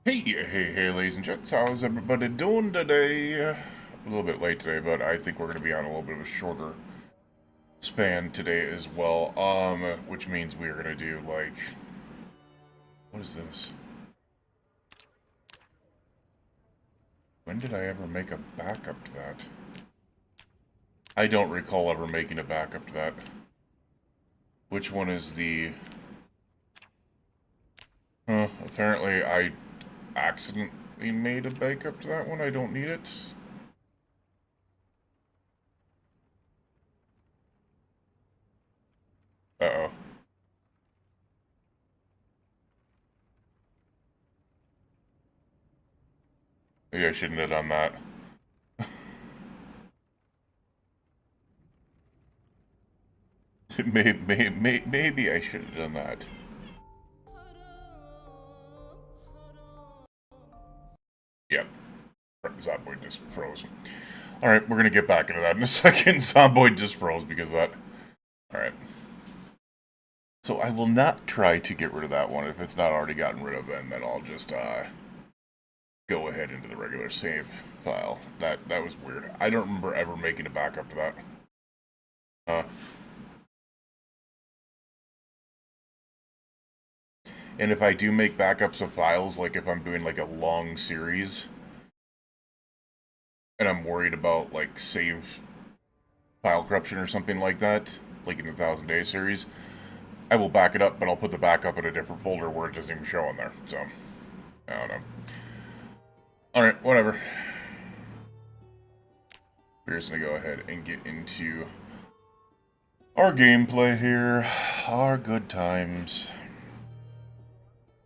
Hey, ladies and gents, how's everybody doing today? A little bit late today, but I think we're going to be on a little bit of a shorter span today as well, which means we're going to do, like, what is this? When did I ever make a backup to that? I don't recall ever making a backup to that. Which one is the... apparently I accidentally made a backup to that one. I don't need it. Uh-oh. Maybe I shouldn't have done that. Maybe I should have done that. Yep. Zomboid just froze. Alright, we're gonna get back into that in a second. Zomboid just froze because of that. Alright. So I will not try to get rid of that one if it's not already gotten rid of, and then I'll just go ahead into the regular save file. That was weird. I don't remember ever making a backup to that. And if I do make backups of files, like if I'm doing like a long series, and I'm worried about like save file corruption or something like that, like in the 1000 Day series, I will back it up, but I'll put the backup in a different folder where it doesn't even show on there. So, I don't know. Alright, whatever. We're just going to go ahead and get into our gameplay here. Our good times.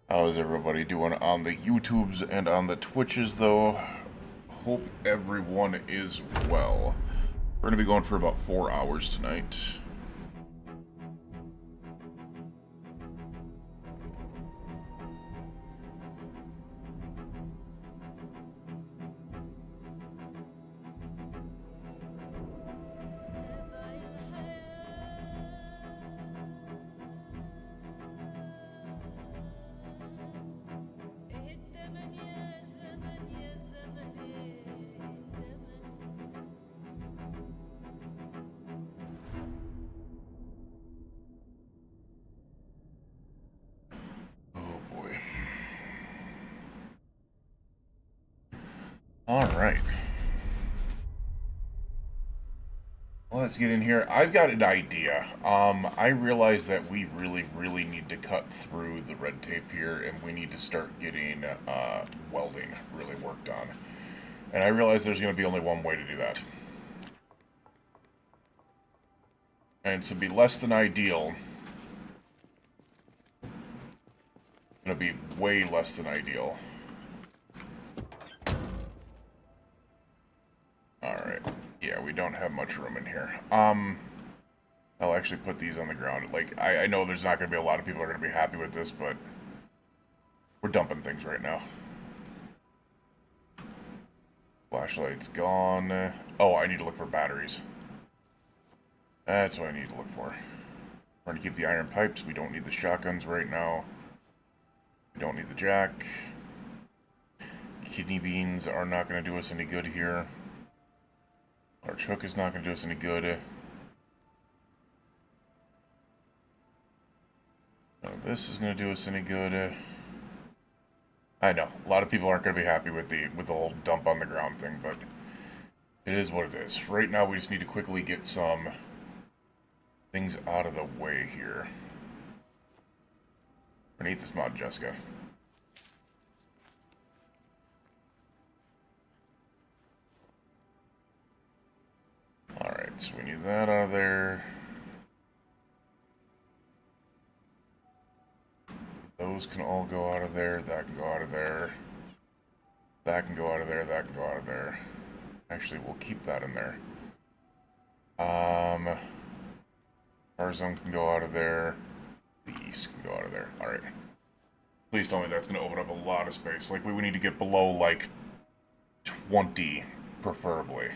How is everybody doing on the YouTubes and on the Twitches, though? Hope everyone is well. We're going to be going for about 4 hours tonight. Alright. Let's get in here. I've got an idea. I realize that we really need to cut through the red tape here, and we need to start getting welding really worked on. And I realize there's going to be only one way to do that. And to be less than ideal, going to be way less than ideal. Alright. Yeah, we don't have much room in here. I'll actually put these on the ground. Like, I know there's not going to be a lot of people who are going to be happy with this, but we're dumping things right now. Flashlight's gone. Oh, I need to look for batteries. That's what I need to look for. We're going to keep the iron pipes. We don't need the shotguns right now. We don't need the jack. Kidney beans are not going to do us any good here. Our choke is not going to do us any good. No, this is going to do us any good. I know, a lot of people aren't going to be happy with the whole dump on the ground thing, but it is what it is. Right now, we just need to quickly get some things out of the way here. We're going to eat this mod, Jessica. Alright, so we need that out of there. Those can all go out of there. That can go out of there. That can go out of there. That can go out of there. Actually, we'll keep that in there. Our zone can go out of there. The east can go out of there. Alright. Please tell me that's going to open up a lot of space. Like, we would need to get below, like, 20, preferably.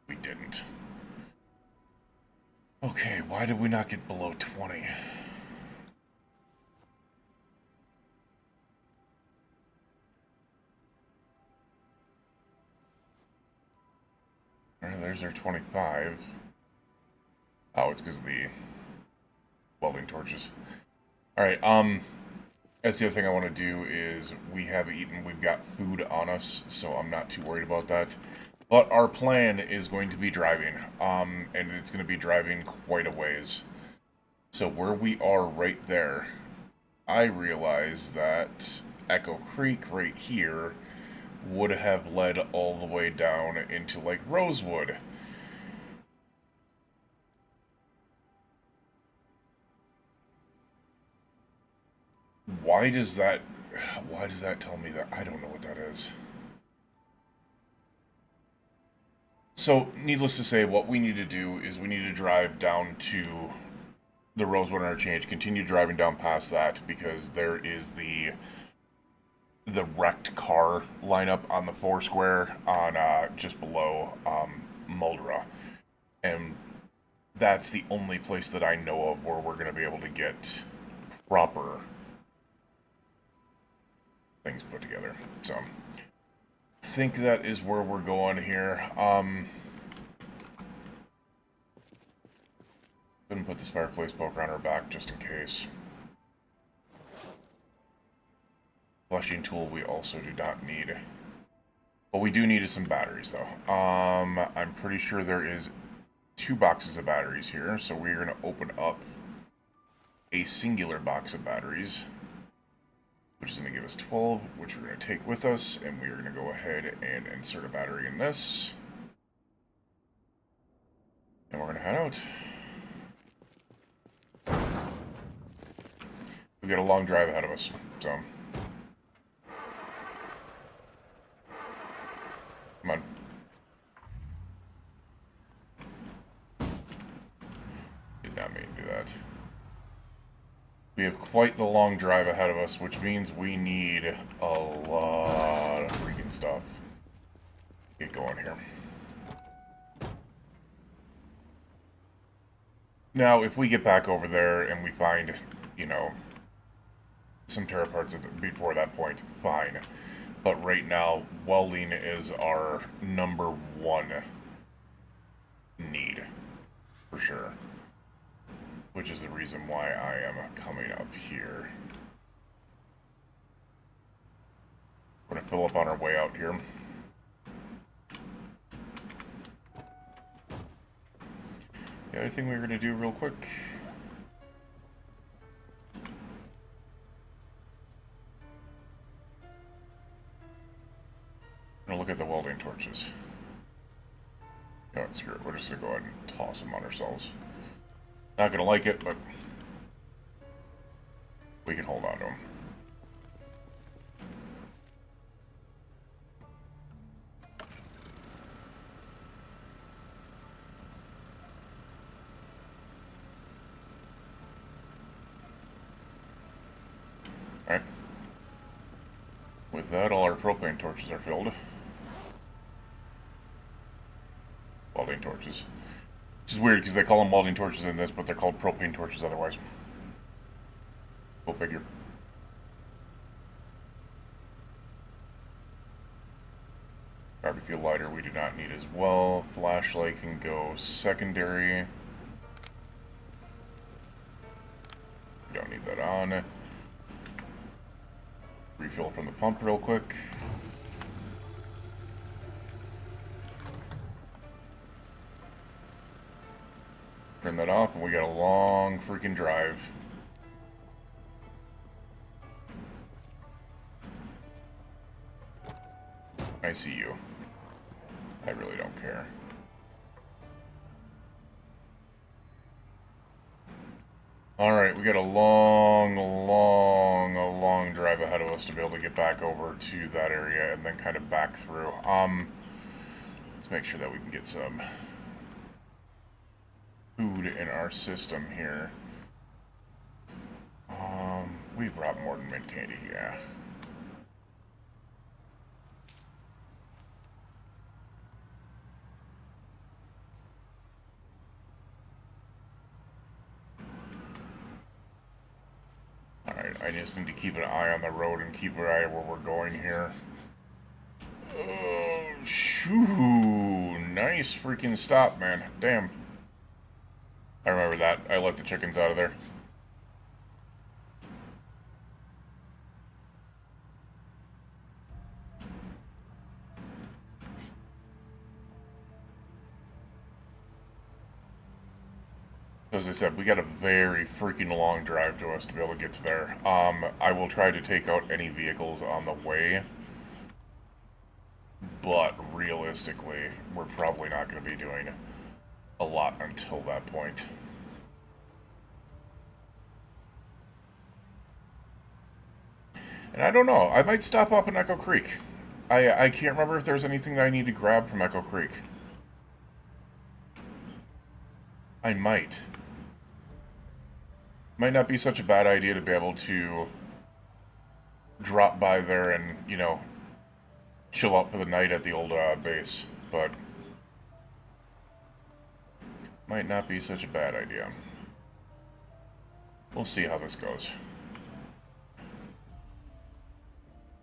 We didn't. Okay, why did we not get below 20? Alright, there's our 25. Oh, it's because of the welding torches. Alright, that's the other thing I want to do is we have eaten, we've got food on us, so I'm not too worried about that. But our plan is going to be driving, and it's going to be driving quite a ways. So where we are right there, I realize that Echo Creek right here would have led all the way down into, like, Rosewood. Why does that tell me that? I don't know what that is. So, needless to say, what we need to do is we need to drive down to the Rosewood Interchange, continue driving down past that, because there is the wrecked car lineup on the Foursquare on just below Muldra. And that's the only place that I know of where we're going to be able to get proper things put together. So, I think that is where we're going here. Couldn't put this fireplace poker on our back just in case. Flushing tool we also do not need. What we do need is some batteries, though. I'm pretty sure there is 2 boxes of batteries here, so we're going to open up a singular box of batteries, which is going to give us 12, which we're going to take with us, and we're going to go ahead and insert a battery in this. And we're going to head out. We've got a long drive ahead of us, so... Come on. Did not mean to do that. We have quite the long drive ahead of us, which means we need a lot of freaking stuff. Get going here. Now, if we get back over there and we find, you know, some tear parts before that point, fine. But right now, welding is our #1 need, for sure. Which is the reason why I am coming up here. We're going to fill up on our way out here. The other thing we're going to do real quick... I'm going to look at the welding torches. No, screw it. We're just going to go ahead and toss them on ourselves. Not going to like it, but we can hold on to them. Alright. With that, all our propane torches are filled. Welding torches. Which is weird because they call them welding torches in this, but they're called propane torches otherwise. Go figure. Barbecue lighter we do not need as well. Flashlight can go secondary. We don't need that on. Refill from the pump real quick. Turn that off, and we got a long freaking drive. I see you. I really don't care. Alright, we got a long drive ahead of us to be able to get back over to that area and then kind of back through. Let's make sure that we can get some food in our system here. We brought more than mint candy, yeah. Alright, I just need to keep an eye on the road and keep an eye on where we're going here. Oh, shoo! Nice freaking stop, man. Damn. I remember that. I let the chickens out of there. As I said, we got a very freaking long drive to us to be able to get to there. I will try to take out any vehicles on the way. But realistically, we're probably not going to be doing a lot until that point. And I don't know. I might stop off in Echo Creek. I can't remember if there's anything that I need to grab from Echo Creek. I might. Might not be such a bad idea to be able to drop by there and, you know, chill out for the night at the old base, but might not be such a bad idea. We'll see how this goes.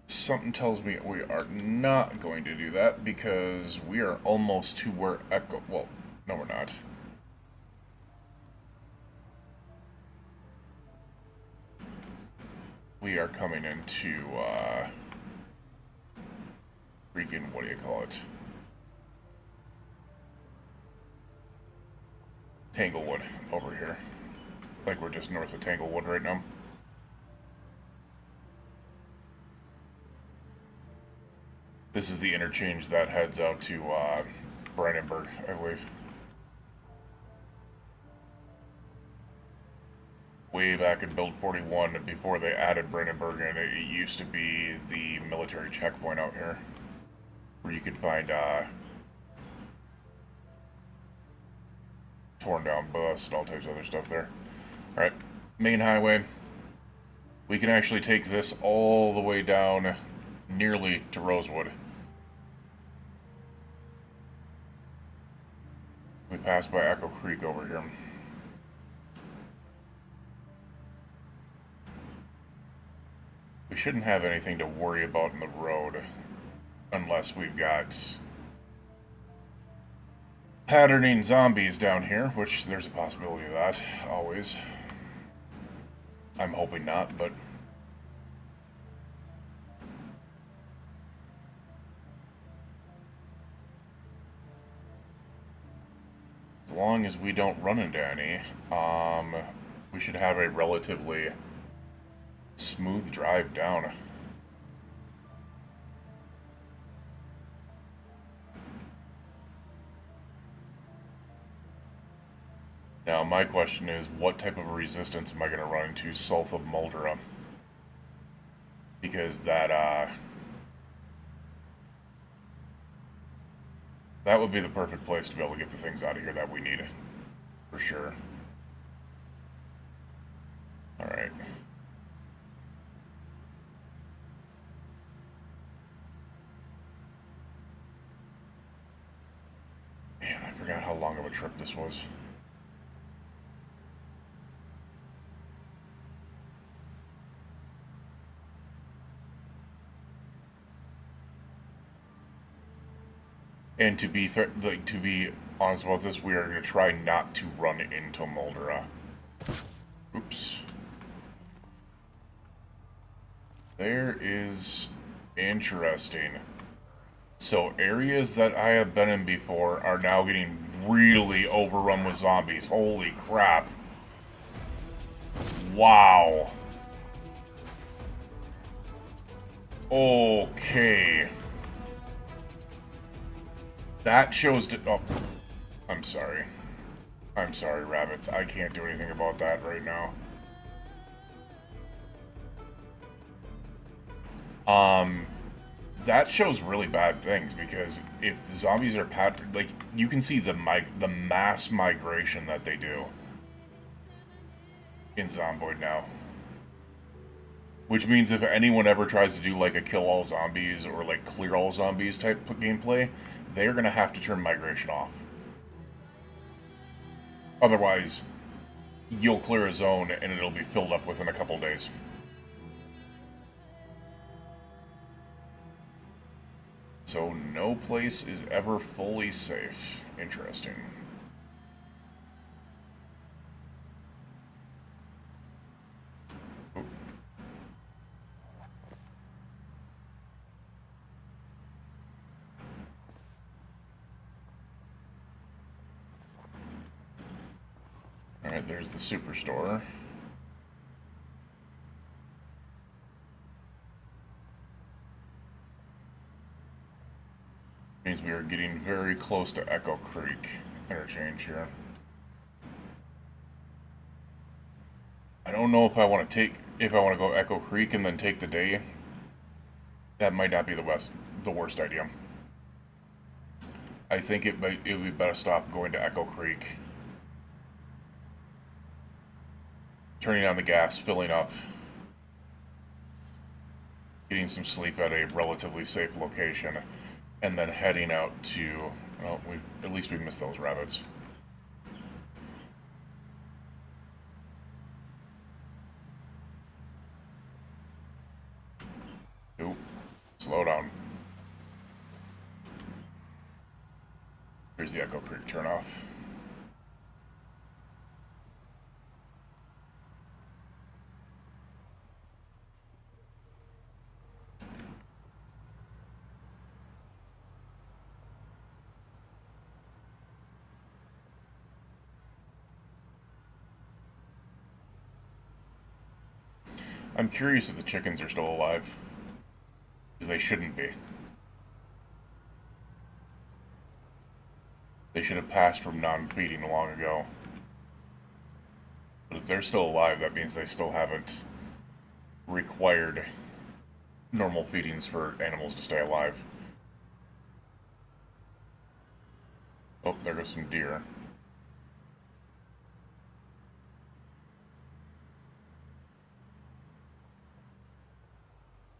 Something tells me we are not going to do that because we are almost to where Echo... Well, no we're not. We are coming into, freaking, what do you call it? Tanglewood over here. Like we're just north of Tanglewood right now. This is the interchange that heads out to Brandenburg, I believe. Way back in Build 41, before they added Brandenburg, and it used to be the military checkpoint out here, where you could find torn down bus and all types of other stuff there. Alright, main highway. We can actually take this all the way down nearly to Rosewood. We pass by Echo Creek over here. We shouldn't have anything to worry about in the road unless we've got patterning zombies down here, which there's a possibility of that, always. I'm hoping not, but as long as we don't run into any, we should have a relatively smooth drive down. Now, my question is, what type of resistance am I going to run into south of Moldera? Because that would be the perfect place to be able to get the things out of here that we need, for sure. Alright. Man, I forgot how long of a trip this was. And to be fair, to be honest about this, we are going to try not to run into Moldera. Oops. There is interesting. So areas that I have been in before are now getting really overrun with zombies. Holy crap. Wow. Okay. That shows... Oh, I'm sorry. I'm sorry, rabbits. I can't do anything about that right now. That shows really bad things, because if the zombies are like, you can see the mass migration that they do in Zomboid now. Which means if anyone ever tries to do like a kill all zombies or like clear all zombies type gameplay, they're going to have to turn migration off. Otherwise, you'll clear a zone and it'll be filled up within a couple days. So no place is ever fully safe. Interesting. Ooh. Alright, there's the superstore. Means we are getting very close to Echo Creek interchange here. I don't know if I want to go Echo Creek and then take the day. That might not be the worst idea. I think it would be best off going to Echo Creek, turning on the gas, filling up, getting some sleep at a relatively safe location, and then heading out to... Well, at least we missed those rabbits. Oop. Slow down. Here's the Echo Creek turnoff. I'm curious if the chickens are still alive. Because they shouldn't be. They should have passed from non-feeding long ago. But if they're still alive, that means they still haven't required normal feedings for animals to stay alive. Oh, there goes some deer.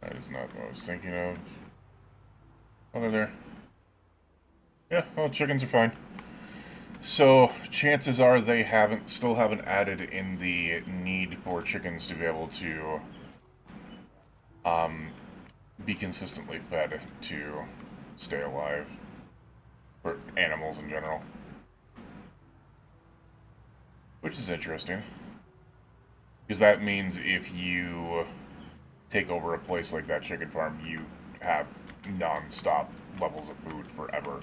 That is not what I was thinking of. Oh, they're there. Yeah, well, chickens are fine. So, chances are they still haven't added in the need for chickens to be able to be consistently fed to stay alive. For animals in general. Which is interesting. Because that means if you take over a place like that chicken farm, you have non-stop levels of food forever.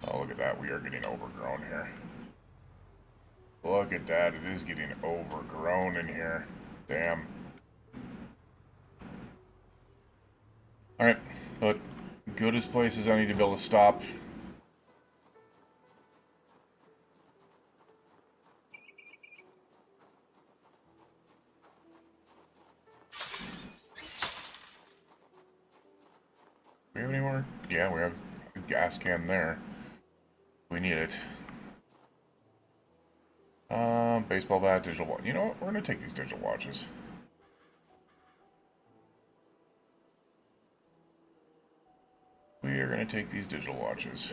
Oh, look at that. We are getting overgrown here. Look at that. It is getting overgrown in here. Damn. Alright, but good as places, I need to be able to stop. Do we have any more? Yeah, we have a gas can there. We need it. Baseball bat, digital watch. You know what? We're going to take these digital watches. We are going to take these digital watches.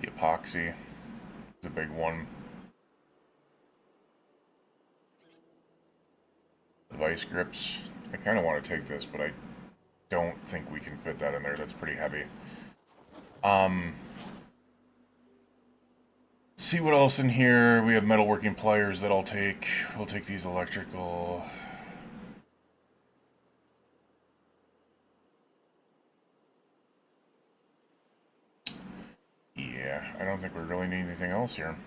The epoxy is a big one. The vice grips. I kind of want to take this, but I don't think we can fit that in there. That's pretty heavy. See what else in here. We have metalworking pliers that I'll take. We'll take these electrical. Yeah, I don't think we really need anything else here.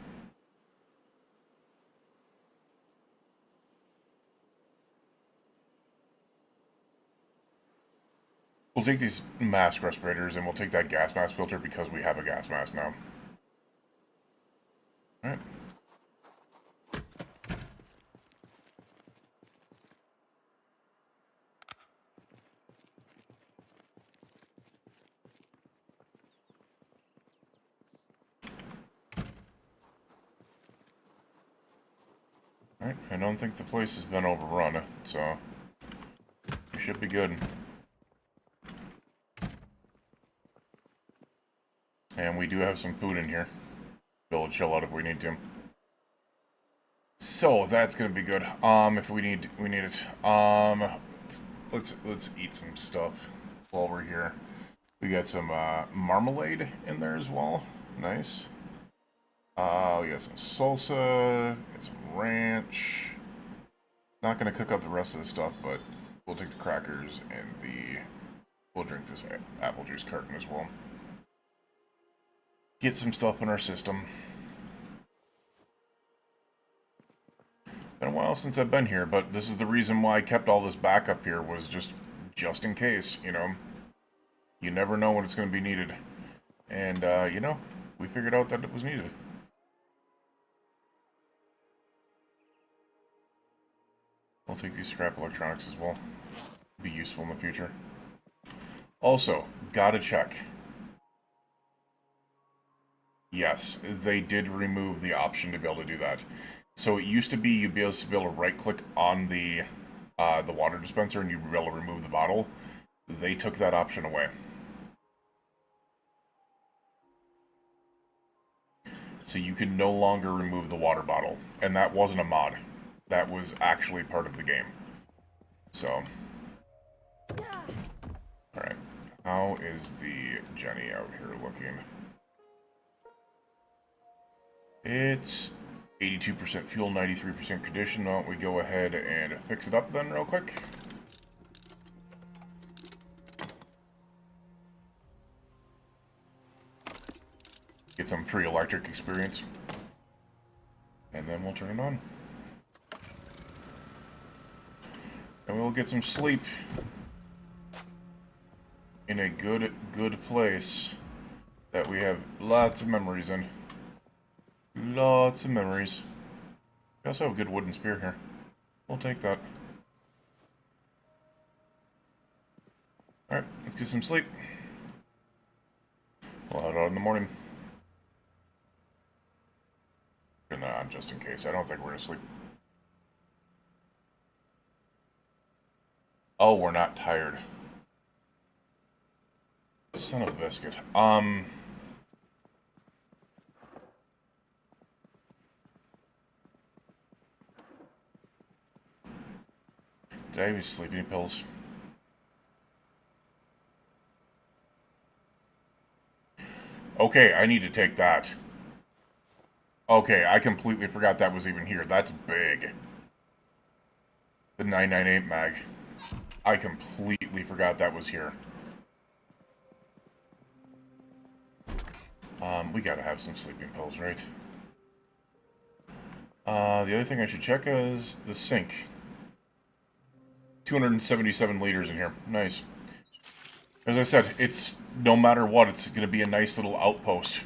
We'll take these mask respirators and we'll take that gas mask filter because we have a gas mask now. Alright. Alright, I don't think the place has been overrun, so we should be good. And we do have some food in here. Be able to chill out if we need to. So that's gonna be good. If we need it. Let's eat some stuff while we're here. We got some marmalade in there as well. Nice. We got some salsa, got some ranch. Not gonna cook up the rest of the stuff, but we'll take the crackers and we'll drink this apple juice carton as well. Get some stuff in our system. Been a while since I've been here, but this is the reason why I kept all this back up here, was just in case, you know. You never know when it's going to be needed. And, you know, we figured out that it was needed. I'll take these scrap electronics as well. Be useful in the future. Also, gotta check. Yes, they did remove the option to be able to do that. So it used to be you'd be able to right-click on the water dispenser and you'd be able to remove the bottle. They took that option away. So you can no longer remove the water bottle. And that wasn't a mod. That was actually part of the game. So. Alright. How is the Jenny out here looking? It's 82% fuel, 93% condition. Why don't we go ahead and fix it up then real quick? Get some free electric experience. And then we'll turn it on. And we'll get some sleep. In a good place that we have lots of memories in. Lots of memories. We also have a good wooden spear here. We'll take that. Alright, let's get some sleep. We'll head out in the morning. Nah, just in case. I don't think we're gonna sleep. Oh, we're not tired. Son of a biscuit. Did I use sleeping pills? Okay, I need to take that. Okay, I completely forgot that was even here. That's big. The 998 mag. I completely forgot that was here. We gotta have some sleeping pills, right? The other thing I should check is the sink. 277 liters in here. Nice. As I said, it's, no matter what, it's gonna be a nice little outpost.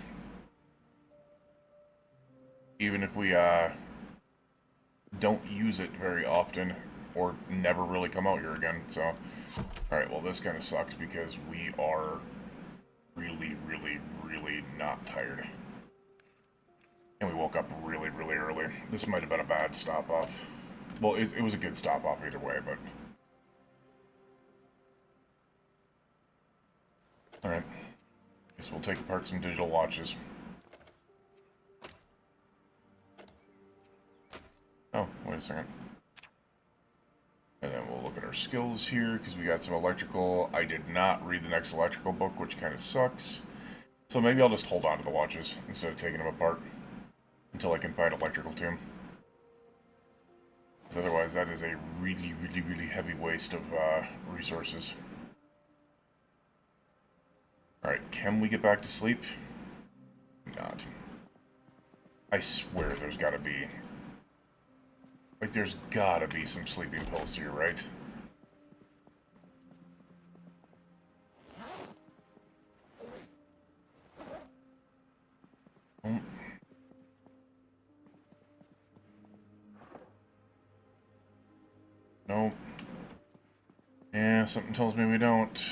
Even if we, don't use it very often, or never really come out here again, so... Alright, well this kind of sucks because we are really not tired. And we woke up really early. This might have been a bad stop-off. Well, it was a good stop-off either way, but... Alright. Guess we'll take apart some digital watches. Oh, wait a second. And then we'll look at our skills here, because we got some electrical. I did not read the next electrical book, which kind of sucks. So maybe I'll just hold on to the watches, instead of taking them apart. Until I can find electrical to them. Because otherwise that is a really heavy waste of resources. Alright, can we get back to sleep? Not. I swear there's gotta be... Like, there's gotta be some sleeping pills here, right? Oh. Nope. Yeah, something tells me we don't.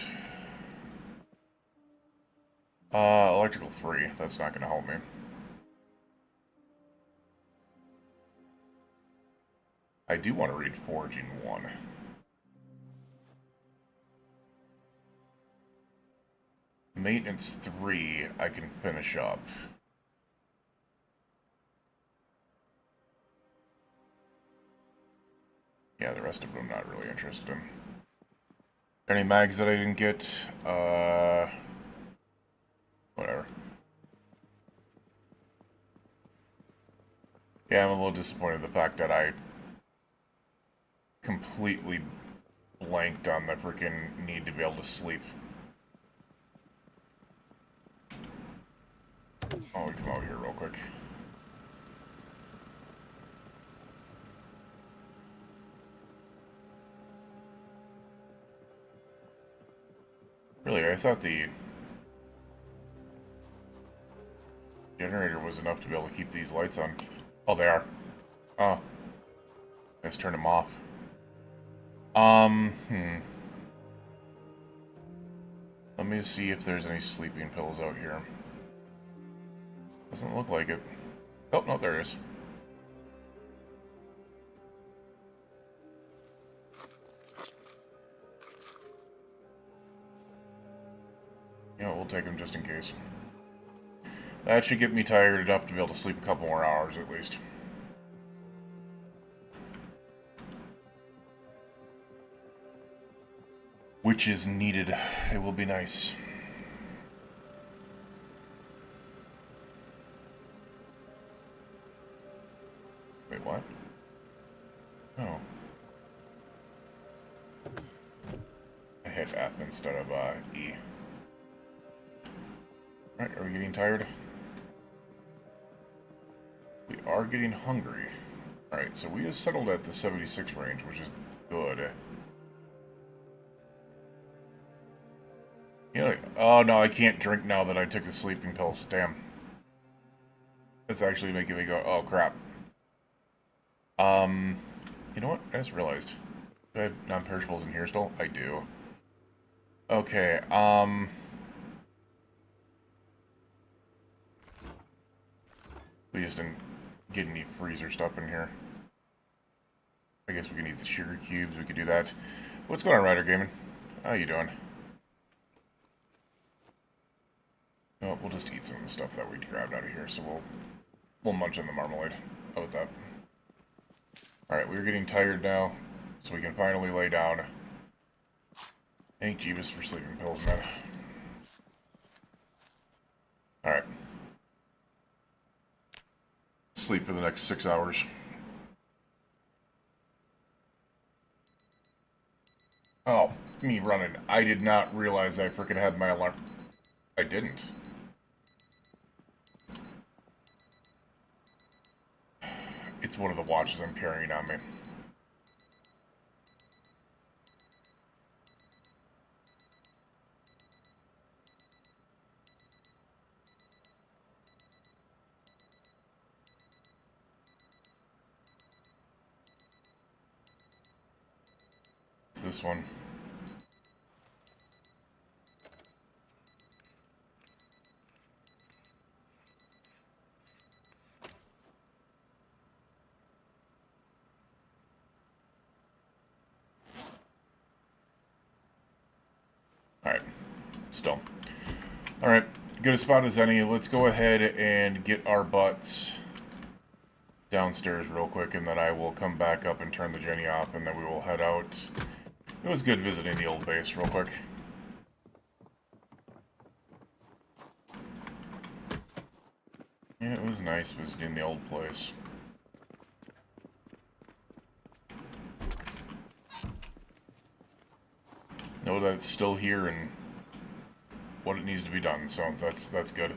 Electrical 3. That's not gonna help me. I do want to read Foraging 1. Maintenance 3, I can finish up. Yeah, the rest of them I'm not really interested in. Any mags that I didn't get? Whatever. Yeah, I'm a little disappointed in the fact that I completely blanked on the freaking need to be able to sleep. Oh, we come out here real quick. Really, I thought the generator was enough to be able to keep these lights on. Oh, they are. Oh. Let's turn them off. Let me see if there's any sleeping pills out here. Doesn't look like it. Oh, no, there is. You know, we'll take them just in case. That should get me tired enough to be able to sleep a couple more hours at least. Which is needed. It will be nice. Wait, what? Oh. I hit F instead of E. Alright, are we getting tired? are getting hungry. Alright, so we have settled at the 76 range, which is good. You know, oh no, I can't drink now that I took the sleeping pills. Damn. That's actually making me go, oh crap. You know what? I just realized. Do I have non-perishables in here still? I do. Okay, we just didn't get any freezer stuff in here. I guess we can use the sugar cubes, we could do that. What's going on, Ryder Gaming? How you doing? Oh, we'll just eat some of the stuff that we grabbed out of here, so we'll munch on the marmalade. How about that? Alright, we're getting tired now, so we can finally lay down. Thank Jeebus for sleeping pills, man. Alright. Sleep for the next 6 hours. Oh, me running. I did not realize I freaking had my alarm. I didn't. It's one of the watches I'm carrying on me. It's this one. Alright. Still. Alright. Good a spot as any. Let's go ahead and get our butts downstairs real quick, and then I will come back up and turn the Jenny off, and then we will head out. It was good visiting the old base real quick. Yeah, it was nice visiting the old place. Know that it's still here and what it needs to be done, so that's good.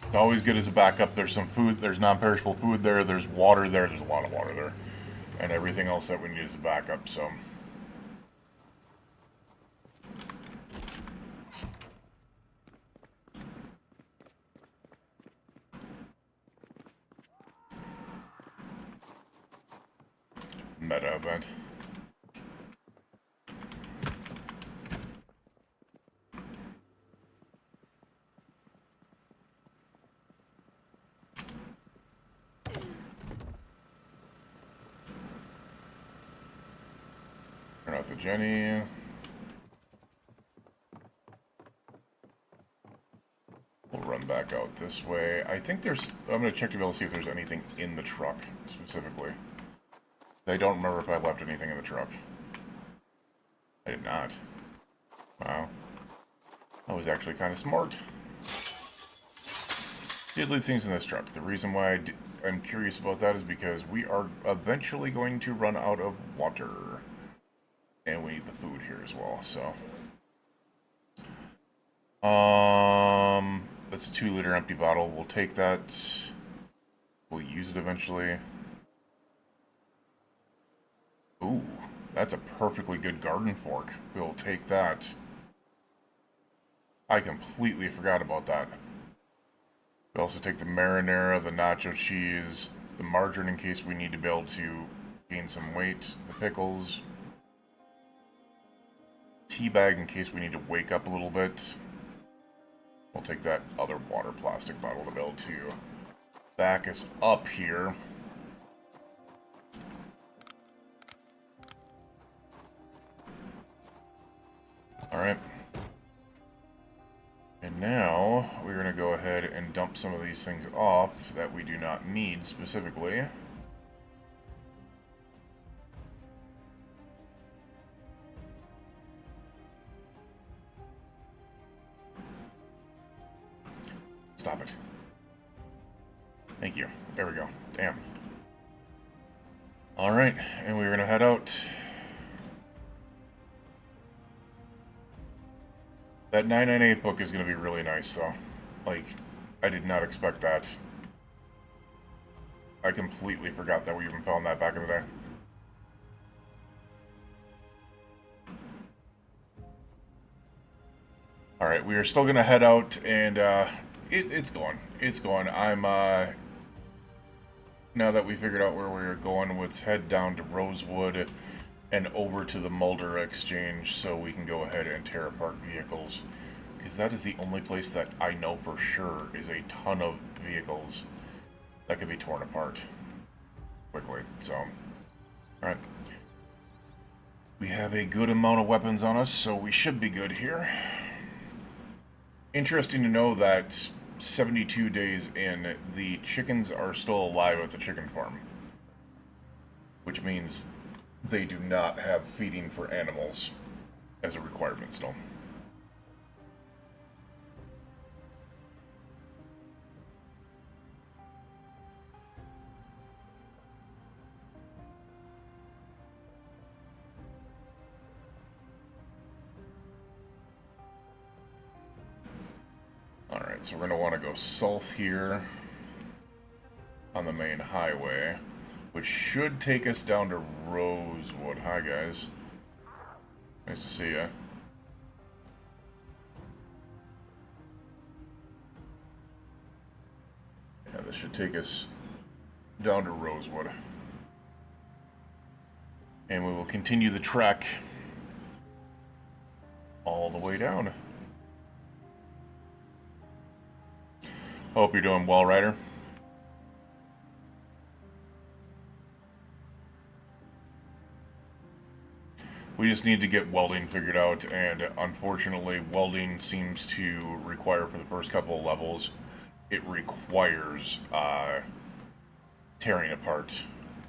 It's always good as a backup. There's some food, there's non-perishable food there, there's water there, there's a lot of water there. And everything else that we need as a backup, so. Meta event. Turn off the Jenny. We'll run back out this way. I think there's... I'm going to check to be able to see if there's anything in the truck, specifically. I don't remember if I left anything in the truck. I did not. Wow. I was actually kind of smart. Did leave things in this truck. The reason why I'm curious about that is because we are eventually going to run out of water. And we need the food here as well, so. That's a 2-liter empty bottle. We'll take that. We'll use it eventually. Ooh, that's a perfectly good garden fork. We'll take that. I completely forgot about that. We also take the marinara, the nacho cheese, the margarine in case we need to be able to gain some weight, the pickles, tea bag in case we need to wake up a little bit. We'll take that other water plastic bottle to be able to back us up here. Alright. And now, we're going to go ahead and dump some of these things off that we do not need specifically. Stop it. Thank you. There we go. Damn. Alright, and we're going to head out. That 998 book is going to be really nice, though. Like, I did not expect that. I completely forgot that we even found that back in the day. Alright, we are still going to head out, and it's going. It's going. Now that we figured out where we're going, let's head down to Rosewood and over to the Mulder Exchange so we can go ahead and tear apart vehicles. Because that is the only place that I know for sure is a ton of vehicles that can be torn apart quickly. So, alright. We have a good amount of weapons on us, so we should be good here. Interesting to know that 72 days in, the chickens are still alive at the chicken farm. Which means they do not have feeding for animals as a requirement still. Alright, so we're going to want to go south here on the main highway, which should take us down to Rosewood. Hi, guys. Nice to see ya. Yeah, this should take us down to Rosewood. And we will continue the trek all the way down. Hope you're doing well, Ryder. We just need to get welding figured out, and unfortunately, welding seems to require, for the first couple of levels, it requires tearing apart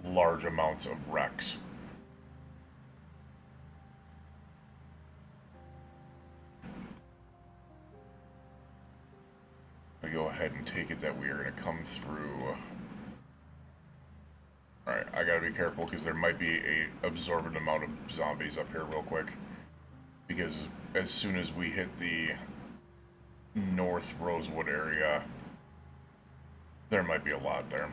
large amounts of wrecks. We go ahead and take it that we are going to come through. Alright, I gotta be careful because there might be a absorbent amount of zombies up here real quick. Because as soon as we hit the North Rosewood area, there might be a lot there.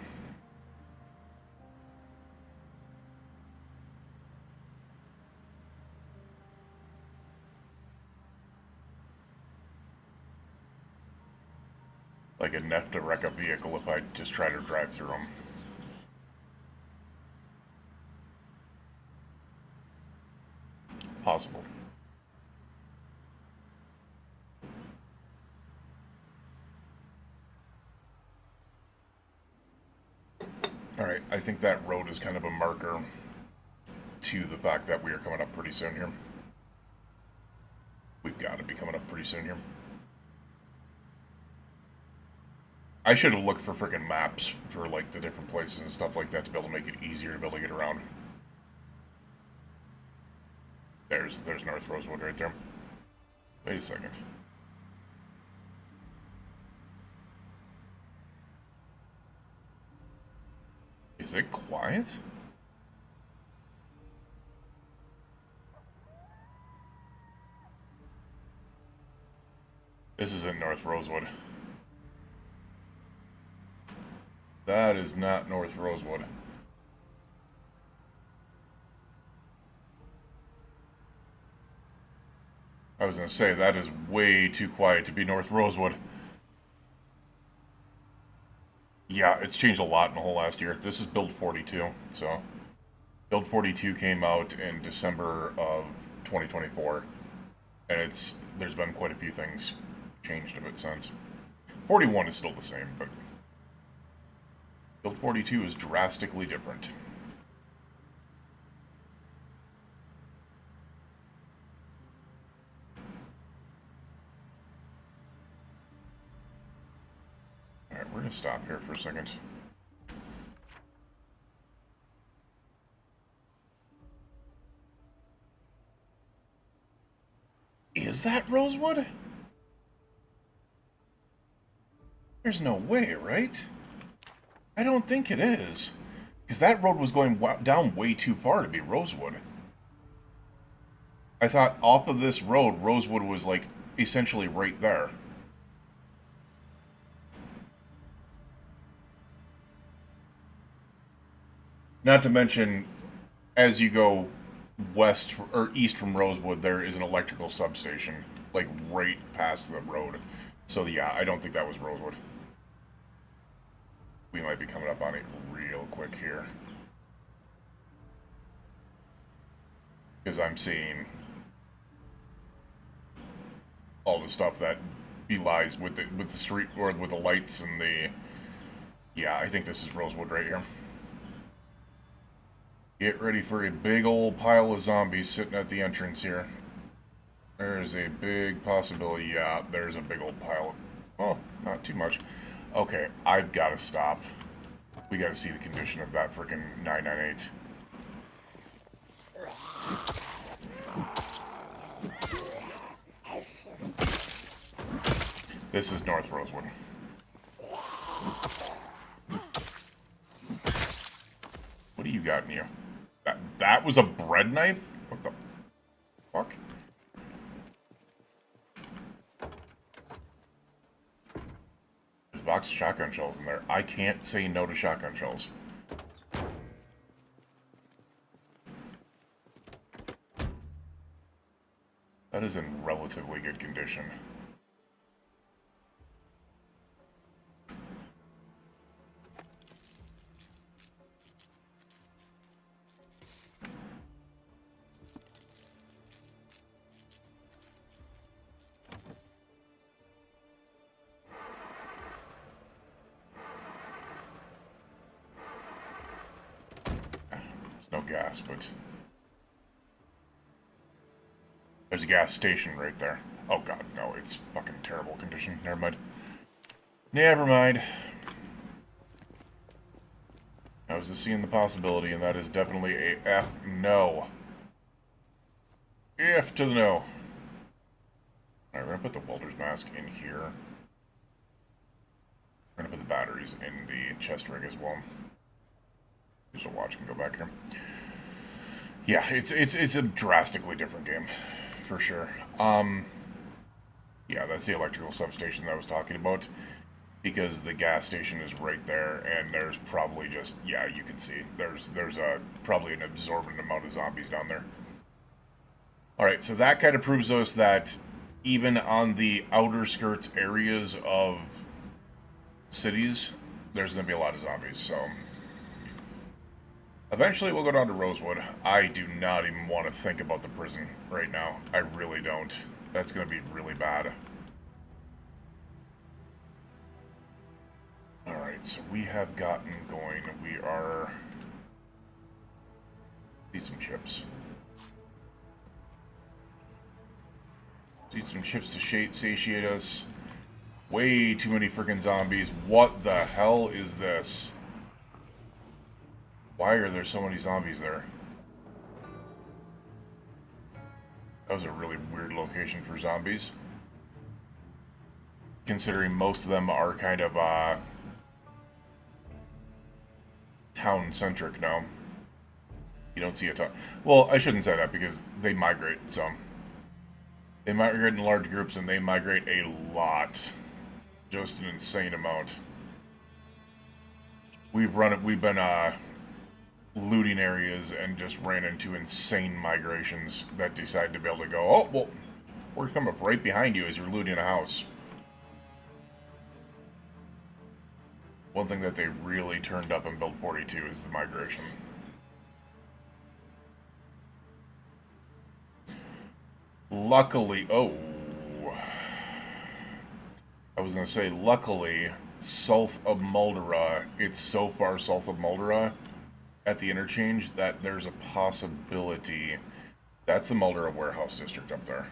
Like enough to wreck a vehicle if I just try to drive through them. Possible. Alright, I think that road is kind of a marker to the fact that we are coming up pretty soon here. We've got to be coming up pretty soon here. I should have looked for freaking maps for like the different places and stuff like that to be able to make it easier to be able to get around. There's North Rosewood right there. Wait a second. Is it quiet? This isn't North Rosewood. That is not North Rosewood. I was going to say, that is way too quiet to be North Rosewood. Yeah, it's changed a lot in the whole last year. This is build 42, so... Build 42 came out in December of 2024. And there's been quite a few things changed of it since. 41 is still the same, but... Build 42 is drastically different. Alright, we're going to stop here for a second. Is that Rosewood? There's no way, right? I don't think it is. Because that road was going down way too far to be Rosewood. I thought off of this road, Rosewood was like essentially right there. Not to mention, as you go west or east from Rosewood, there is an electrical substation, like right past the road. So yeah, I don't think that was Rosewood. We might be coming up on it real quick here. Because I'm seeing all the stuff that belies with the street or with the lights and the. Yeah, I think this is Rosewood right here. Get ready for a big old pile of zombies sitting at the entrance here. There's a big possibility. Yeah, there's a big old pile. Oh, not too much. Okay, I've got to stop. We got to see the condition of that freaking 998. This is North Rosewood. What do you got in you? That was a bread knife? What the fuck? There's a box of shotgun shells in there. I can't say no to shotgun shells. That is in relatively good condition. No gas, but there's a gas station right there. Oh god, no, it's fucking terrible condition. Never mind. Never mind. I was just seeing the possibility, and that is definitely a F no. F to the no. Alright, we're gonna put the welder's mask in here. We're gonna put the batteries in the chest rig as well. Just watch and go back here. Yeah, it's a drastically different game, for sure. Yeah, that's the electrical substation that I was talking about, because the gas station is right there, and there's probably just, yeah, you can see there's probably an absorbent amount of zombies down there. All right, so that kind of proves to us that even on the outer skirts areas of cities, there's going to be a lot of zombies. So eventually we'll go down to Rosewood. I do not even want to think about the prison right now. I really don't. That's going to be really bad. Alright, so we have gotten going. We are... Need some chips. Need some chips to satiate us. Way too many freaking zombies. What the hell is this? Why are there so many zombies there? That was a really weird location for zombies. Considering most of them are kind of, town-centric now. You don't see a ton. Well, I shouldn't say that because they migrate, so. They migrate in large groups and they migrate a lot. Just an insane amount. We've been, looting areas and just ran into insane migrations that decide to be able to go, oh, well, we're coming up right behind you as you're looting a house. One thing that they really turned up in Build 42 is the migration. Luckily, oh, I was going to say, luckily, south of Muldera, it's so far south of Muldera at the interchange that there's a possibility. That's the Muldera Warehouse District up there.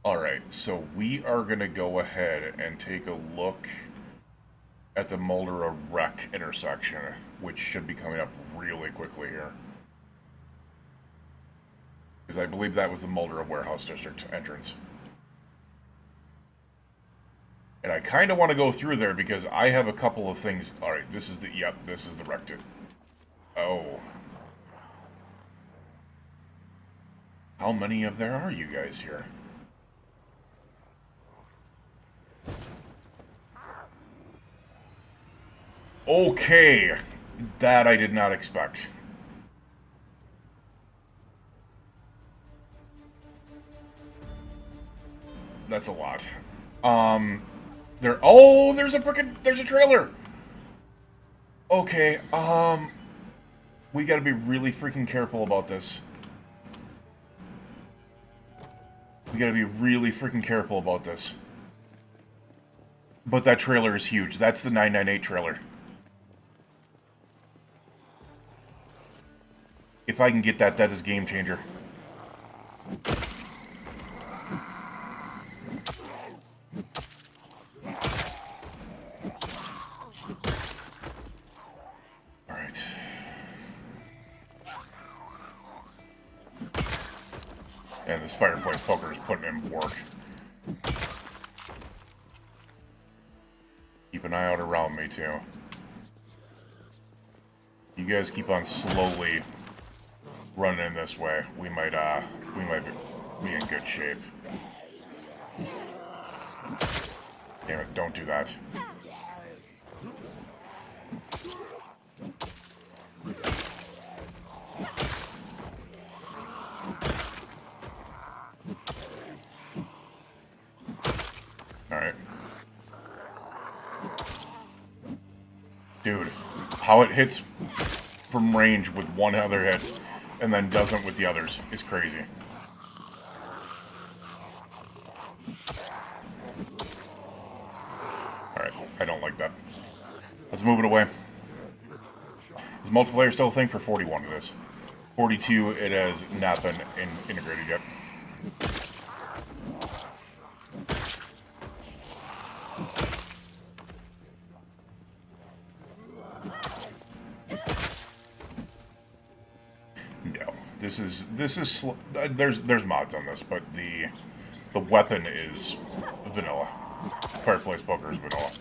Alright, so we are going to go ahead and take a look at the Muldera Wreck intersection, which should be coming up really quickly here. Because I believe that was the Muldera Warehouse District entrance. And I kind of want to go through there because I have a couple of things. Alright, this is the, yep, this is the wrecked. Oh. How many of there are you guys here? Okay. That I did not expect. That's a lot. There's a trailer! Okay, we gotta be really freaking careful about this. We gotta be really freaking careful about this. But that trailer is huge. That's the 998 trailer. If I can get that, that is a game changer. Alright. And this fireplace poker is putting in work. Keep an eye out around me, too. You guys keep on slowly running in this way. We might be in good shape. Damn it, don't do that. Alright. Dude, how it hits from range with one other hit and then doesn't with the others is crazy. Alright, I don't like that. Let's move it away. Is multiplayer still a thing? For 41 it is. 42 it has not been integrated yet. This is there's mods on this, but the weapon is vanilla. Fireplace poker is vanilla.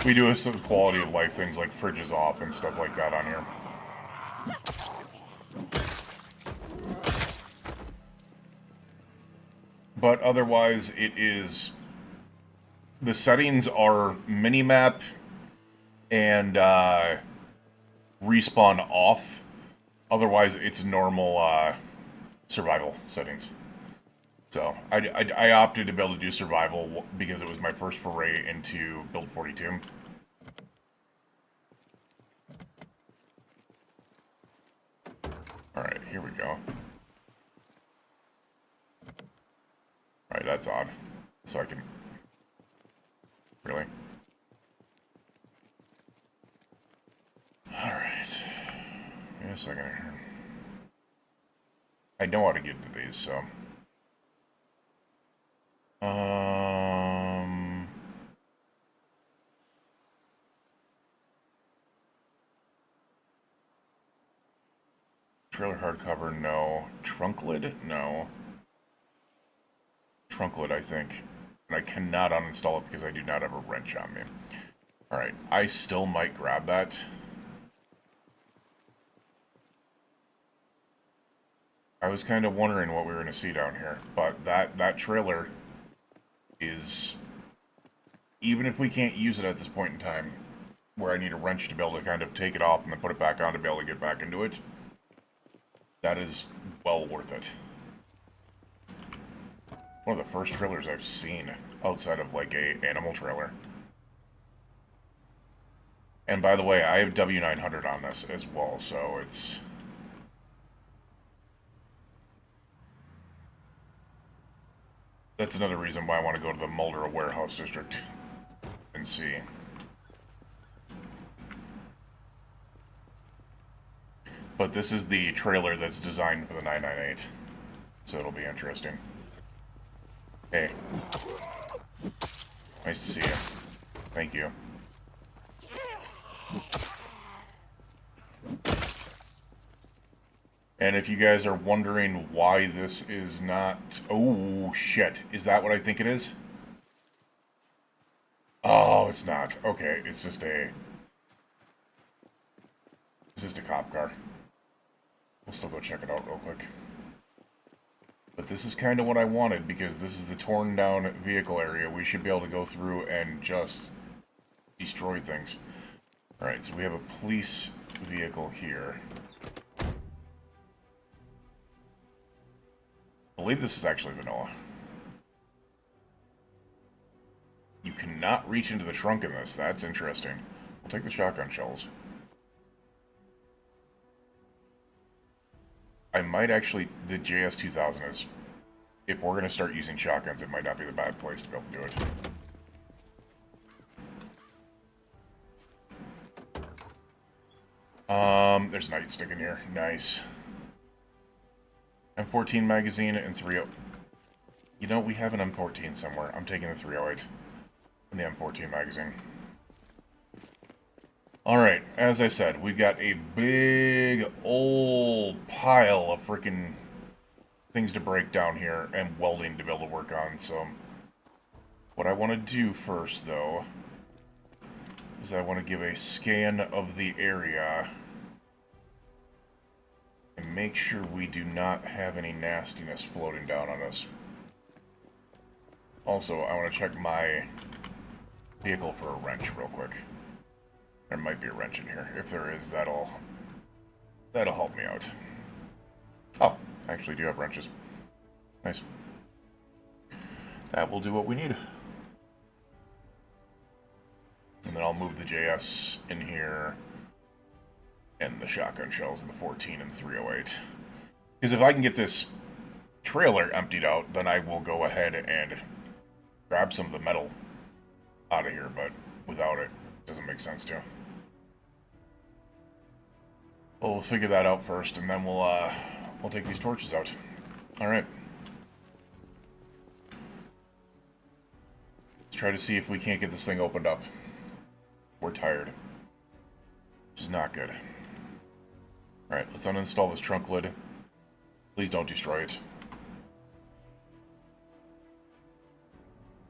We do have some quality of life things like fridges off and stuff like that on here. But otherwise, it is... The settings are minimap and respawn off. Otherwise, it's normal survival settings. So, I opted to be able to do survival because it was my first foray into build 42. Alright, here we go. Alright, that's odd. So I can... Really? Alright. Give me a second here. I know how to get into these, so... Trailer hardcover, no. Trunk lid? No. Trunk lid, I think. And I cannot uninstall it because I do not have a wrench on me. Alright, I still might grab that. I was kind of wondering what we were going to see down here, but that trailer is, even if we can't use it at this point in time, where I need a wrench to be able to kind of take it off and then put it back on to be able to get back into it, that is well worth it. One of the first trailers I've seen outside of like a animal trailer. And by the way, I have W900 on this as well, so it's... That's another reason why I want to go to the Mulder Warehouse District and see. But this is the trailer that's designed for the 998, so it'll be interesting. Hey. Nice to see you. Thank you. And if you guys are wondering why this is not... Oh, shit. Is that what I think it is? Oh, it's not. Okay, it's just a... It's just a cop car. We'll still go check it out real quick. But this is kind of what I wanted, because this is the torn down vehicle area. We should be able to go through and just destroy things. Alright, so we have a police vehicle here. I believe this is actually vanilla. You cannot reach into the trunk in this. That's interesting. We'll take the shotgun shells. I might actually... The JS2000 is... If we're going to start using shotguns, it might not be the bad place to be able to do it. There's a nightstick in here. Nice. M14 magazine and 3.0. You know, we have an M14 somewhere. I'm taking the 308 and the M14 magazine. Alright, as I said, we've got a big old pile of freaking things to break down here and welding to be able to work on, so what I want to do first, though, is I want to give a scan of the area and make sure we do not have any nastiness floating down on us. Also, I want to check my vehicle for a wrench real quick. There might be a wrench in here. If there is, that'll help me out. Oh, I actually do have wrenches. Nice. That will do what we need. And then I'll move the JS in here and the shotgun shells and the 14 and 308. Because if I can get this trailer emptied out, then I will go ahead and grab some of the metal out of here, but without it, it doesn't make sense to. We'll figure that out first, and then we'll take these torches out. Alright. Let's try to see if we can't get this thing opened up. We're tired. Which is not good. Alright, let's uninstall this trunk lid. Please don't destroy it.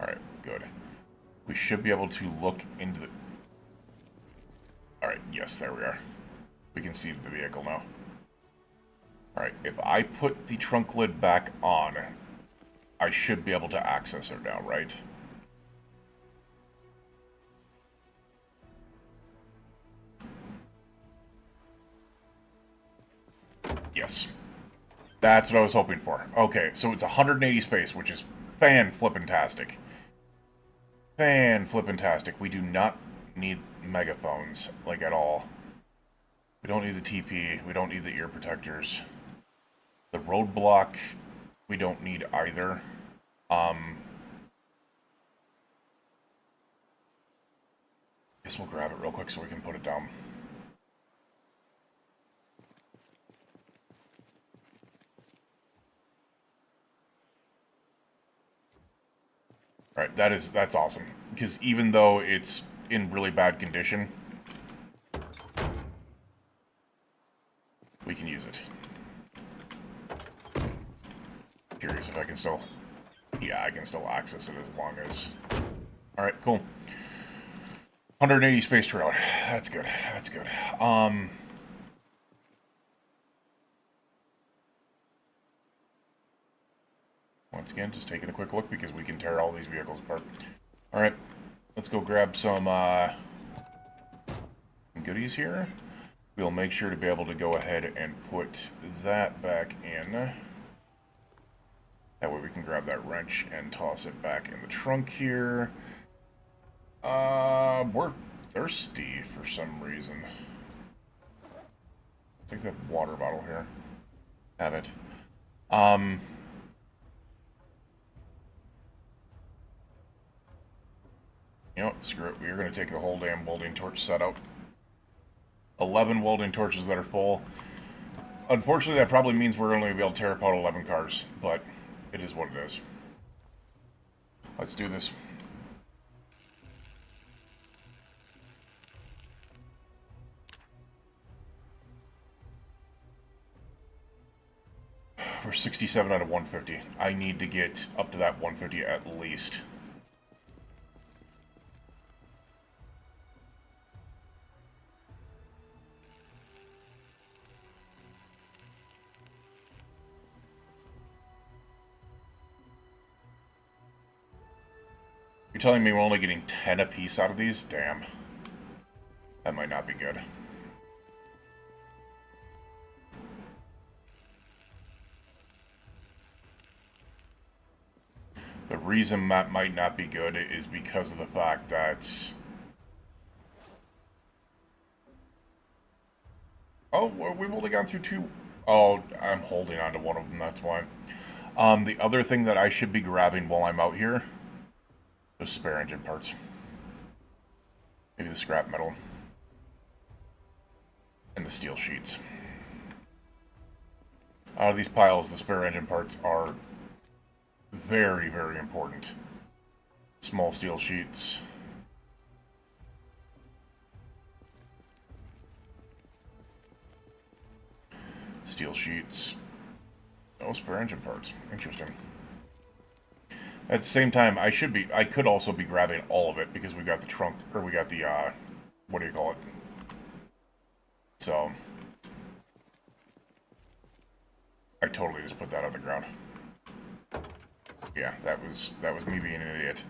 Alright, good. We should be able to look into the... Alright, yes, there we are. We can see the vehicle now. Alright, if I put the trunk lid back on, I should be able to access it now, right? Yes. That's what I was hoping for. Okay, so it's 180 space, which is fan-flippin-tastic. Fan-flippin-tastic. We do not need megaphones, like, at all. We don't need the TP. We don't need the ear protectors. The roadblock, we don't need either. Guess we'll grab it real quick so we can put it down. Alright, that's awesome. Because even though it's in really bad condition, we can use it. Curious if I can still... Yeah, I can still access it as long as... Alright, cool. 180 space trailer. That's good. That's good. Once again, just taking a quick look because we can tear all these vehicles apart. Alright, let's go grab some goodies here. We'll make sure to be able to go ahead and put that back in. That way we can grab that wrench and toss it back in the trunk here. We're thirsty for some reason. Take that water bottle here. Have it. You know what? Screw it. We are going to take the whole damn welding torch set out. 11 welding torches that are full. Unfortunately, that probably means we're only going to be able to tear apart 11 cars, but it is what it is. Let's do this. We're 67 out of 150. I need to get up to that 150 at least. You're telling me we're only getting 10 apiece out of these? Damn. That might not be good. The reason that might not be good is because of the fact that... Oh, we've only gone through 2... Oh, I'm holding on to one of them, that's why. The other thing that I should be grabbing while I'm out here... Those spare engine parts. Maybe the scrap metal. And the steel sheets. Out of these piles, the spare engine parts are very, very important. Small steel sheets. Steel sheets. No spare engine parts. Interesting. At the same time, I could also be grabbing all of it because we got the trunk, or we got the, what do you call it? So, I totally just put that on the ground. Yeah, that was me being an idiot.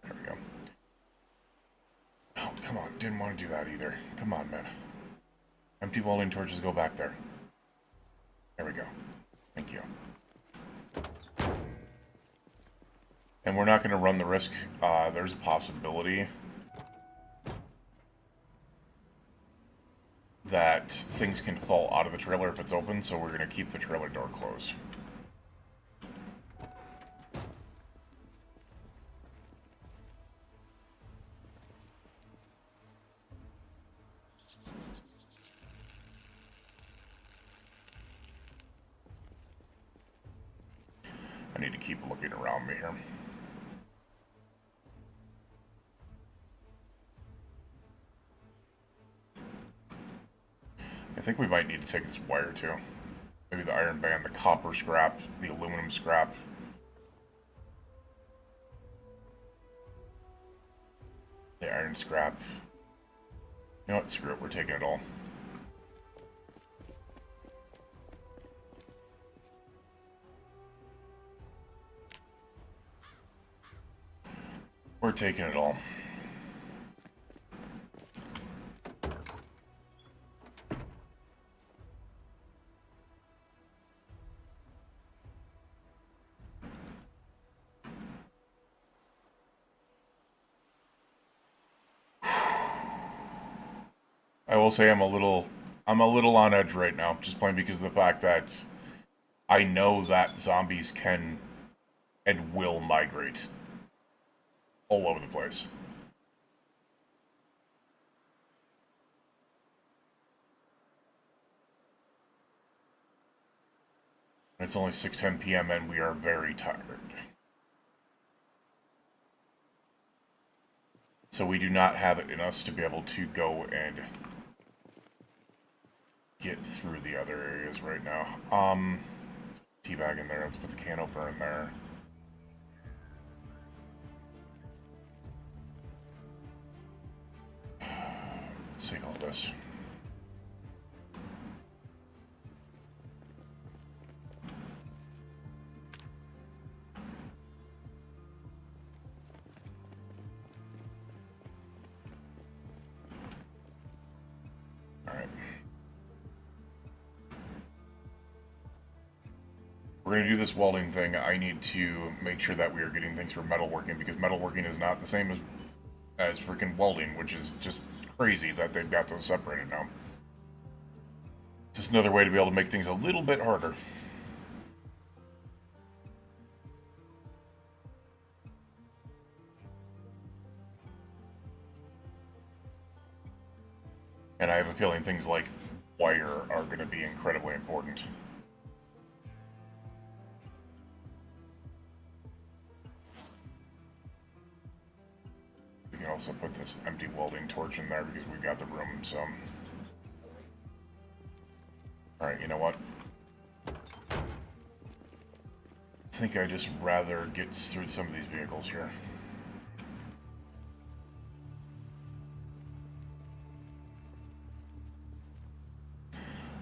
There we go. Oh, come on. Didn't want to do that either. Come on, man. Empty welding torches go back there. There we go. Thank you. And we're not going to run the risk. There's a possibility that things can fall out of the trailer if it's open, so we're going to keep the trailer door closed. I need to keep looking around me here. I think we might need to take this wire too. Maybe the iron band, the copper scrap, the aluminum scrap. The iron scrap. You know what? Screw it. We're taking it all. We're taking it all. I will say I'm a little on edge right now, just plain because of the fact that I know that zombies can and will migrate all over the place. It's only 6:10 p.m. and we are very tired. So we do not have it in us to be able to go and get through the other areas right now. Teabag in there. Let's put the can opener in there. Let's take all this. Alright. We're going to do this welding thing. I need to make sure that we are getting things for metalworking, because metalworking is not the same as freaking welding, which is just crazy that they've got those separated now. Just another way to be able to make things a little bit harder. And I have a feeling things like wire are going to be incredibly important. We can also put this empty welding torch in there because we got the room, so... Alright, you know what? I think I'd just rather get through some of these vehicles here.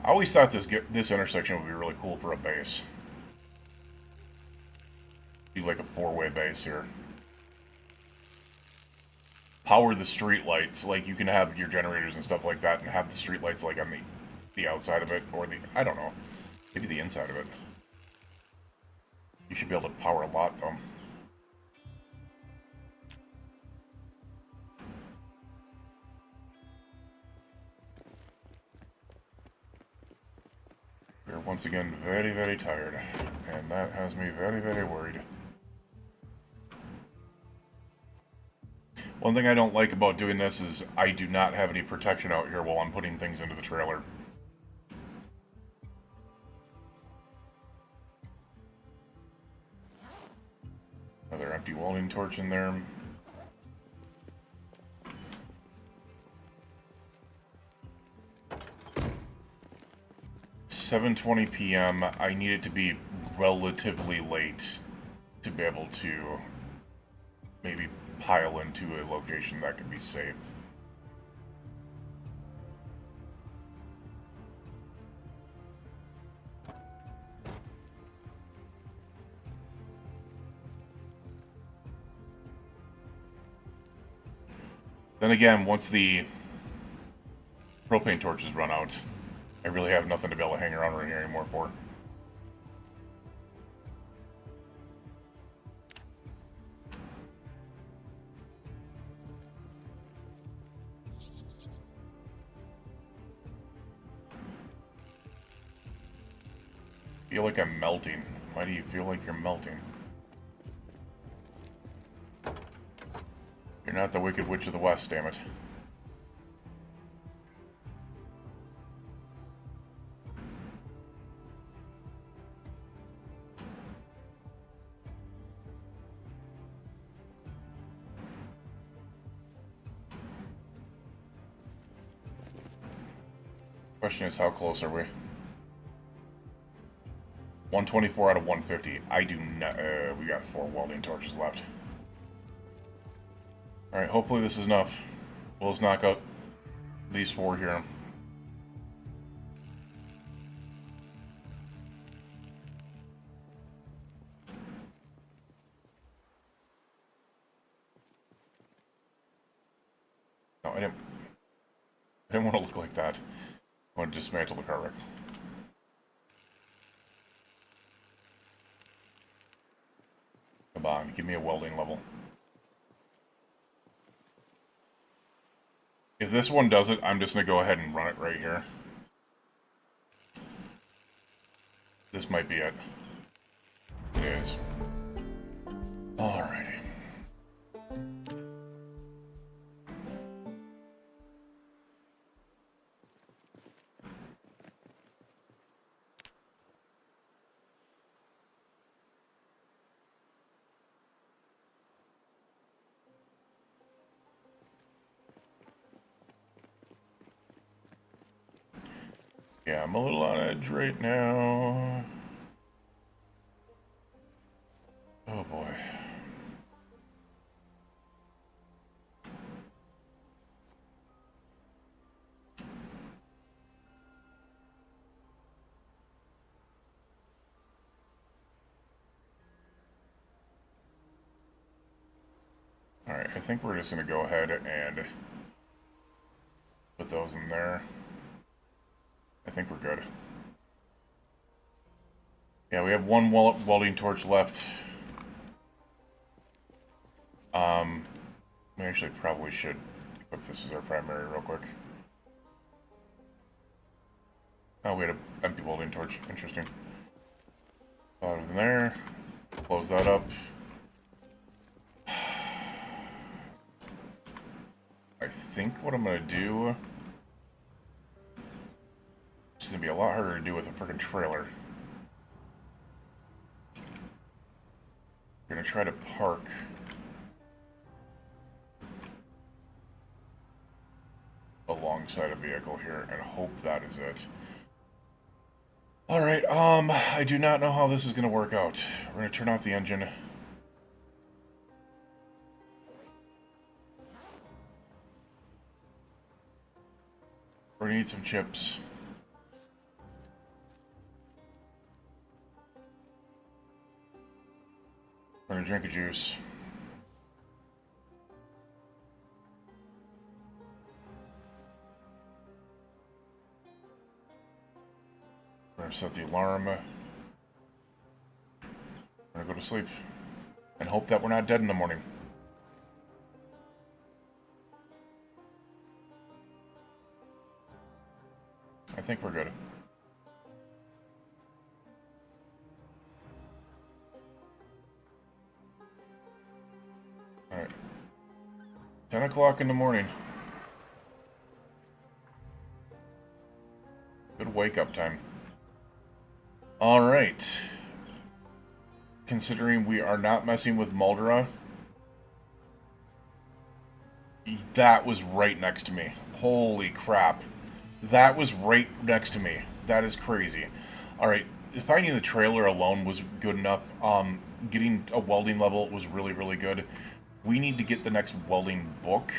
I always thought this intersection would be really cool for a base. Do like a 4-way base here. Power the street lights, like you can have your generators and stuff like that, and have the street lights like on the outside of it, or the, I don't know, maybe the inside of it. You should be able to power a lot, though. We're once again very, very tired, and that has me very, very worried. One thing I don't like about doing this is I do not have any protection out here while I'm putting things into the trailer. Another empty welding torch in there. $7:20 p.m. I need it to be relatively late to be able to maybe pile into a location that could be safe. Then again, once the propane torches run out, I really have nothing to be able to hang around right here anymore for. I feel like I'm melting. Why do you feel like you're melting? You're not the Wicked Witch of the West, damn it. Question is, how close are we? 124 out of 150. I do not. We got 4 welding torches left. Alright, hopefully this is enough. We'll just knock out these 4 here. No, I didn't want to look like that. I want to dismantle the car wreck. Come on, give me a welding level. If this one does it, I'm just going to go ahead and run it right here. This might be it. It is. Alrighty. Yeah, I'm a little on edge right now. Oh boy. Alright, I think we're just going to go ahead and put those in there. I think we're good. Yeah, we have 1 welding torch left. We actually probably should equip this as our primary real quick. Oh, we had an empty welding torch. Interesting. Out of there. Close that up. I think what I'm going to do... It's going to be a lot harder to do with a freaking trailer. We're going to try to park... alongside a vehicle here and hope that is it. Alright, I do not know how this is going to work out. We're going to turn off the engine. We're going to need some chips. gonna drink a juice. We're gonna set the alarm. We're gonna go to sleep. And hope that we're not dead in the morning. I think we're good. Alright. 10 o'clock in the morning. Good wake-up time. Alright. Considering we are not messing with Muldra, that was right next to me. Holy crap. That was right next to me. That is crazy. Alright, finding the trailer alone was good enough. Getting a welding level was really, really good. We need to get the next welding book,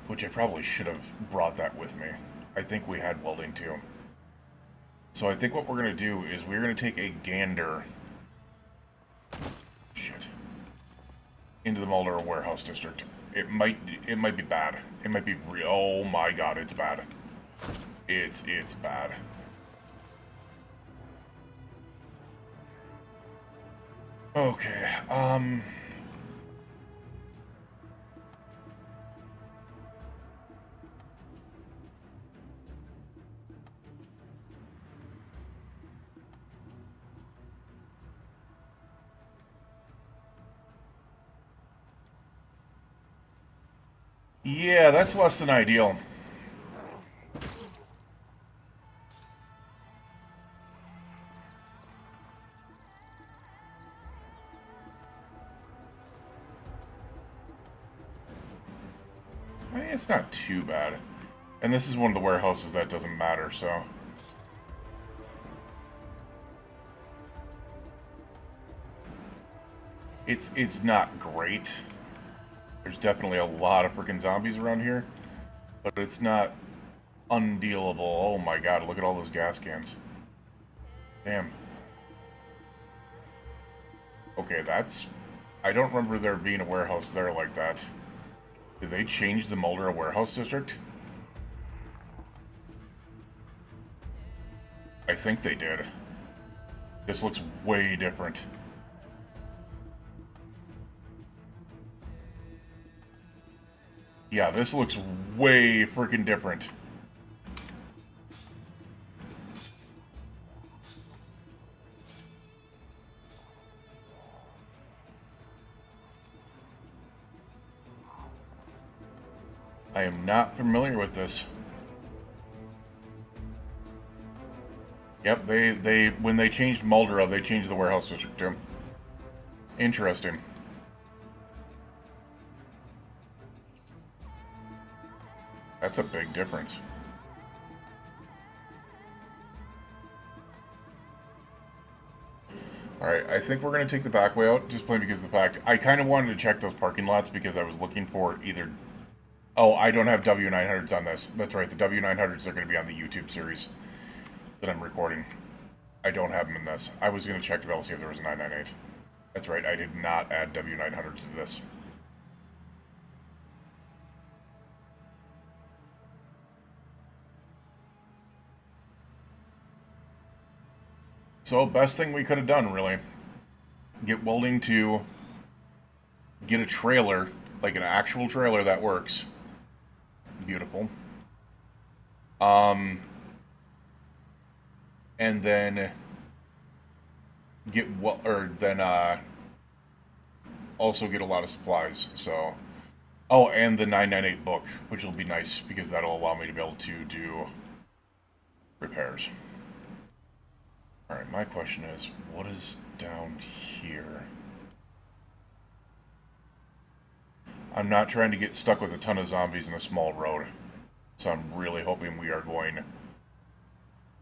which I probably should have brought that with me. I think we had welding too. So I think what we're going to do is we're going to take a gander into the Muldra warehouse district. It might be bad. It might be real. Oh my god, it's bad. It's bad. Okay, yeah, that's less than ideal. I mean, it's not too bad. And this is one of the warehouses that doesn't matter, so... It's not great. There's definitely a lot of freaking zombies around here. But it's not undealable. Oh my god, look at all those gas cans. Damn. Okay, that's... I don't remember there being a warehouse there like that. Did they change the Muldra warehouse district? I think they did. This looks way different. Yeah, this looks way freaking different. I am not familiar with this. Yep, they when they changed Muldra, they changed the warehouse district too. Interesting. That's a big difference. Alright, I think we're going to take the back way out, just plain because of the fact... I kind of wanted to check those parking lots because I was looking for either... Oh, I don't have W900s on this. That's right, the W900s are going to be on the YouTube series that I'm recording. I don't have them in this. I was going to check to be able to see if there was a 998. That's right, I did not add W900s to this. So, best thing we could have done, really. Get welding to get a trailer, like an actual trailer that works. Beautiful. And then get also get a lot of supplies. So, oh, and the 998 book, which will be nice because that'll allow me to be able to do repairs. All right, my question is, what is down here? I'm not trying to get stuck with a ton of zombies in a small road, so I'm really hoping we are going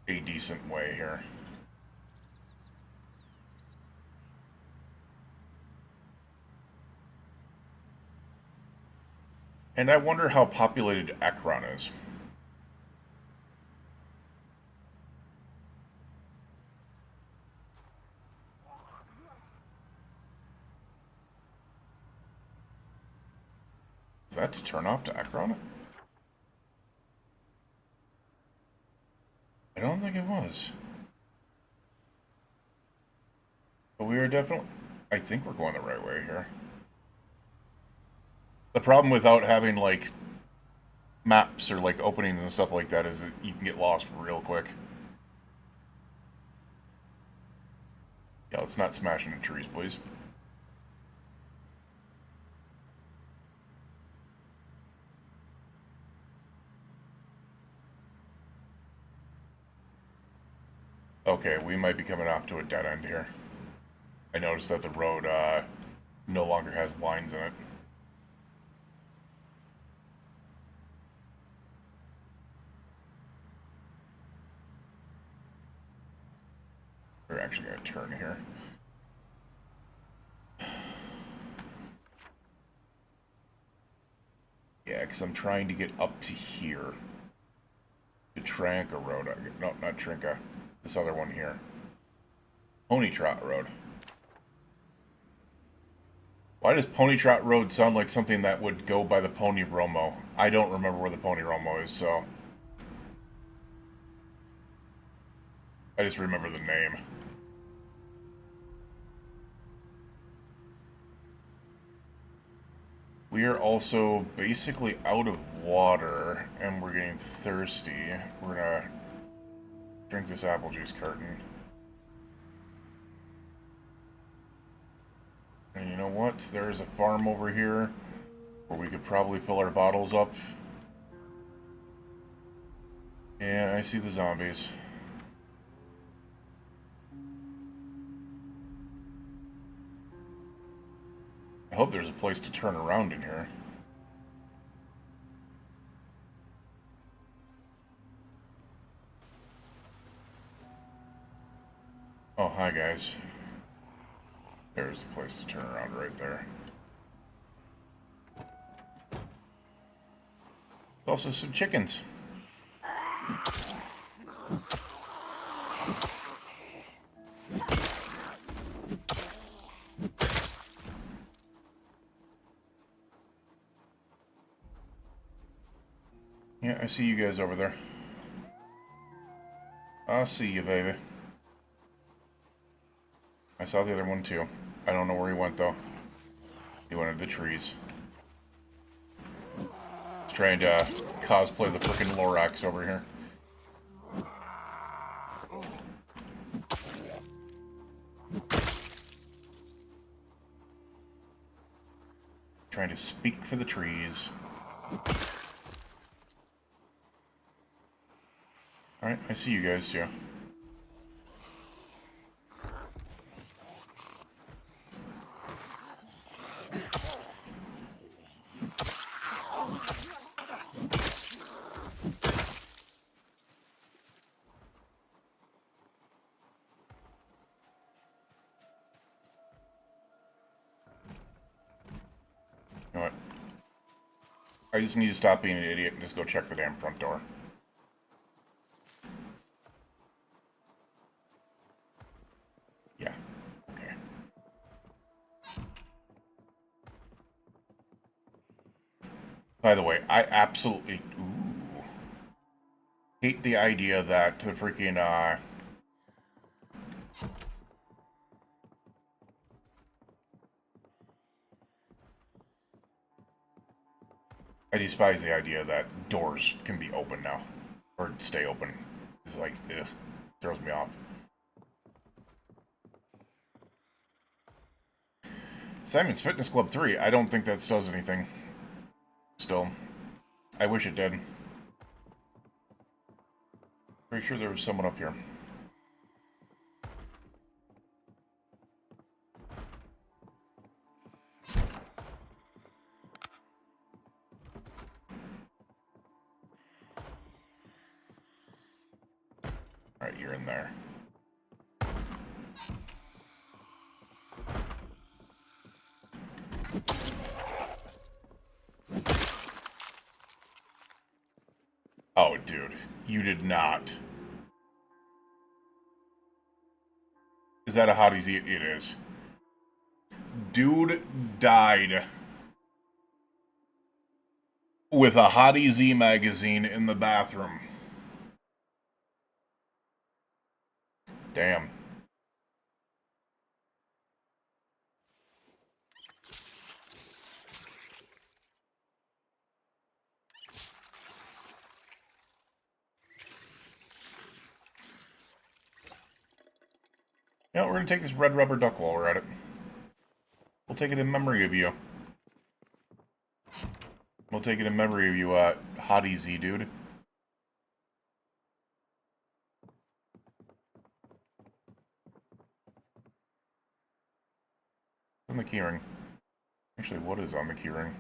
a decent way here. And I wonder how populated Ekron is. Is that to turn off to Akron? I don't think it was. But we are definitely... I think we're going the right way here. The problem without having, like, maps or, like, openings and stuff like that is that you can get lost real quick. Yeah, let's not smash into trees, please. Okay, we might be coming off to a dead end here. I noticed that the road no longer has lines in it. We're actually going to turn here. Yeah, because I'm trying to get up to here. To Tranca Road. No, not Trinca. This other one here. Pony Trot Road. Why does Pony Trot Road sound like something that would go by the Pony Romo? I don't remember where the Pony Romo is, so... I just remember the name. We are also basically out of water, and we're getting thirsty. We're gonna drink this apple juice carton. And you know what? There's a farm over here where we could probably fill our bottles up. Yeah, I see the zombies. I hope there's a place to turn around in here. Oh, hi guys. There's the place to turn around right there. Also some chickens. Yeah, I see you guys over there. I see you, baby. I saw the other one too. I don't know where he went though. He went into the trees. He's trying to cosplay the frickin' Lorax over here. Trying to speak for the trees. Alright, I see you guys too. You know what? I just need to stop being an idiot and just go check the damn front door. Yeah. Okay. By the way, I absolutely hate the idea that the freaking I despise the idea that doors can be open now. Or stay open. It's like, ugh. Throws me off. Simon's Fitness Club 3. I don't think that does anything. Still. I wish it did. Pretty sure there was someone up here. Alright, you're in there. Oh, dude. You did not. Is that a hottie Z? It is. Dude died. with a Hottie Z magazine in the bathroom. Damn. Yeah, we're going to take this red rubber duck while we're at it. We'll take it in memory of you. We'll take it in memory of you, Hottie Z, dude. On the keyring. Actually, what is on the keyring?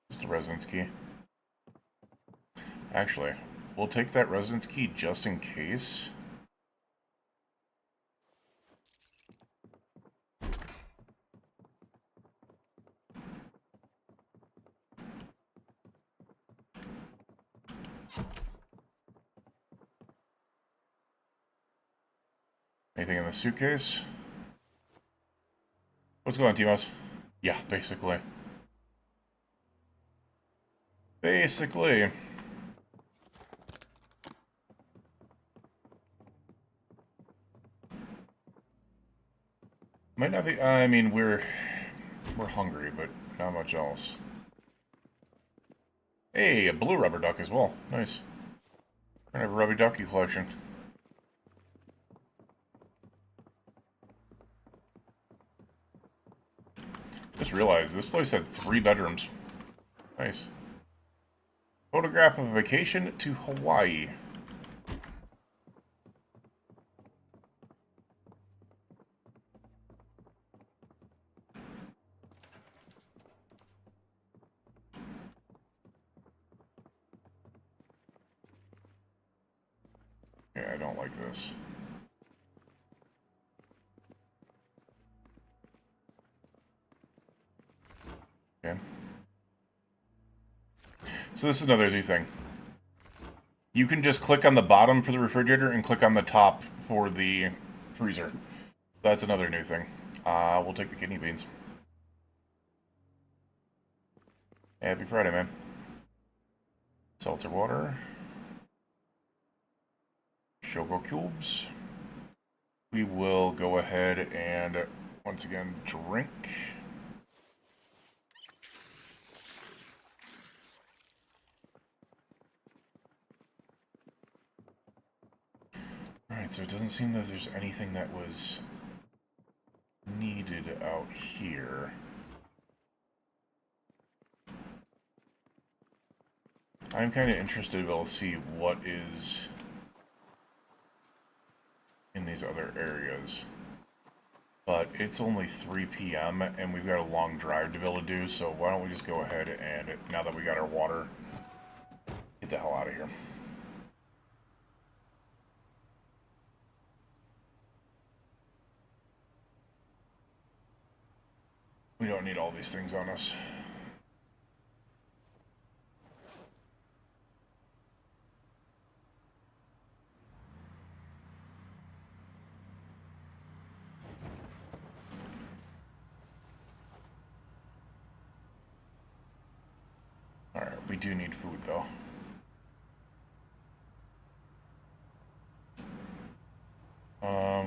Just a residence key. Actually, we'll take that residence key just in case. Anything in the suitcase? What's going on, Timos? Yeah, basically. Basically. Might not be. I mean, we're hungry, but not much else. Hey, a blue rubber duck as well. Nice. We're gonna have a rubber ducky collection. Just realized this place had 3 bedrooms. Nice. Photograph of a vacation to Hawaii. Yeah, I don't like this. Okay. So this is another new thing. You can just click on the bottom for the refrigerator and click on the top for the freezer. That's another new thing. We'll take the kidney beans. Happy Friday, man. Seltzer water. Sugar cubes. We will go ahead and, once again, drink. Alright, so it doesn't seem that there's anything that was needed out here. I'm kind of interested to be able to see what is in these other areas. But it's only 3 p.m. and we've got a long drive to be able to do, so why don't we just go ahead and, now that we got our water, get the hell out of here. We don't need all these things on us. Alright, we do need food, though.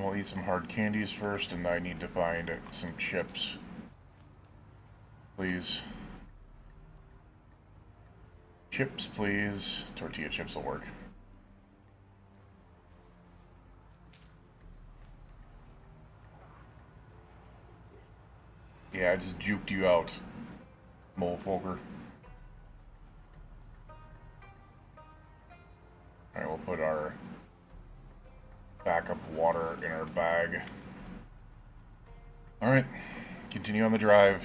We'll eat some hard candies first, and I need to find some chips. Please. Chips, please. Tortilla chips will work. Yeah, I just juked you out, molefolker. Alright, we'll put our backup water in our bag. Alright, continue on the drive.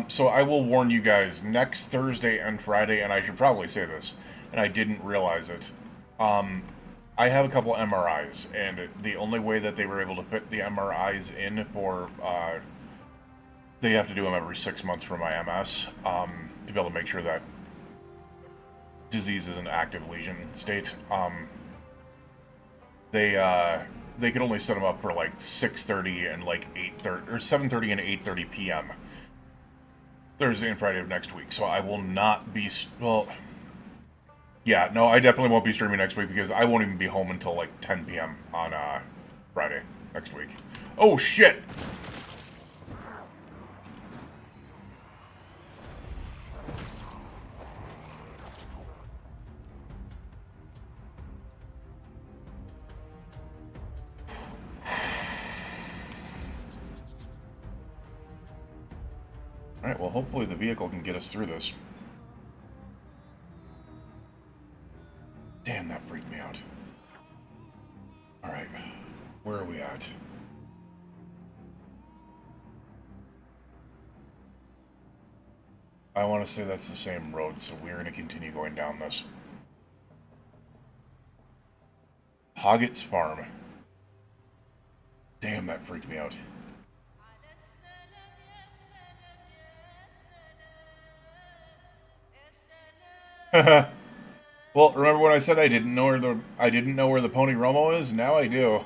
So I will warn you guys, next Thursday and Friday, and I should probably say this, and I didn't realize it, I have a couple MRIs, and the only way that they were able to fit the MRIs in for, they have to do them every 6 months for my MS, to be able to make sure that disease is an active lesion state. They they could only set them up for like 6:30 and like 8:30 or 7:30 and 8:30 p.m. Thursday and Friday of next week. So I will not be well. Yeah, no, I definitely won't be streaming next week because I won't even be home until like 10 p.m. on Friday next week. Oh shit! Alright, well, hopefully the vehicle can get us through this. Damn, that freaked me out. Alright, where are we at? I want to say that's the same road, so we're going to continue going down this. Hoggett's Farm. Damn, that freaked me out. Well, remember when I said I didn't know where the Pony Romo is? Now I do.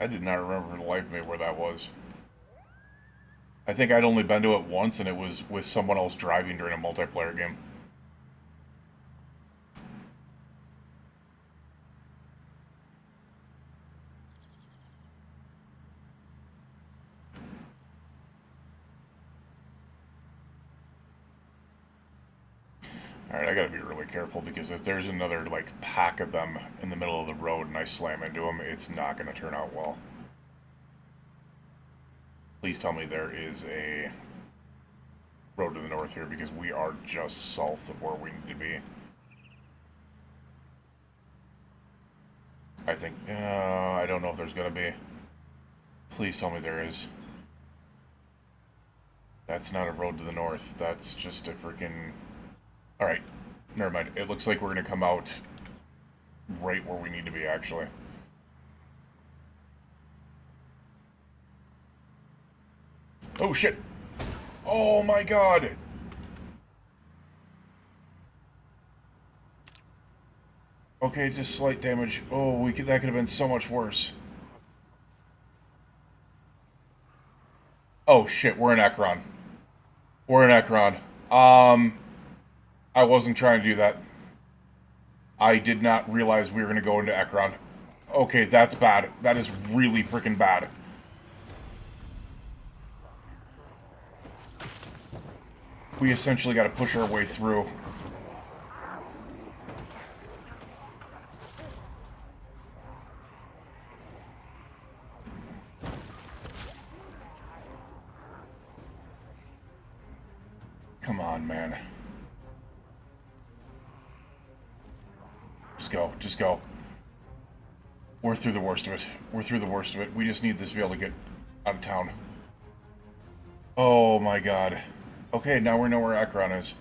I did not remember for the life of me where that was. I think I'd only been to it once, and it was with someone else driving during a multiplayer game. Alright, I gotta be really careful, because if there's another, like, pack of them in the middle of the road and I slam into them, it's not gonna turn out well. Please tell me there is a road to the north here, because we are just south of where we need to be. I think, I don't know if there's gonna be. Please tell me there is. That's not a road to the north, that's just a freaking... Alright, never mind. It looks like we're gonna come out right where we need to be, actually. Oh, shit! Oh, my God! Okay, just slight damage. Oh, that could have been so much worse. Oh, shit, we're in Ekron. We're in Ekron. I wasn't trying to do that. I did not realize we were going to go into Ekron. Okay, that's bad. That is really freaking bad. We essentially got to push our way through. Come on, man. Just go. Just go. We're through the worst of it. We're through the worst of it. We just need this vehicle to get out of town. Oh my god. Okay, now we know where Ekron is.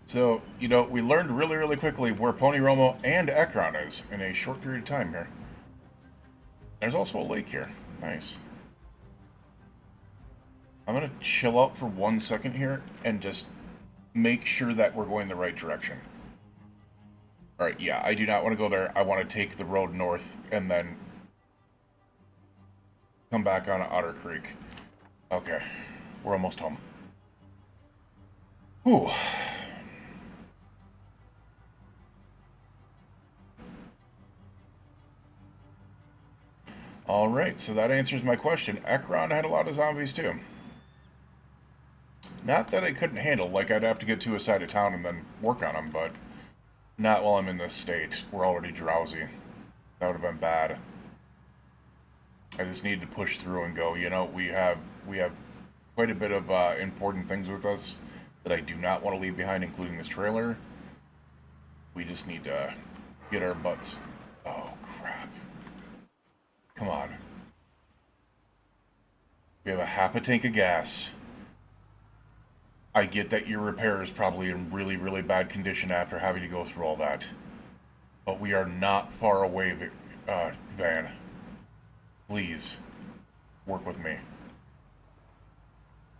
So, you know, we learned really, really quickly where Pony Romo and Ekron is in a short period of time here. There's also a lake here. Nice. I'm going to chill out for 1 second here and just make sure that we're going the right direction. Alright, yeah, I do not want to go there. I want to take the road north and then come back on Otter Creek. Okay, we're almost home. Whew. Alright, so that answers my question. Ekron had a lot of zombies too. Not that I couldn't handle, like I'd have to get to a side of town and then work on them, but not while I'm in this state. We're already drowsy. That would have been bad. I just needed to push through and go, you know, we have quite a bit of important things with us that I do not want to leave behind, including this trailer. We just need to get our butts... Oh, crap. Come on. We have a half a tank of gas. I get that your repair is probably in really, really bad condition after having to go through all that. But we are not far away, Van. Please, work with me.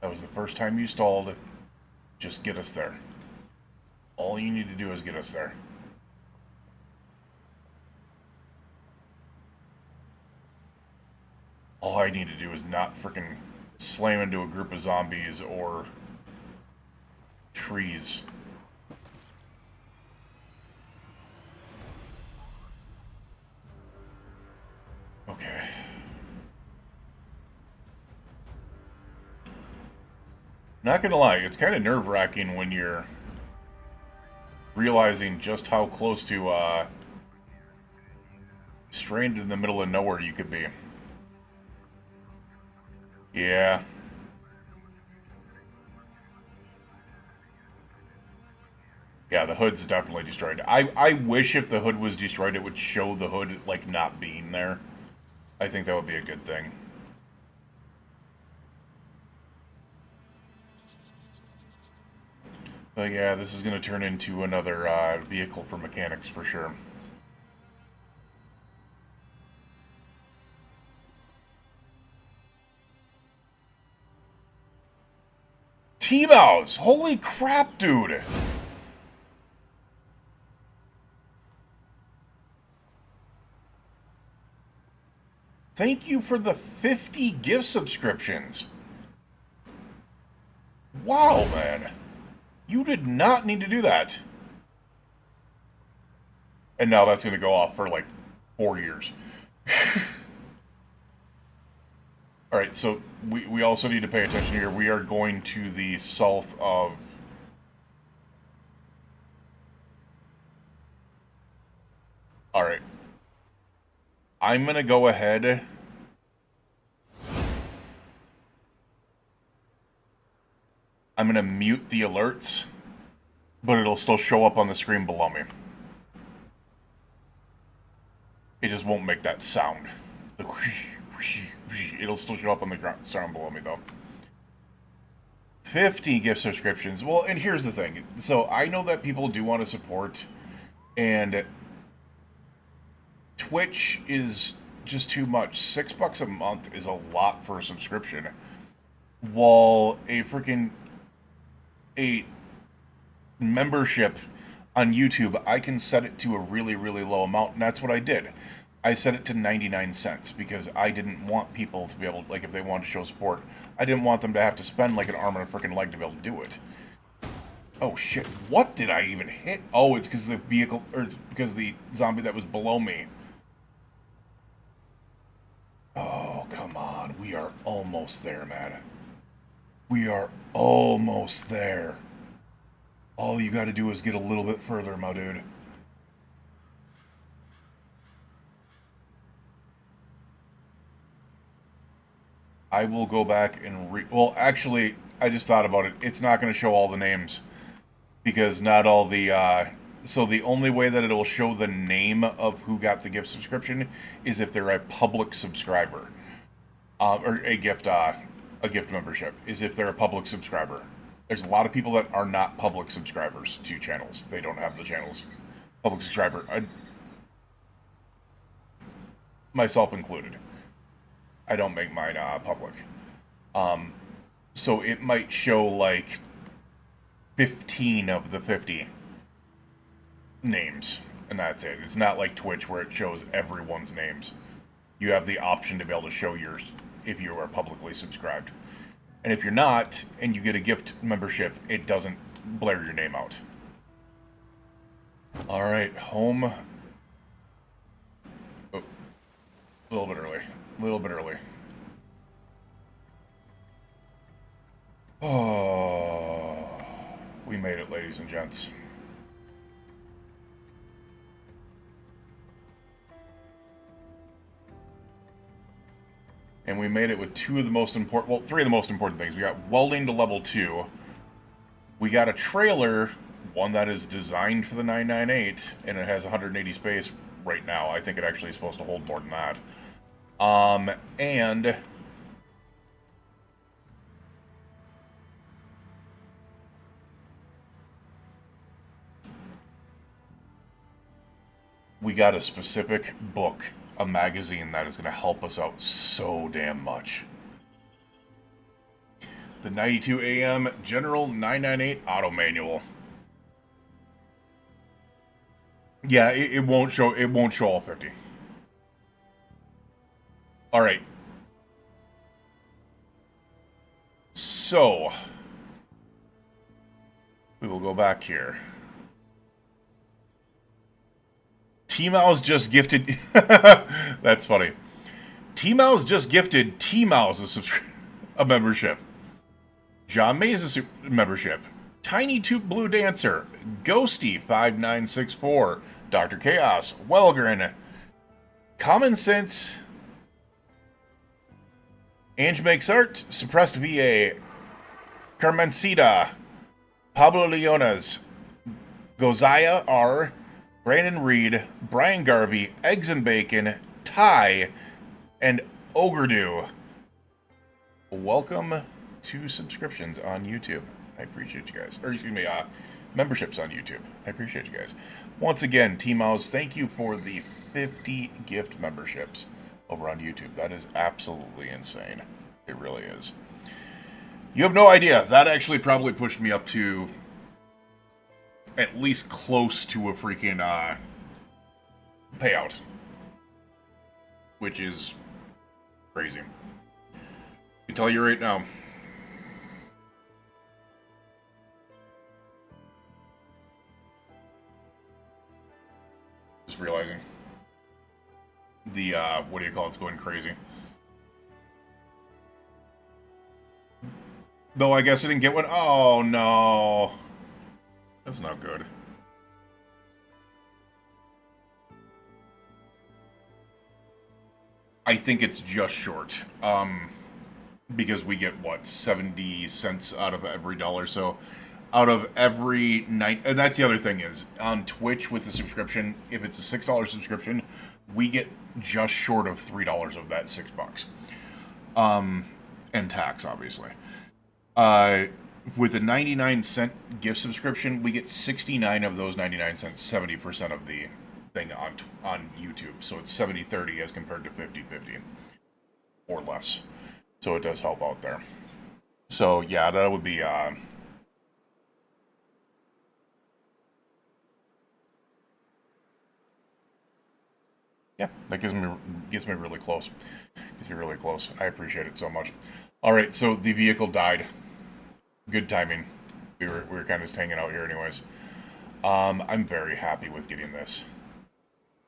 That was the first time you stalled. Just get us there. All you need to do is get us there. All I need to do is not freaking slam into a group of zombies or trees. Okay. Not gonna lie, it's kind of nerve-wracking when you're realizing just how close to stranded in the middle of nowhere you could be. Yeah. Yeah, the hood's definitely destroyed. I wish if the hood was destroyed, it would show the hood, like, not being there. I think that would be a good thing. But yeah, this is going to turn into another vehicle for mechanics for sure. T-Mouse! Holy crap, dude! Thank you for the 50 gift subscriptions. Wow, man. You did not need to do that. And now that's going to go off for like 4 years. Alright, so we also need to pay attention here. We are going to the south of... Alright. I'm going to go ahead... I'm going to mute the alerts, but it'll still show up on the screen below me. It just won't make that sound. It'll still show up on the sound below me, though. 50 gift subscriptions. Well, and here's the thing. So I know that people do want to support, and Twitch is just too much. $6 a month is a lot for a subscription. While a membership on YouTube, I can set it to a really, really low amount, and that's what I did. I set it to 99 cents because I didn't want people to be able to, like, if they wanted to show support, I didn't want them to have to spend like an arm and a freaking leg to be able to do it. Oh shit, what did I even hit? Oh, it's because the vehicle, or it's because the zombie that was below me. Oh, come on. We are almost there, man. We are almost there. All you gotta do is get a little bit further, my dude. I will go back and well, actually, I just thought about it. It's not going to show all the names because not all the so the only way that it'll show the name of who got the gift subscription is if they're a public subscriber, or a gift membership is if they're a public subscriber. There's a lot of people that are not public subscribers to channels. They don't have the channels. Public subscriber, myself included. I don't make mine public. So it might show like 15 of the 50 names, and that's it. It's not like Twitch where it shows everyone's names. You have the option to be able to show yours if you are publicly subscribed. And if you're not, and you get a gift membership, it doesn't blare your name out. Alright, home. Oh, a little bit early. A little bit early. Oh, we made it, ladies and gents. And we made it with two of the most important, well, three of the most important things. We got welding to level 2. We got a trailer, one that is designed for the 998, and it has 180 space right now. I think it actually is supposed to hold more than that. And we got a specific book a magazine that is going to help us out so damn much. The 92 AM General 998 Auto Manual. Yeah, it won't show. It won't show all 50. All right. So we will go back here. T-Mouse just gifted. That's funny. T-Mouse just gifted T-Mouse a membership. John Mays a membership. Tiny Toot Blue Dancer. Ghosty 5964. Dr. Chaos. Welgren. Common Sense. Ange Makes Art. Suppressed VA. Carmencita. Pablo Leonas. Gozaya R. Brandon Reed. Brian Garvey. Eggs and Bacon. Ty. And Ogredo. Welcome to subscriptions on YouTube. I appreciate you guys. Or excuse me, memberships on YouTube. I appreciate you guys. Once again, T-Mouse, thank you for the 50 gift memberships over on YouTube. That is absolutely insane. It really is. You have no idea. That actually probably pushed me up to at least close to a freaking payout. Which is crazy. I can tell you right now. Just realizing. The, what do you call it? It's going crazy. Though I guess I didn't get one. Oh, no. That's not good. I think it's just short. Because we get, what, 70 cents out of every dollar. So, out of every night... And that's the other thing is, on Twitch with the subscription, if it's a $6 subscription, we get just short of $3 of that $6. And tax, obviously. With a 99-cent gift subscription, we get 69 of those 99 cents, 70% of the thing on YouTube. So it's 70-30 as compared to 50-50 or less. So it does help out there. So yeah, that would be yeah, that gets me really close. Gets me really close. I appreciate it so much. All right, so the vehicle died. Good timing. We were kind of just hanging out here anyways. I'm very happy with getting this.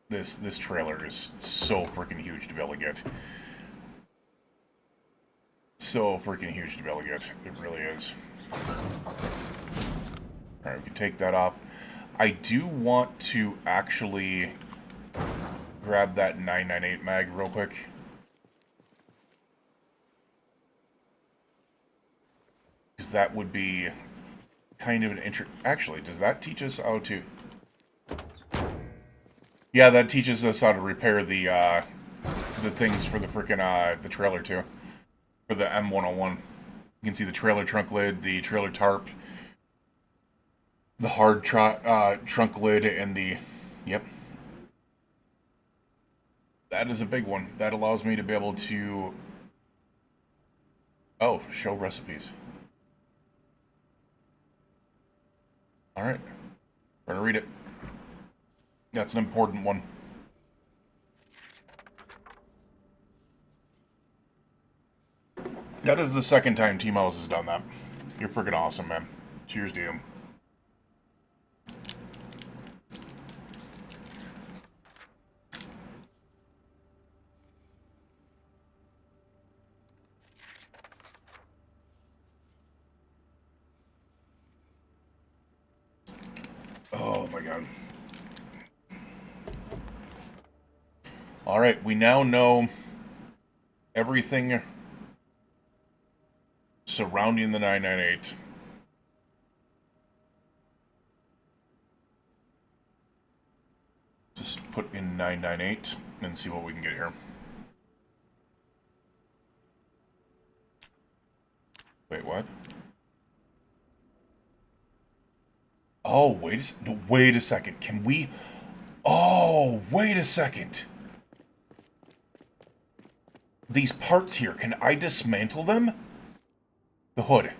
This trailer is so freaking huge to be able to get. So freaking huge to be able to get. It really is. Alright, we can take that off. I do want to actually grab that 998 mag real quick. Because that would be kind of an Actually, does that teach us how to... Yeah, that teaches us how to repair the things for the frickin' the trailer too. For the M101. You can see the trailer trunk lid, the trailer tarp, the hard trunk lid, and the... Yep. That is a big one. That allows me to be able to... Oh, show recipes. Alright. We're gonna read it. That's an important one. That is the second time T-Mouse has done that. You're freaking awesome, man. Cheers to you. Oh my god. Alright, we now know everything surrounding the 998. Just put in 998 and see what we can get here. Wait, what? Oh, wait a second. Can we... Oh, wait a second. these parts here, can I dismantle them? The hood.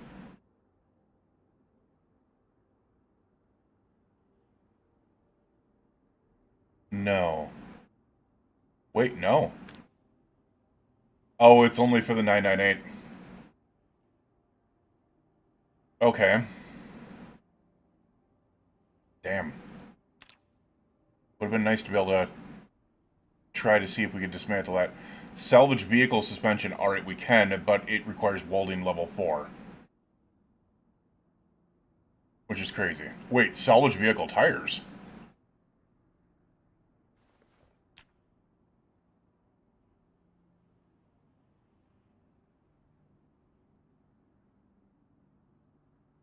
No. Wait, no. Oh, it's only for the 998. Okay. Damn. Would have been nice to be able to try to see if we could dismantle that. Salvage vehicle suspension. Alright, we can, but it requires welding level 4. Which is crazy. Wait, salvage vehicle tires?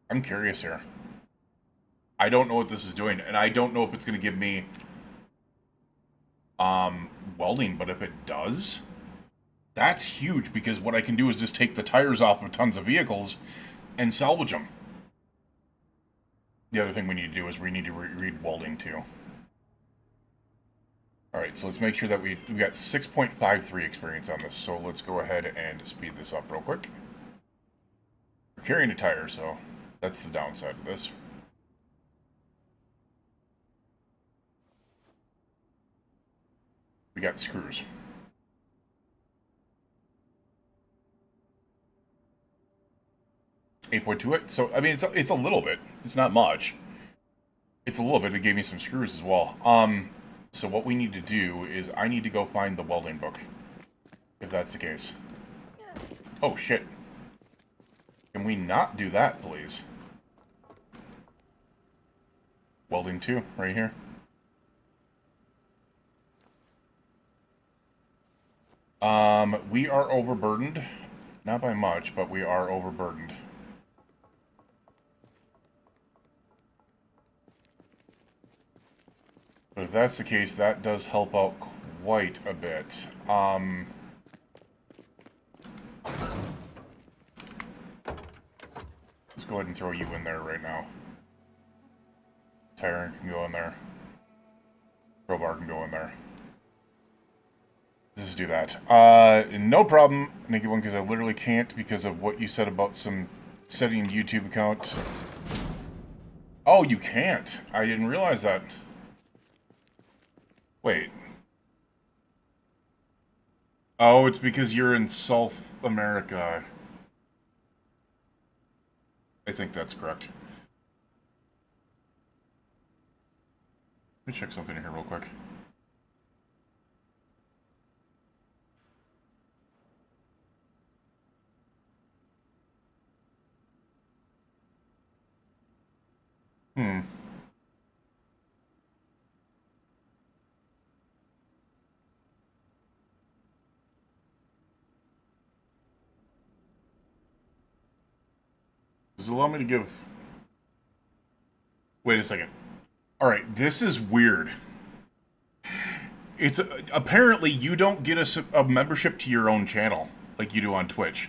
I'm curious here. I don't know what this is doing, and I don't know if it's going to give me welding, but if it does, that's huge, because what I can do is just take the tires off of tons of vehicles and salvage them. The other thing we need to do is we need to read welding too. Alright, so let's make sure that we got 6.53 experience on this, so let's go ahead and speed this up real quick. We're carrying a tire, so that's the downside of this. We got screws. $8.2. So I mean, it's a little bit. It's not much. It's a little bit. It gave me some screws as well. So what we need to do is I need to go find the welding book, if that's the case. Oh shit! Can we not do that, please? Welding 2, right here. We are overburdened. Not by much, but we are overburdened. But if that's the case, that does help out quite a bit. Let's go ahead and throw you in there right now. Tire can go in there. Crowbar can go in there. Let's just do that. No problem, Nikki One, because I literally can't because of what you said about some setting YouTube account. Oh, you can't. I didn't realize that. Wait. Oh, it's because you're in South America. I think that's correct. Let me check something here real quick. Does it allow me to give... Wait a second. Alright, this is weird. It's... apparently, you don't get a membership to your own channel, like you do on Twitch.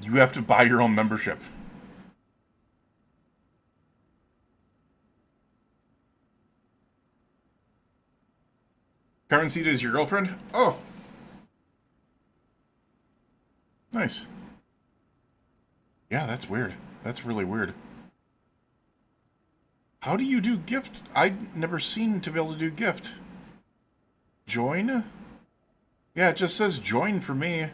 You have to buy your own membership. Currency is your girlfriend? Oh. Nice. Yeah, that's weird. That's really weird. How do you do gift? I've never seen to be able to do gift. Join? Yeah, it just says join for me.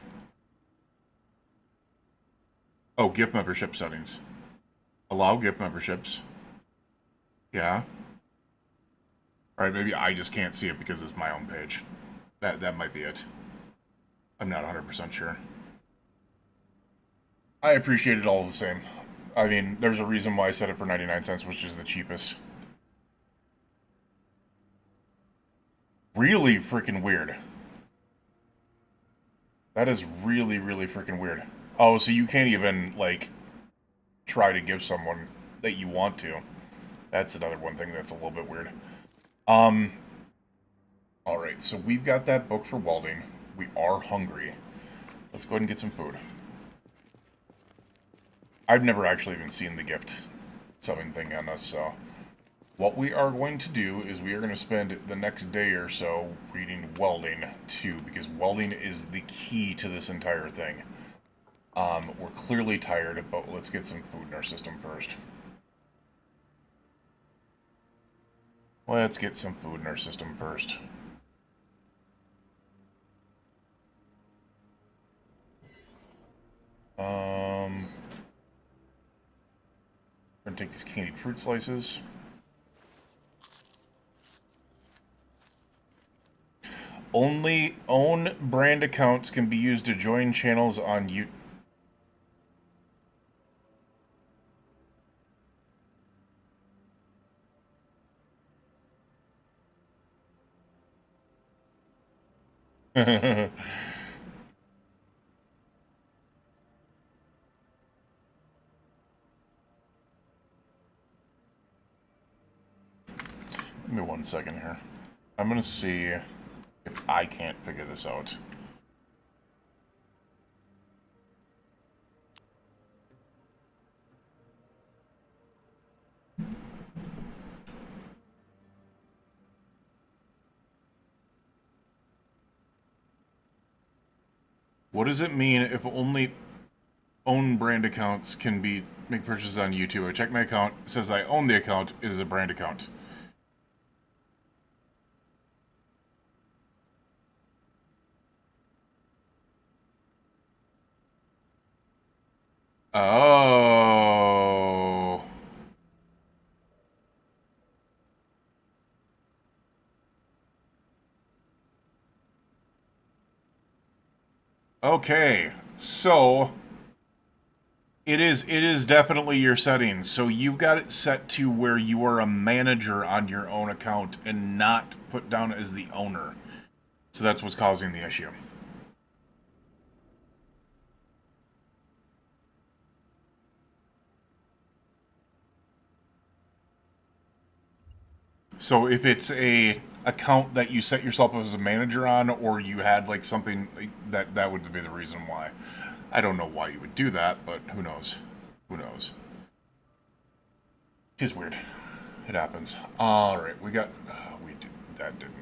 Oh, gift membership settings. Allow gift memberships. Yeah. Alright, maybe I just can't see it because it's my own page. That might be it. I'm not 100% sure. I appreciate it all the same. I mean, there's a reason why I set it for 99 cents, which is the cheapest. Really freaking weird. That is really, really freaking weird. Oh, so you can't even, like, try to give someone that you want to. That's another one thing that's a little bit weird. Alright, so we've got that book for welding. We are hungry. Let's go ahead and get some food. I've never actually even seen the gift summon thing on us, so... What we are going to do is we are going to spend the next day or so reading welding too, because welding is the key to this entire thing. We're clearly tired, but let's get some food in our system first. Let's get some food in our system first. We're gonna take these candied fruit slices. Only own brand accounts can be used to join channels on YouTube. Give me 1 second here. I'm gonna see if I can't figure this out. What does it mean if only own brand accounts can be make purchases on YouTube? I check my account. It says I own the account. It is a brand account. Oh. Okay. So it is definitely your settings. So you got it set to where you are a manager on your own account and not put down as the owner. So that's what's causing the issue. So if it's a account that you set yourself up as a manager on, or you had like something that would be the reason why. I don't know why you would do that, but who knows? Who knows? It is weird. It happens. All right, we got. We did that didn't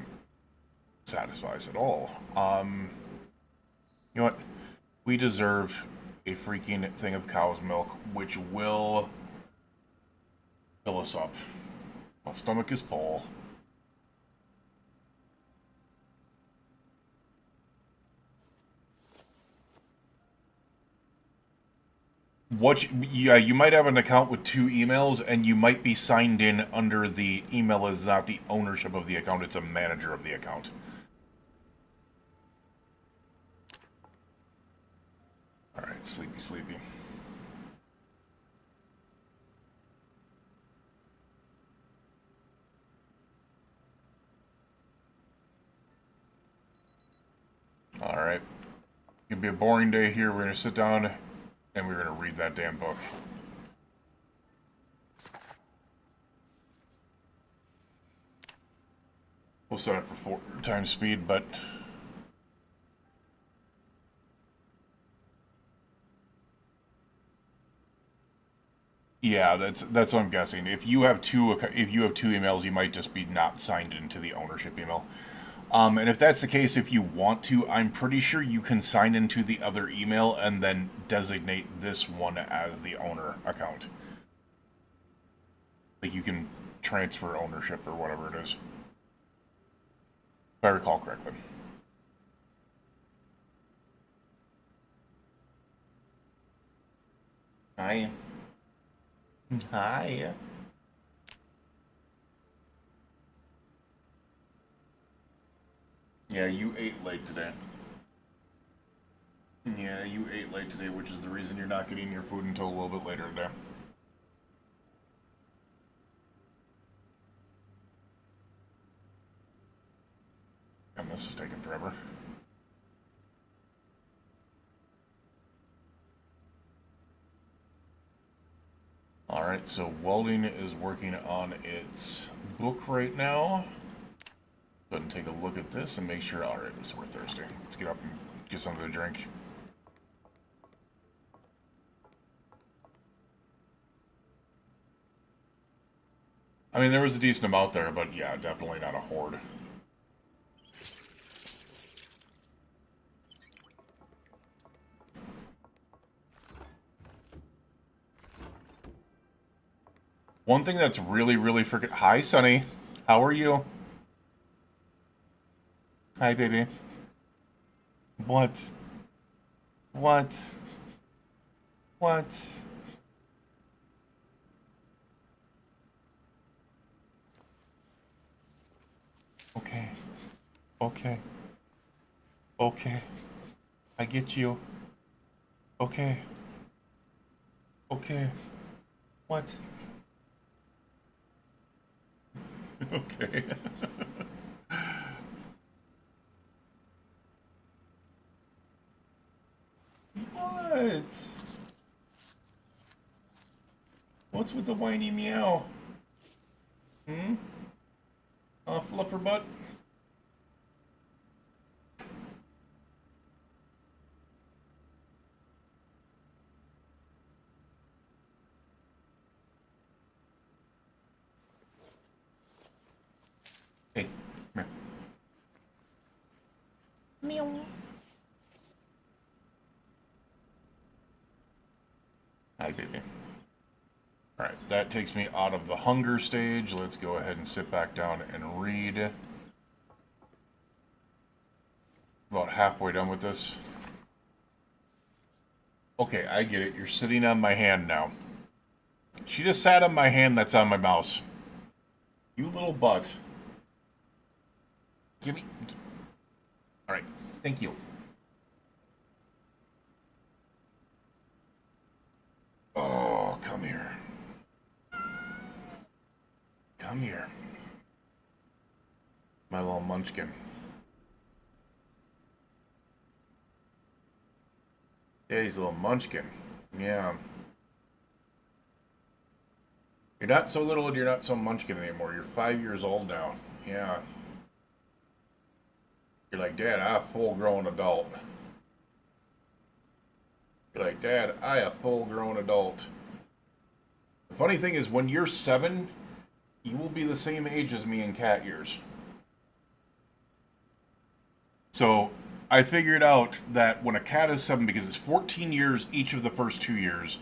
satisfy us at all. You know what? We deserve a freaking thing of cow's milk, which will fill us up. My stomach is full. Yeah, you might have an account with 2 emails, and you might be signed in under the email is not the ownership of the account; it's a manager of the account. All right, sleepy, sleepy. All right, it'll be a boring day here. We're gonna sit down, and we're gonna read that damn book. We'll set it for 4 times speed, but yeah, that's what I'm guessing. If you have 2 emails, you might just be not signed into the ownership email. And if that's the case, if you want to, I'm pretty sure you can sign into the other email and then designate this one as the owner account. Like you can transfer ownership or whatever it is, if I recall correctly. Hi. Hi. Yeah, you ate late today. Yeah, you ate late today, which is the reason you're not getting your food until a little bit later today. And this is taking forever. Alright, so welding is working on its book right now. Go ahead and take a look at this and make sure. Alright, so we're thirsty. Let's get up and get something to drink. I mean, there was a decent amount there, but yeah, definitely not a horde. One thing that's really, really freaking... Hi, Sonny. How are you? Hi, baby. What? What? What? Okay. Okay. Okay. I get you. Okay. Okay. What? Okay. What? What's with the whiny meow? Hmm? Fluffer butt? Hey, come here. Meow. Hi, baby. Alright, that takes me out of the hunger stage. Let's go ahead and sit back down and read. About halfway done with this. Okay, I get it. You're sitting on my hand now. She just sat on my hand that's on my mouse. You little butt. Give me... Alright, thank you. Oh, come here. Come here. My little munchkin. Yeah, he's a little munchkin. Yeah. You're not so little and you're not so munchkin anymore. You're 5 years old now. Yeah. You're like, Dad, I'm a full-grown adult. You're like, Dad, I a full-grown adult. The funny thing is, when you're 7, you will be the same age as me in cat years. So, I figured out that when a cat is 7, because it's 14 years each of the first 2 years,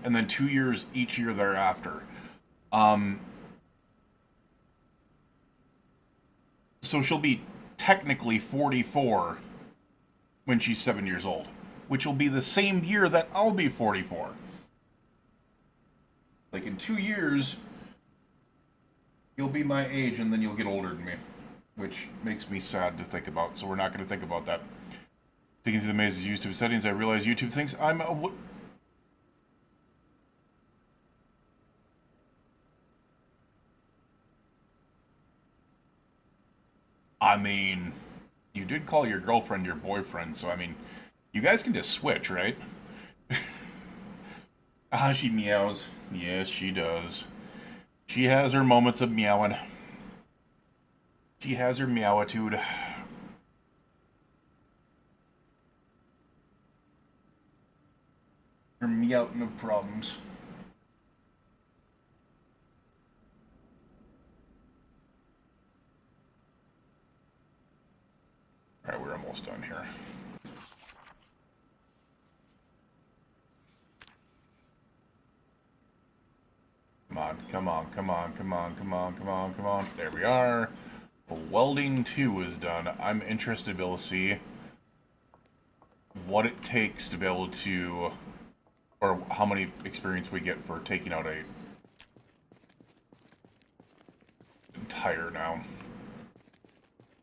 and then 2 years each year thereafter. So she'll be technically 44 when she's 7 years old, which will be the same year that I'll be 44. Like in 2 years, you'll be my age and then you'll get older than me, which makes me sad to think about, so we're not going to think about that. Digging through the maze of YouTube settings, I realize YouTube thinks I'm a... I mean, you did call your girlfriend your boyfriend, so I mean, you guys can just switch, right? Ah, she meows. Yes, she does. She has her moments of meowing. She has her meowitude. Her meowing of problems. Alright, we're almost done here. Come on, come on, come on, come on, come on, come on, come on. There we are. Welding 2 is done. I'm interested to be able to see what it takes to be able to, or how many experience we get for taking out a tire now.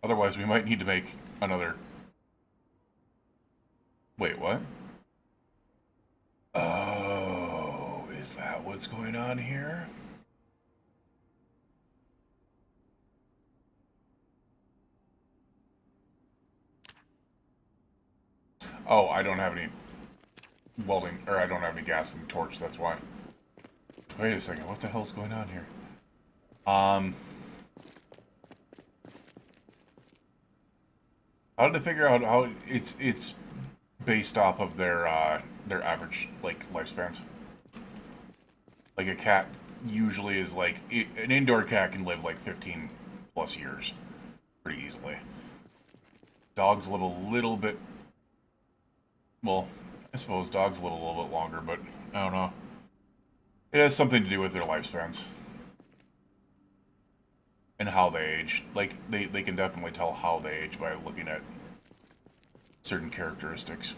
Otherwise, we might need to make another... Wait, what? Oh, is that what's going on here? Oh, I don't have any welding, or I don't have any gas in the torch, that's why. Wait a second, what the hell's going on here? How did they figure out how it's based off of their average, like, lifespans? Like a cat usually is like an indoor cat can live like 15 plus years pretty easily. Dogs live a little bit. Well, I suppose dogs live a little bit longer, but I don't know. It has something to do with their lifespans and how they age. Like they can definitely tell how they age by looking at certain characteristics.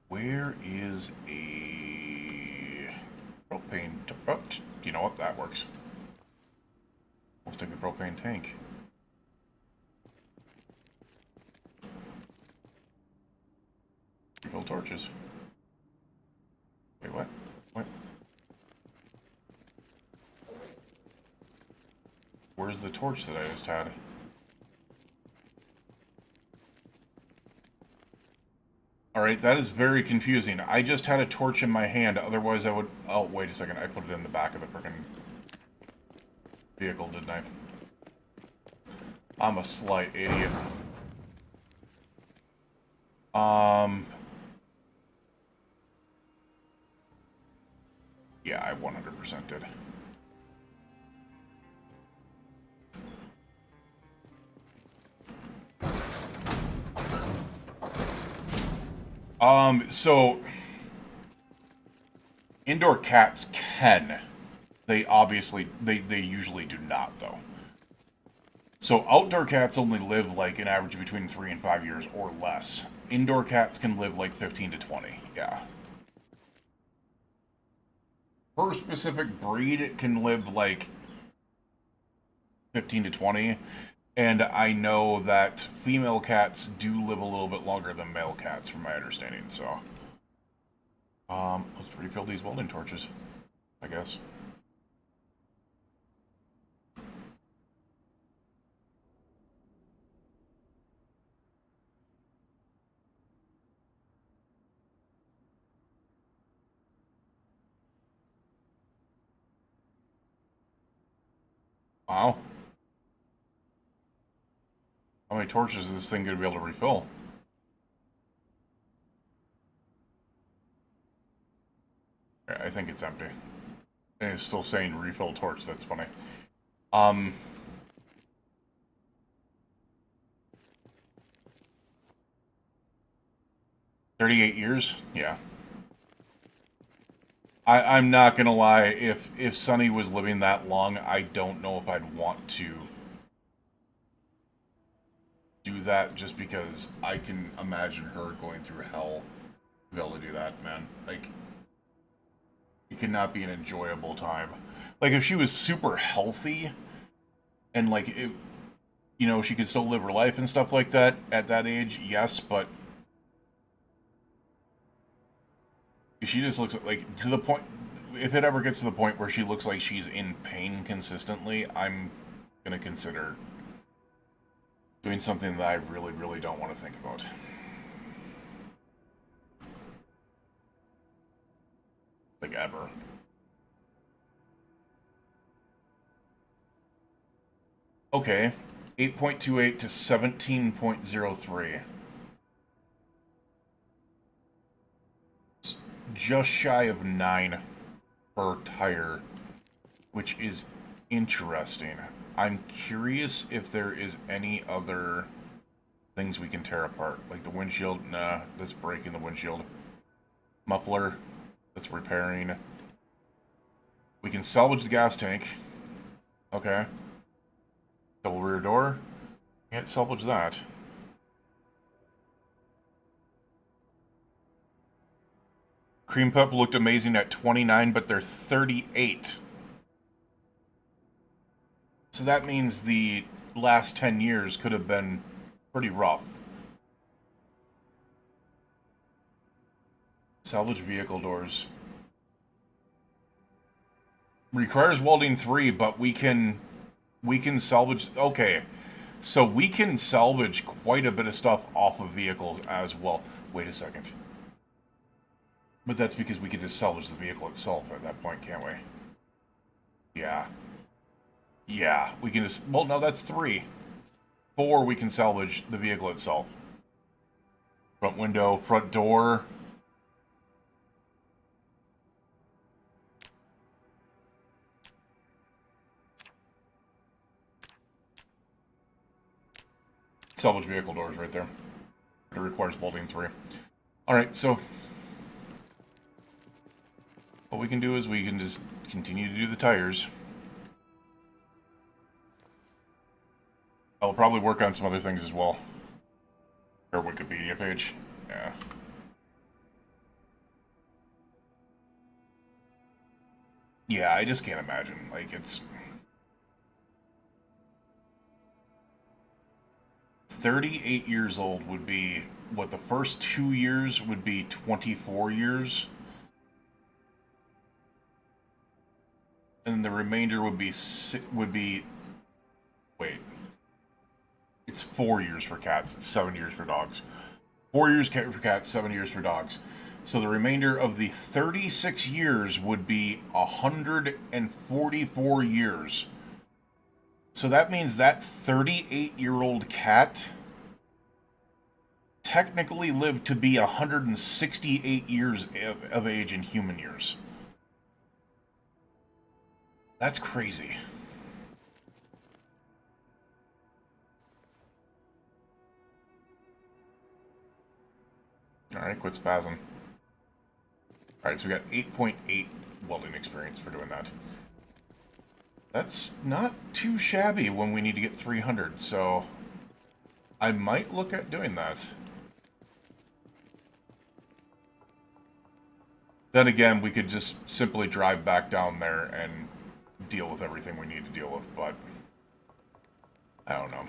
Where is a propane? Oh, you know what? That works. Let's take the propane tank. Refill torches. Wait, what? What? Where's the torch that I just had? Alright, that is very confusing. I just had a torch in my hand, otherwise I would... Oh, wait a second, I put it in the back of the frickin' vehicle, didn't I? I'm a slight idiot. Yeah, I 100% did. So indoor cats can. They obviously, they usually do not, though. So outdoor cats only live like an average between 3 and 5 years or less. Indoor cats can live like 15 to 20, yeah. Per specific breed, it can live like 15 to 20. And I know that female cats do live a little bit longer than male cats, from my understanding, so... let's refill these welding torches, I guess. Wow. How many torches is this thing going to be able to refill? I think it's empty. And it's still saying refill torch, that's funny. 38 years? Yeah. I'm not gonna lie, if Sunny was living that long, I don't know if I'd want to do that, just because I can imagine her going through hell to be able to do that, man. Like, it cannot be an enjoyable time. Like, if she was super healthy, and, like, it, you know, she could still live her life and stuff like that at that age, yes, but she just looks like, to the point, if it ever gets to the point where she looks like she's in pain consistently, I'm gonna consider doing something that I really, really don't want to think about. Like, ever. Okay, 8.28 to 17.03. Just shy of 9 per tire, which is interesting. I'm curious if there is any other things we can tear apart. Like the windshield, nah, that's breaking the windshield. Muffler, that's repairing. We can salvage the gas tank. Okay. Double rear door. Can't salvage that. Cream Pup looked amazing at 29, but they're 38. So that means the last 10 years could have been pretty rough. Salvage vehicle doors. Requires welding 3, but we can salvage... Okay, so we can salvage quite a bit of stuff off of vehicles as well. Wait a second. But that's because we can just salvage the vehicle itself at that point, can't we? Yeah. Yeah, we can just... Well, no, that's 3. 4, we can salvage the vehicle itself. Front window, front door. Salvage vehicle doors right there. It requires welding 3. Alright, so what we can do is we can just continue to do the tires. I'll probably work on some other things as well. Or Wikipedia page. Yeah. Yeah, I just can't imagine. Like, it's 38 years old would be what the first 2 years would be 24 years. And the remainder would be wait. It's 4 years for cats, it's 7 years for dogs. 4 years for cats, 7 years for dogs. So the remainder of the 36 years would be 144 years. So that means that 38-year-old cat technically lived to be 168 years of age in human years. That's crazy. Alright, quit spazzing. Alright, so we got 8.8 welding experience for doing that. That's not too shabby when we need to get 300, so I might look at doing that. Then again, we could just simply drive back down there and deal with everything we need to deal with, but I don't know.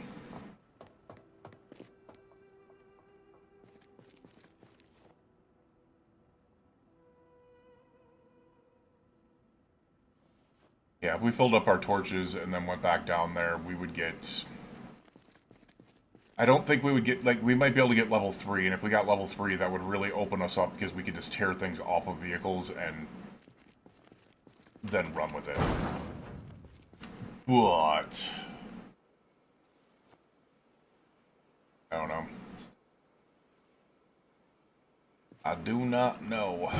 Yeah, if we filled up our torches and then went back down there, we would get... I don't think we would get... Like, we might be able to get level 3, and if we got level 3, that would really open us up, because we could just tear things off of vehicles and then run with it. But... I don't know. I do not know.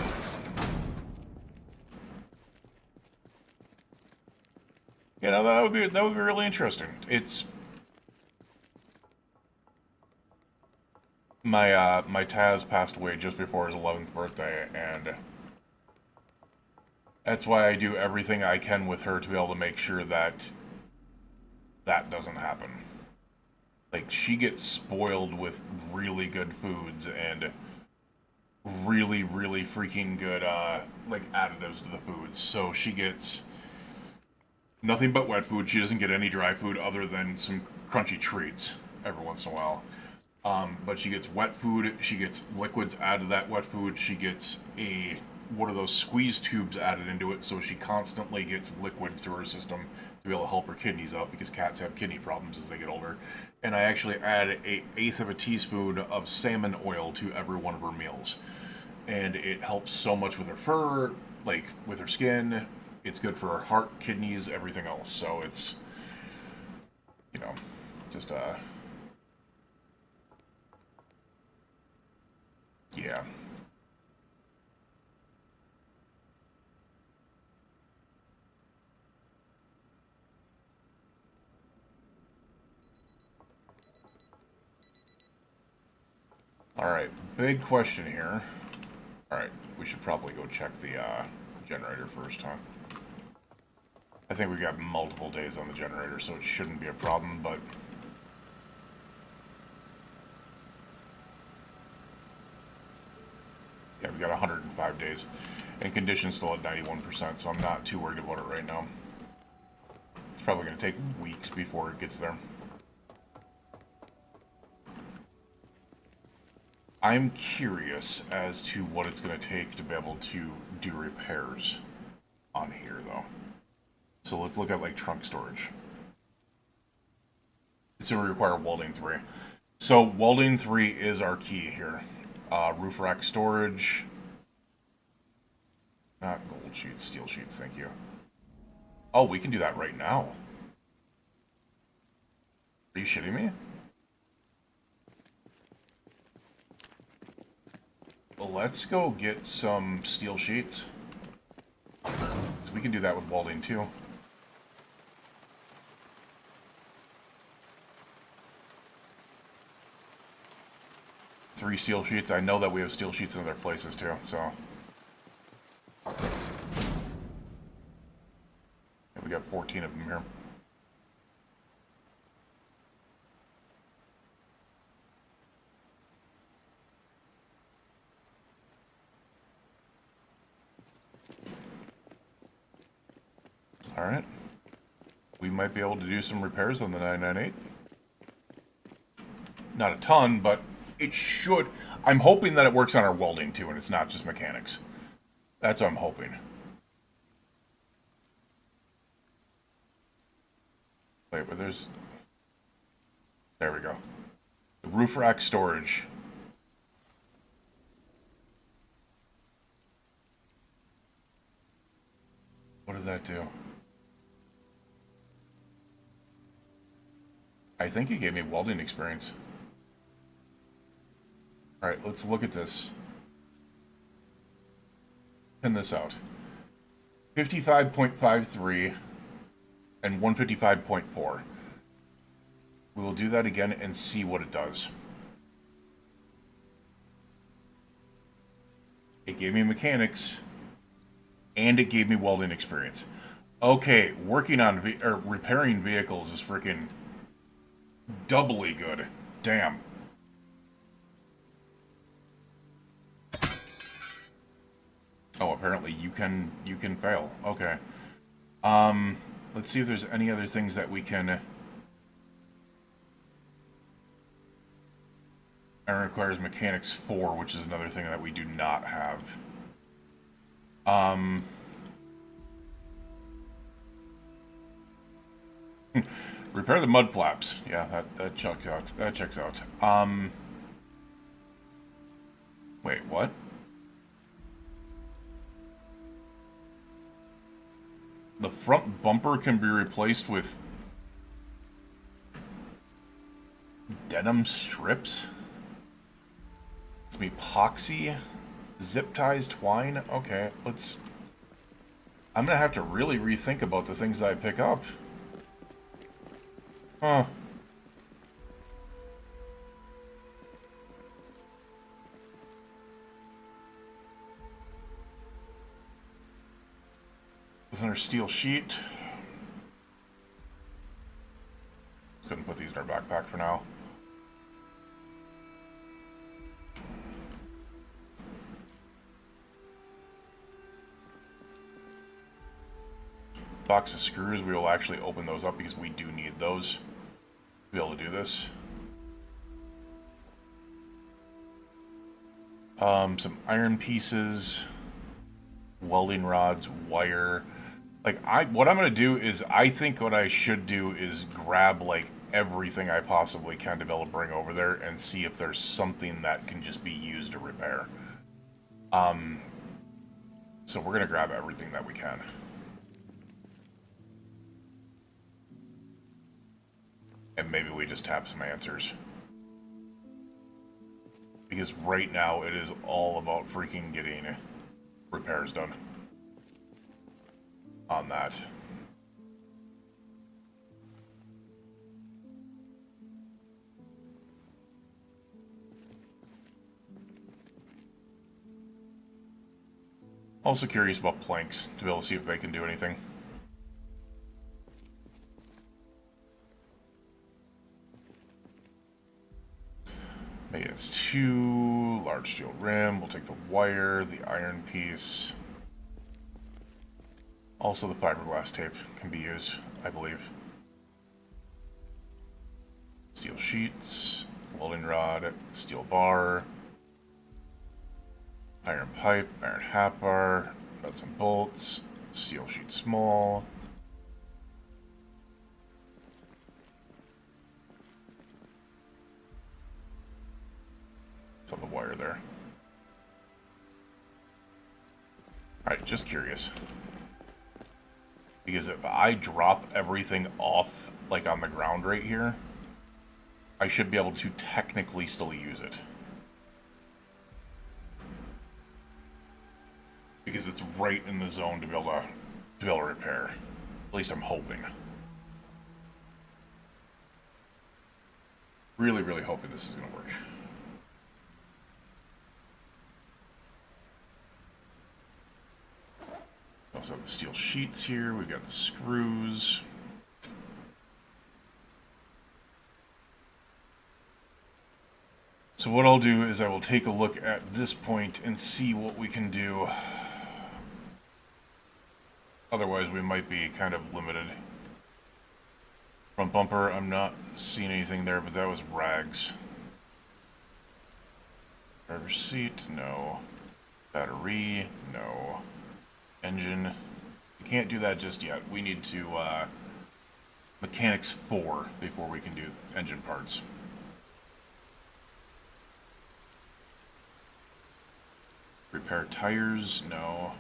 You know, that would be really interesting. It's my my Taz passed away just before his 11th birthday, and that's why I do everything I can with her to be able to make sure that that doesn't happen. Like, she gets spoiled with really good foods and really, really freaking good like additives to the foods. So she gets nothing but wet food. She doesn't get any dry food other than some crunchy treats every once in a while. But she gets wet food. She gets liquids added to that wet food. She gets one of those squeeze tubes added into it, so she constantly gets liquid through her system to be able to help her kidneys out, because cats have kidney problems as they get older. And I actually add an eighth of a teaspoon of salmon oil to every one of her meals. And it helps so much with her fur, like with her skin. It's good for her heart, kidneys, everything else. So it's, you know, just, yeah. Alright, big question here. Alright, we should probably go check the generator first, huh? I think we got multiple days on the generator, so it shouldn't be a problem, but... Yeah, we got 105 days. And condition's still at 91%, so I'm not too worried about it right now. It's probably going to take weeks before it gets there. I'm curious as to what it's going to take to be able to do repairs on here, though. So let's look at, like, trunk storage. It's going to require welding 3. So welding 3 is our key here. Roof rack storage. Not gold sheets, steel sheets, thank you. Oh, we can do that right now. Are you shitting me? Well, let's go get some steel sheets. So we can do that with welding too. 3 steel sheets. I know that we have steel sheets in other places too, so. Yeah, we got 14 of them here. Alright. We might be able to do some repairs on the 998. Not a ton, but it should. I'm hoping that it works on our welding too, and it's not just mechanics. That's what I'm hoping. Wait, but there's... There we go. The roof rack storage. What did that do? I think it gave me welding experience. Alright, let's look at this. Pin this out. 55.53 and 155.4. We will do that again and see what it does. It gave me mechanics, and it gave me welding experience. Okay, working on repairing vehicles is freaking doubly good. Damn. Oh, apparently you can fail. Okay. Let's see if there's any other things that we can. Iron requires mechanics 4, which is another thing that we do not have. Repair the mud flaps. Yeah, that checks out. That checks out. Wait, what? The front bumper can be replaced with denim strips? It's epoxy, zip ties, twine. Okay, let's... I'm gonna have to really rethink about the things that I pick up. Huh. What's under steel sheet? Just couldn't put these in our backpack for now. Box of screws, we will actually open those up because we do need those to be able to do this. Some iron pieces, welding rods, wire. Like, what I'm gonna do is, I think what I should do is grab like everything I possibly can to be able to bring over there and see if there's something that can just be used to repair. So we're gonna grab everything that we can. And maybe we just have some answers. Because right now it is all about freaking getting repairs done on that. Also curious about planks to be able to see if they can do anything. Maintenance 2, large steel rim. We'll take the wire, the iron piece. Also the fiberglass tape can be used, I believe. Steel sheets, welding rod, steel bar, iron pipe, iron hat bar, nuts and bolts, steel sheet small. It's on the wire there. Alright, just curious. Because if I drop everything off, like on the ground right here, I should be able to technically still use it. Because it's right in the zone to be able to repair. At least I'm hoping. Really, really hoping this is gonna work. also have the steel sheets here. We've got the screws. So what I'll do is I will take a look at this point and see what we can do. Otherwise, we might be kind of limited. Front bumper, I'm not seeing anything there, but that was rags. Driver's seat, no. Battery, no. Engine, we can't do that just yet. We need to mechanics 4 before we can do engine parts. Repair tires, no.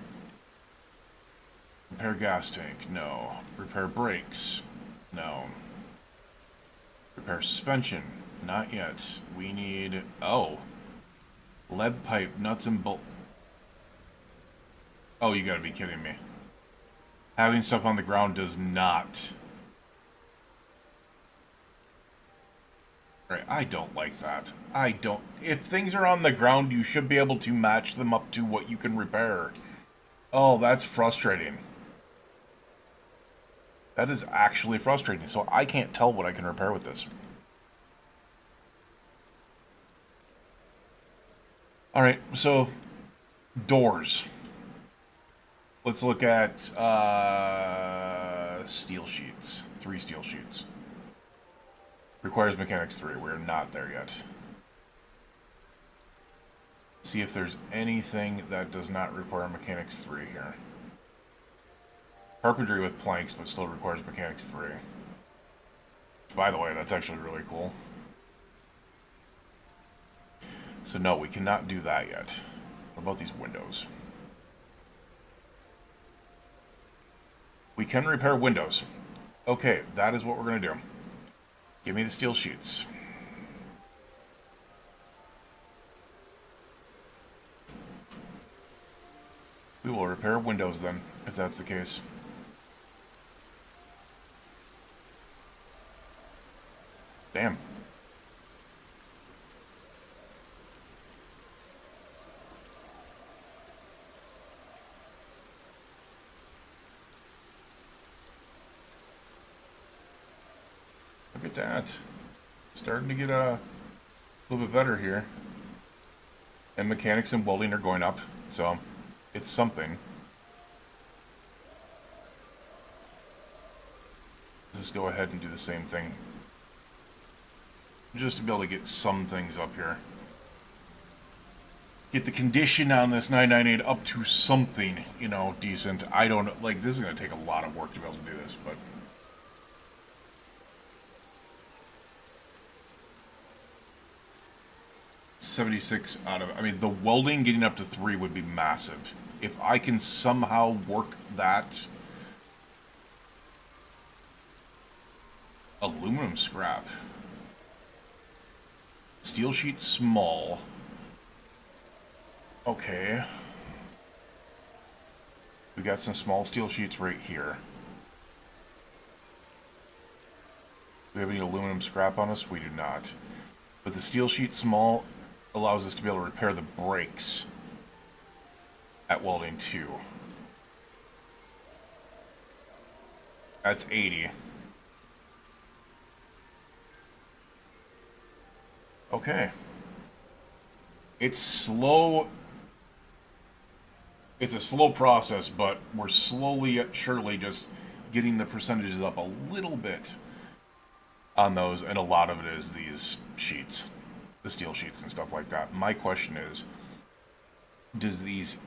Repair gas tank, no. Repair brakes, no. Repair suspension, not yet. We need, oh. Lead pipe, nuts and bolts. Oh, you gotta be kidding me. Having stuff on the ground does not. Right, I don't like that. I don't. If things are on the ground, you should be able to match them up to what you can repair. Oh, that's frustrating. That is actually frustrating. So I can't tell what I can repair with this. Alright, so doors. Let's look at steel sheets. 3 steel sheets. Requires mechanics 3. We're not there yet. See if there's anything that does not require mechanics 3 here. Carpentry with planks, but still requires mechanics 3. By the way, that's actually really cool. So no, we cannot do that yet. What about these windows? We can repair windows. Okay, that is what we're going to do. Give me the steel sheets. We will repair windows then, if that's the case. Damn. Look at that. Starting to get a little bit better here. And mechanics and welding are going up, so it's something. Let's just go ahead and do the same thing. Just to be able to get some things up here. Get the condition on this 998 up to something, you know, decent. I don't know, like, this is going to take a lot of work to be able to do this, but... 76 out of... I mean, the welding getting up to 3 would be massive. If I can somehow work that... Aluminum scrap. Steel sheet small. Okay. We got some small steel sheets right here. Do we have any aluminum scrap on us? We do not. But the steel sheet small allows us to be able to repair the brakes at welding 2. That's 80. Okay. It's slow. It's a slow process, but we're slowly yet surely just getting the percentages up a little bit on those, and a lot of it is these sheets, the steel sheets and stuff like that. My question is, does these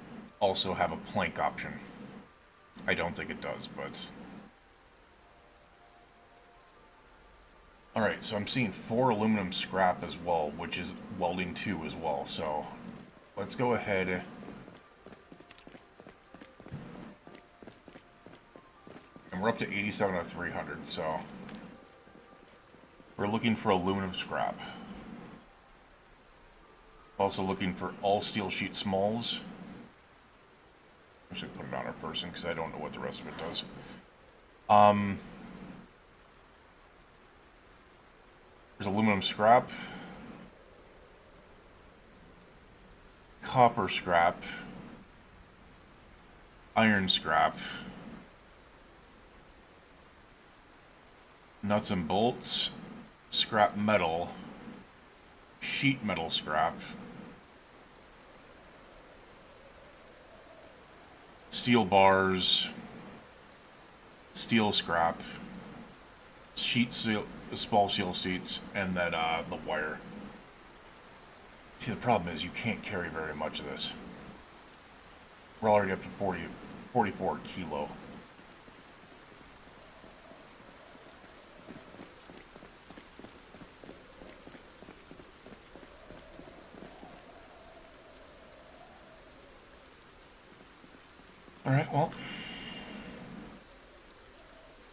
also have a plank option? I don't think it does, but... Alright, so I'm seeing 4 aluminum scrap as well, which is welding 2 as well, so let's go ahead... And we're up to 87 out of 300, so... We're looking for aluminum scrap. Also looking for all steel sheet smalls. Actually put it on our person, because I don't know what the rest of it does. There's aluminum scrap. Copper scrap. iron scrap, nuts and bolts, scrap metal, sheet metal scrap, steel bars, steel scrap, sheet steel, small steel sheets, and then the wire. See, the problem is you can't carry very much of this. We're already up to 44 kilo. Alright, well,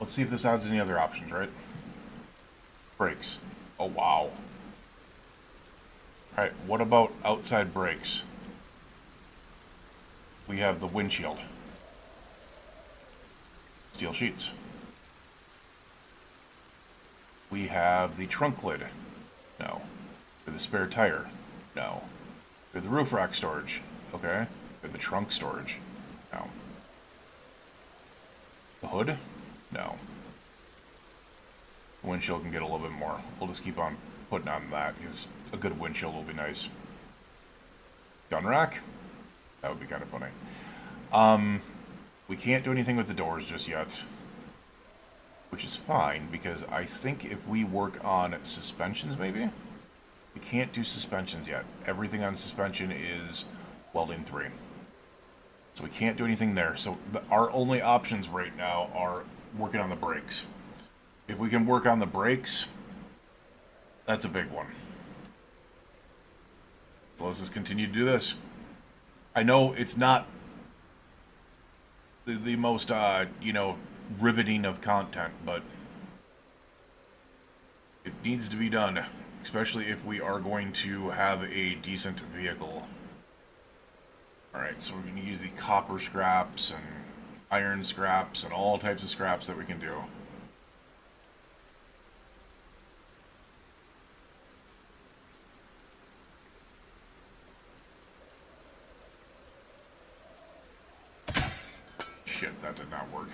let's see if this adds any other options, right? Brakes. Oh, wow. Alright, what about outside brakes? We have the windshield. Steel sheets. We have the trunk lid. No. For the spare tire. No. For the roof rack storage. Okay. For the trunk storage. No. The hood? No. The windshield can get a little bit more. We'll just keep on putting on that, because a good windshield will be nice. Gun rack? That would be kind of funny. We can't do anything with the doors just yet. Which is fine, because I think if we work on suspensions, maybe? We can't do suspensions yet. Everything on suspension is welding 3. So we can't do anything there. So our only options right now are working on the brakes. If we can work on the brakes, that's a big one. So let's just continue to do this. I know it's not the most, you know, riveting of content, but it needs to be done, especially if we are going to have a decent vehicle. Alright, so we're going to use the copper scraps and iron scraps and all types of scraps that we can do. Shit, that did not work.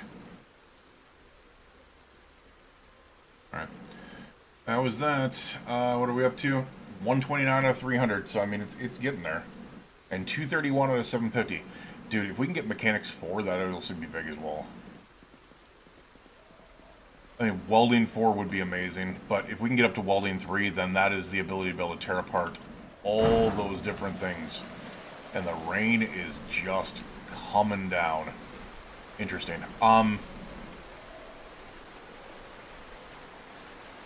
Alright. That was that. What are we up to? 129 out of 300, so I mean, it's getting there. And 231 out of 750. Dude, if we can get mechanics 4, that would also be big as well. I mean, welding 4 would be amazing, but if we can get up to welding 3, then that is the ability to be able to tear apart all those different things. And the rain is just coming down. Interesting.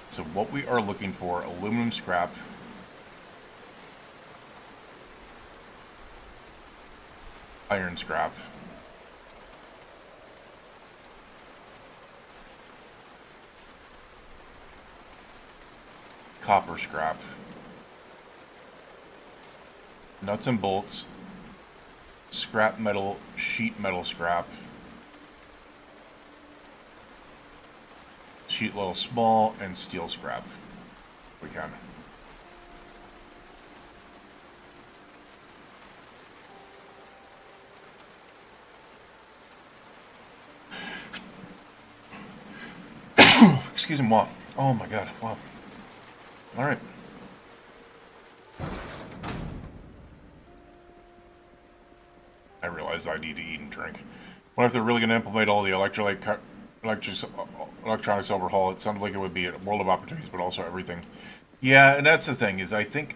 So what we are looking for, aluminum scrap, iron scrap, copper scrap, nuts and bolts, scrap metal, sheet metal scrap, sheet little small, and steel scrap. We can. Excuse me, wow. Oh my god, wow. Alright. I realize I need to eat and drink. What if they're really going to implement all the electronics overhaul? It sounded like it would be a world of opportunities, but also everything. Yeah, and that's the thing, is I think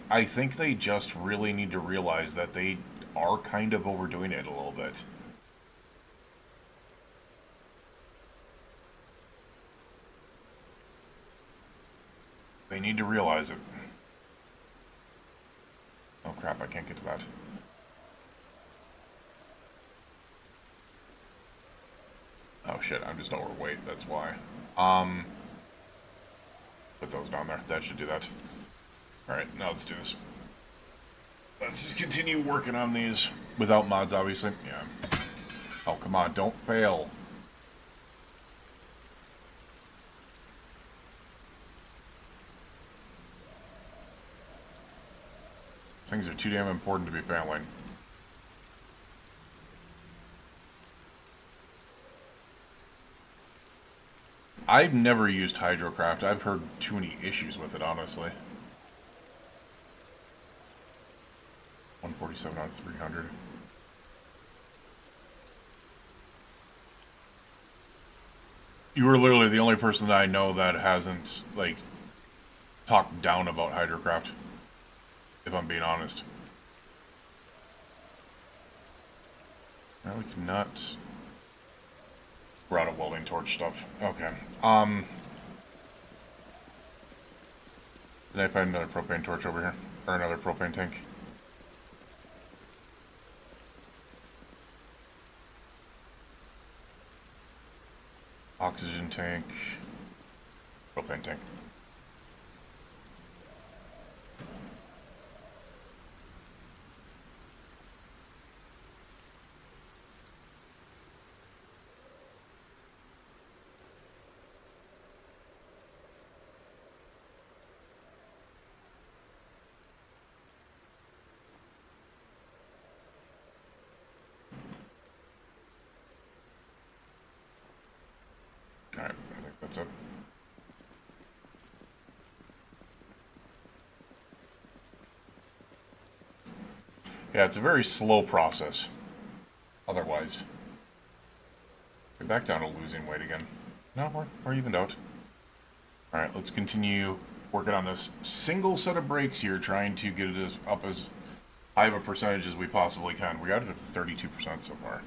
they just really need to realize that they are kind of overdoing it a little bit. They need to realize it. Oh crap, I can't get to that. Oh shit, I'm just overweight, that's why. Put those down there. That should do that. Alright, now let's do this. Let's just continue working on these without mods, obviously. Yeah. Oh, come on, don't fail. Things are too damn important to be failing. I've never used hydrocraft. I've heard too many issues with it, honestly. 147 out of 300. You were literally the only person that I know that hasn't, like, talked down about hydrocraft, if I'm being honest. Now we cannot... We're out of welding torch stuff. Okay. Did I find another propane torch over here? Or another propane tank? Oxygen tank. Propane tank. Alright, I think that's it. Yeah, it's a very slow process. Otherwise. We're back down to losing weight again. No, we're evened out. Alright, let's continue working on this single set of brakes here, trying to get it up as high of a percentage as we possibly can. We got it up to 32% so far.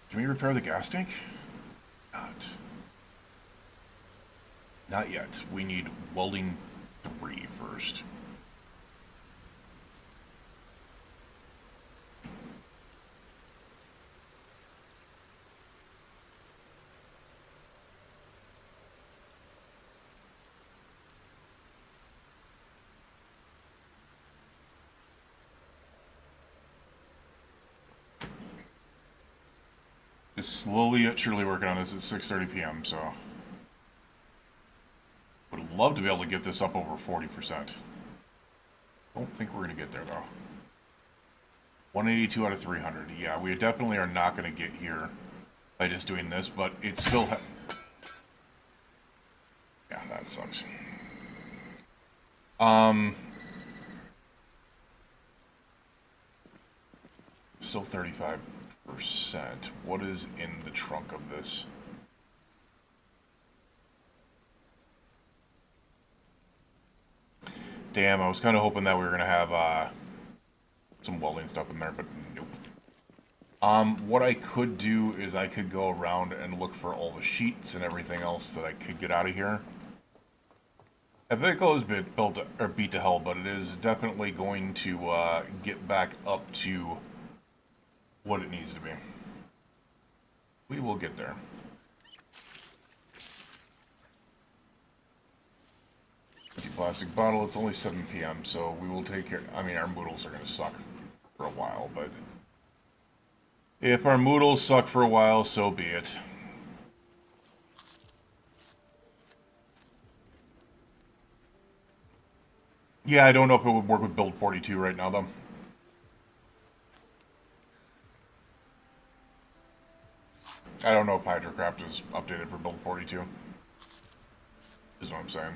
Can we repair the gas tank? Not yet. We need welding 3 first. Just slowly yet surely working on this at 6:30 p.m., so... Would love to be able to get this up over 40%. Don't think we're going to get there, though. 182 out of 300. Yeah, we definitely are not going to get here by just doing this, but it's still... Yeah, that sucks. Still 35%. What is in the trunk of this? Damn, I was kind of hoping that we were going to have some welding stuff in there, but nope. What I could do is I could go around and look for all the sheets and everything else that I could get out of here. That vehicle is beat to hell, but it is definitely going to get back up to what it needs to be. We will get there. Plastic bottle, it's only 7 p.m., so we will take care... I mean, our moodles are going to suck for a while, but... If our moodles suck for a while, so be it. Yeah, I don't know if it would work with build 42 right now, though. I don't know if Hydrocraft is updated for build 42. Is what I'm saying.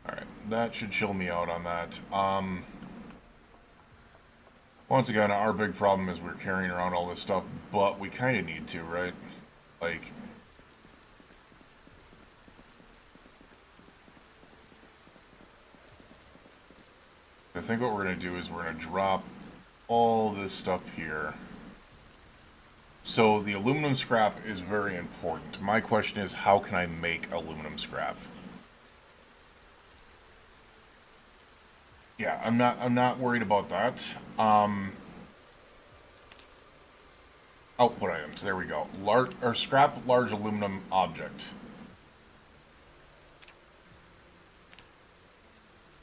Alright, that should chill me out on that. Once again, our big problem is we're carrying around all this stuff, but we kind of need to, right? Like... I think what we're going to do is we're going to drop all this stuff here. So the aluminum scrap is very important. My question is, how can I make aluminum scrap? Yeah, I'm not worried about that. Output items, there we go. Scrap large aluminum object.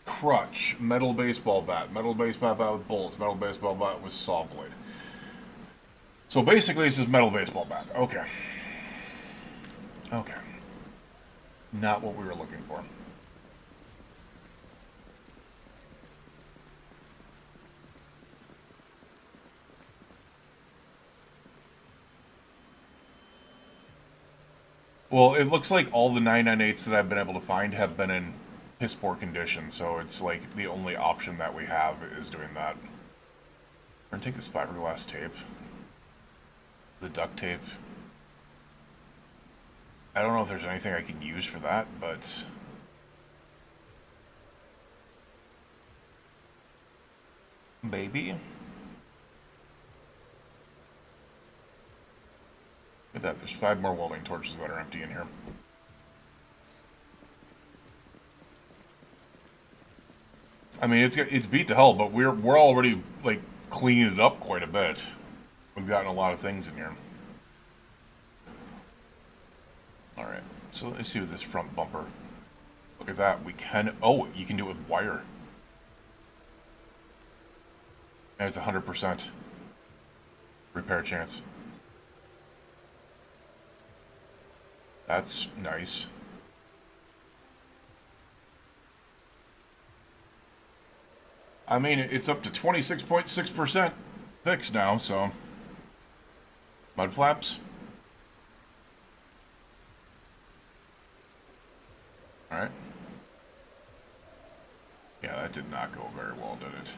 Crutch, metal baseball bat with bullets, metal baseball bat with saw blade. So basically this is metal baseball bat. Okay. Okay. Not what we were looking for. Well, it looks like all the 998s that I've been able to find have been in piss poor condition, so it's like the only option that we have is doing that. We're gonna take this fiberglass tape, the duct tape. I don't know if there's anything I can use for that, but maybe. Look at that, there's 5 more welding torches that are empty in here. I mean, it's beat to hell, but we're already like cleaning it up quite a bit. We've gotten a lot of things in here. All right, so let's see with this front bumper. Look at that. We can. Oh, you can do it with wire, and it's 100% repair chance. That's nice. I mean, it's up to 26.6% fixed now, so. Mud flaps. Alright. Yeah, that did not go very well, did it?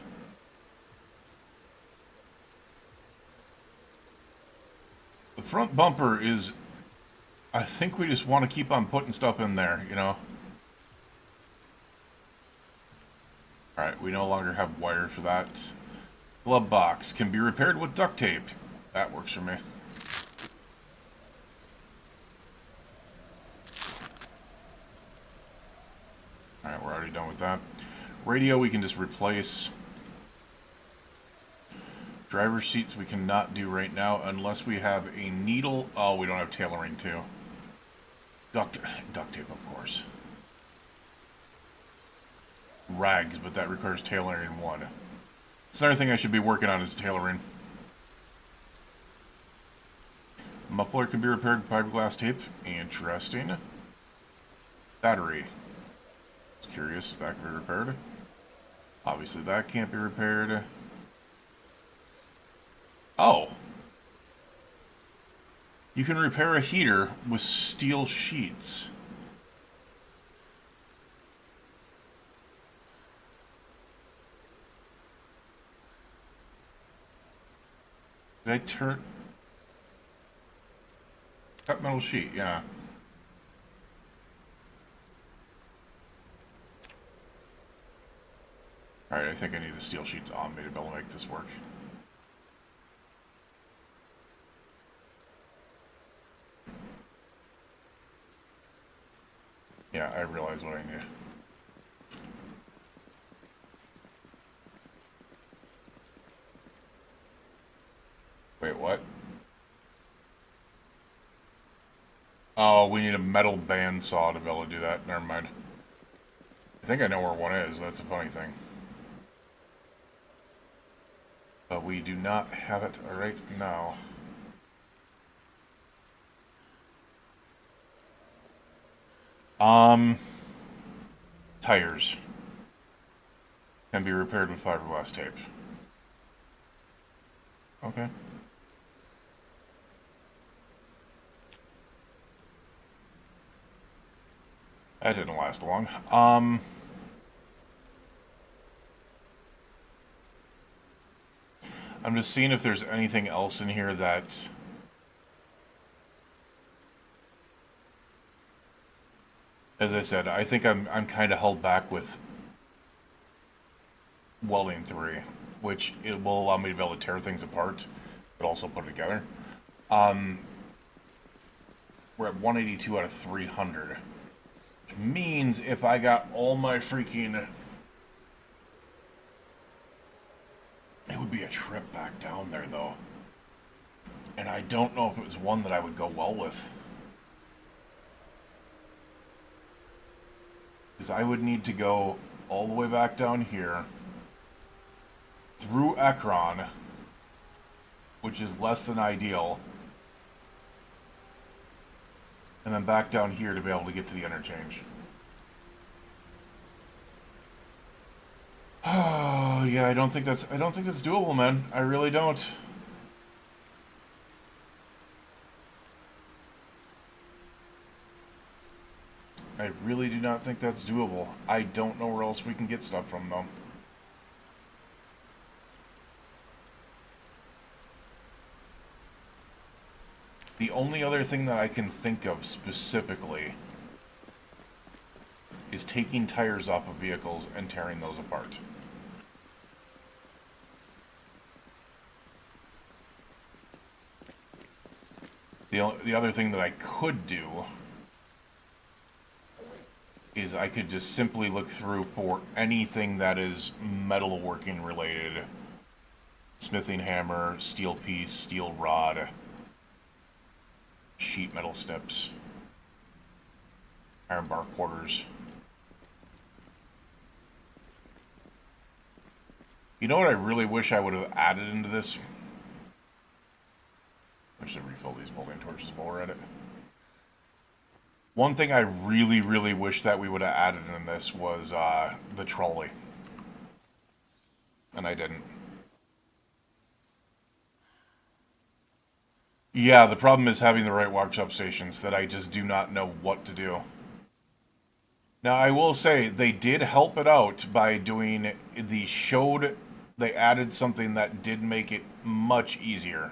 The front bumper is... I think we just want to keep on putting stuff in there, you know? Alright, we no longer have wire for that. Glove box can be repaired with duct tape. That works for me. Alright, we're already done with that. Radio we can just replace. Driver's seats we cannot do right now unless we have a needle. Oh, we don't have tailoring too. Duct tape, of course. Rags, but that requires tailoring 1. It's another thing I should be working on is tailoring. Muffler can be repaired with fiberglass tape. Interesting. Battery. I was curious if that can be repaired. Obviously that can't be repaired. Oh. You can repair a heater with steel sheets. Did I turn... Cut metal sheet, yeah. Alright, I think I need the steel sheets on me to be able to make this work. Yeah, I realize what I need. Wait, what? Oh, we need a metal bandsaw to be able to do that. Never mind. I think I know where one is. That's a funny thing. But we do not have it right now. Tires can be repaired with fiberglass tape. Okay. That didn't last long. I'm just seeing if there's anything else in here that... As I said, I think I'm kind of held back with welding 3, which it will allow me to be able to tear things apart, but also put it together. We're at 182 out of 300. Which means if I got all my freaking... It would be a trip back down there, though. And I don't know if it was one that I would go well with. Because I would need to go all the way back down here, through Ekron, which is less than ideal, and then back down here to be able to get to the interchange. Oh, yeah, I don't think that's doable, man. I really don't. I really do not think that's doable. I don't know where else we can get stuff from, though. The only other thing that I can think of specifically is taking tires off of vehicles and tearing those apart. The other thing that I could do is I could just simply look through for anything that is metalworking related. Smithing hammer, steel piece, steel rod, sheet metal snips, iron bar quarters. You know what I really wish I would have added into this? I should refill these welding torches while we're at it. One thing I really, really wish that we would have added in this was the trolley. And I didn't. Yeah, the problem is having the right workshop stations that I just do not know what to do. Now, I will say, they did help it out by doing the showed... They added something that did make it much easier.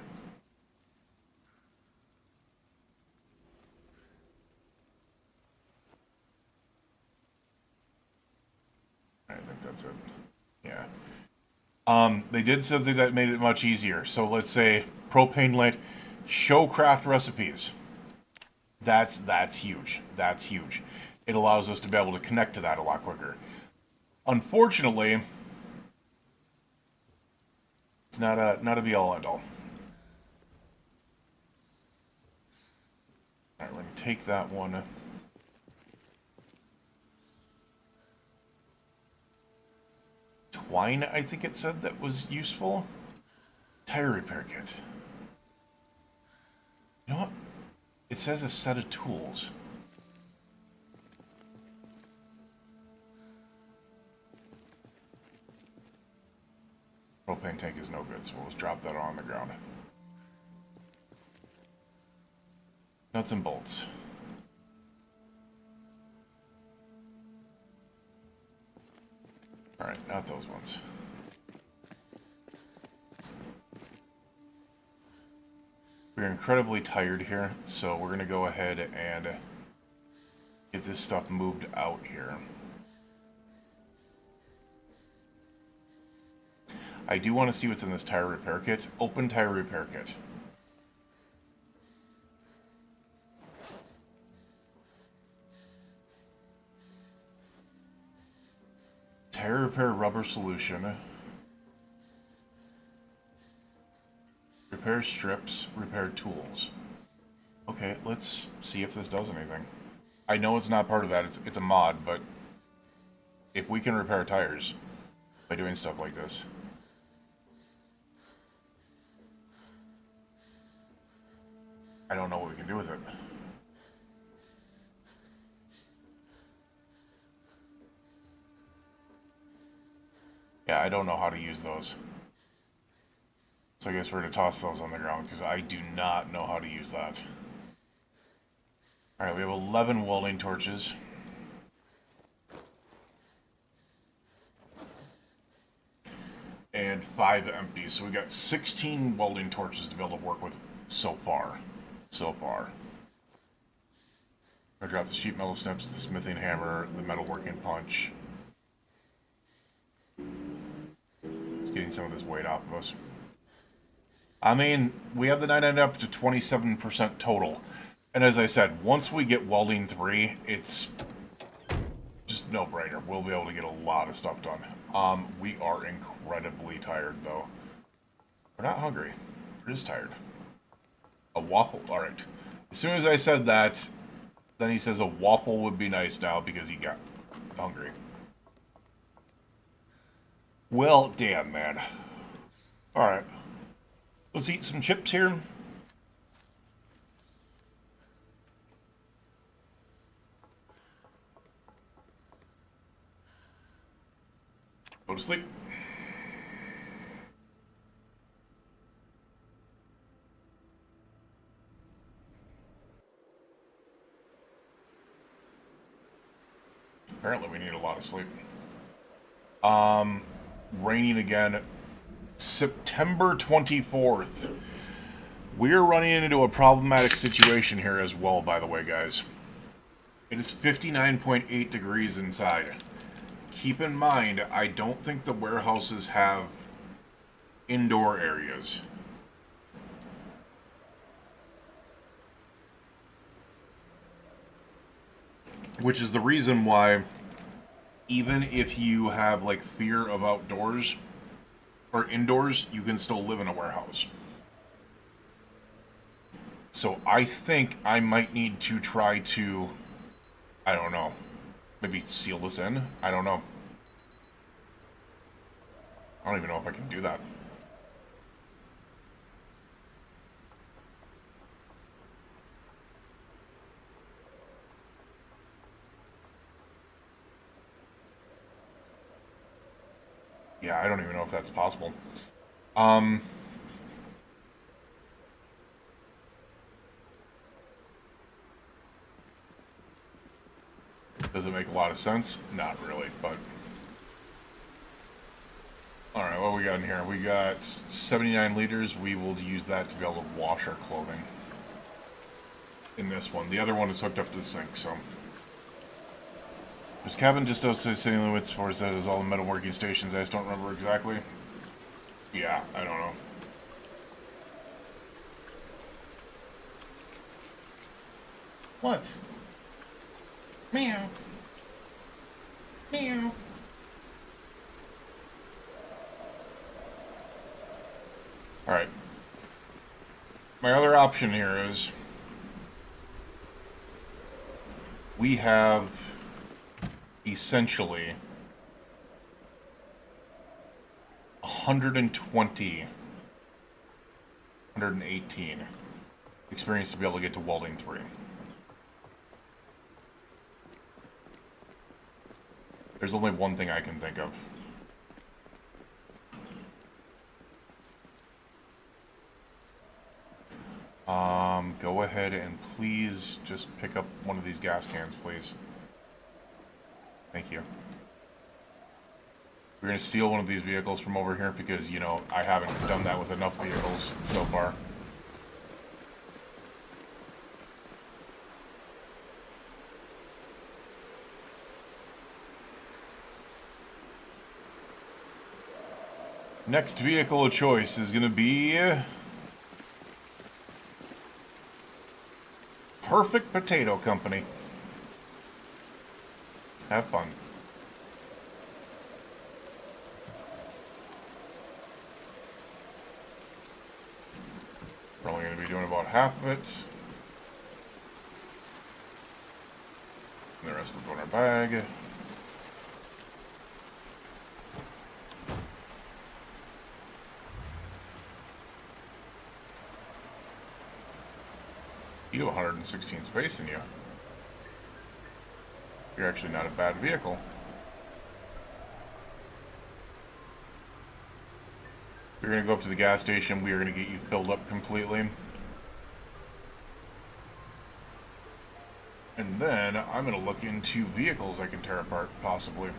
I think that's it. Yeah. They did something that made it much easier. So let's say propane lit, show craft recipes. That's huge. That's huge. It allows us to be able to connect to that a lot quicker. Unfortunately, it's not a be all end all. All right, we're gonna take that one. Twine, I think it said that was useful. Tire repair kit. You know what? It says a set of tools. Propane tank is no good, so we'll just drop that on the ground. Nuts and bolts. Alright, not those ones. We're incredibly tired here, so we're going to go ahead and get this stuff moved out here. I do want to see what's in this tire repair kit. Open tire repair kit. Tire repair rubber solution. Repair strips, repair tools. Okay, let's see if this does anything. I know it's not part of that, it's a mod, but if we can repair tires by doing stuff like this. I don't know what we can do with it. Yeah, I don't know how to use those. So I guess we're going to toss those on the ground because I do not know how to use that. Alright, we have 11 welding torches. And 5 empty. So we got 16 welding torches to be able to work with so far. I dropped the sheet metal snips, the smithing hammer, the metalworking punch. It's getting some of this weight off of us. I mean, we have the 99 up to 27% total. And as I said, once we get welding 3, it's just no-brainer. We'll be able to get a lot of stuff done. We are incredibly tired, though. We're not hungry. We're just tired. A waffle. All right. As soon as I said that, then he says a waffle would be nice now because he got hungry. Well, damn, man. All right. Let's eat some chips here. Go to sleep. Apparently we need a lot of sleep. Raining again. September 24th. We're running into a problematic situation here as well, by the way, guys. It is 59.8 degrees inside. Keep in mind, I don't think the warehouses have indoor areas. Which is the reason why, even if you have, like, fear of outdoors or indoors, you can still live in a warehouse. So I think I might need to try to, I don't know, maybe seal this in? I don't know. I don't even know if I can do that. Yeah, I don't even know if that's possible. Does it make a lot of sense? Not really, but... Alright, what we got in here? We got 79 liters. We will use that to be able to wash our clothing. In this one. The other one is hooked up to the sink, so... There's cabin just outside city limits for that is all the metalworking stations. I just don't remember exactly. Yeah, I don't know. What? Meow. Meow. Alright. My other option here is... we have... essentially... 120... 118... experience to be able to get to welding 3. There's only one thing I can think of. Go ahead and please just pick up one of these gas cans, please. Thank you. We're going to steal one of these vehicles from over here because, you know, I haven't done that with enough vehicles so far. Next vehicle of choice is going to be... Perfect Potato Company. Have fun. We're only going to be doing about half of it. And the rest will go in our bag. You have 116 space in you. You're actually not a bad vehicle. We're going to go up to the gas station. We are going to get you filled up completely. And then I'm going to look into vehicles I can tear apart, possibly.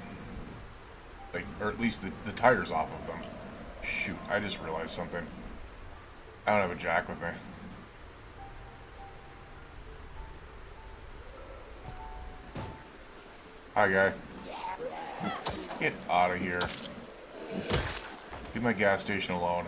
Like, or at least the tires off of them. Shoot, I just realized something. I don't have a jack with me. Hi, guy. Get out of here. Leave my gas station alone.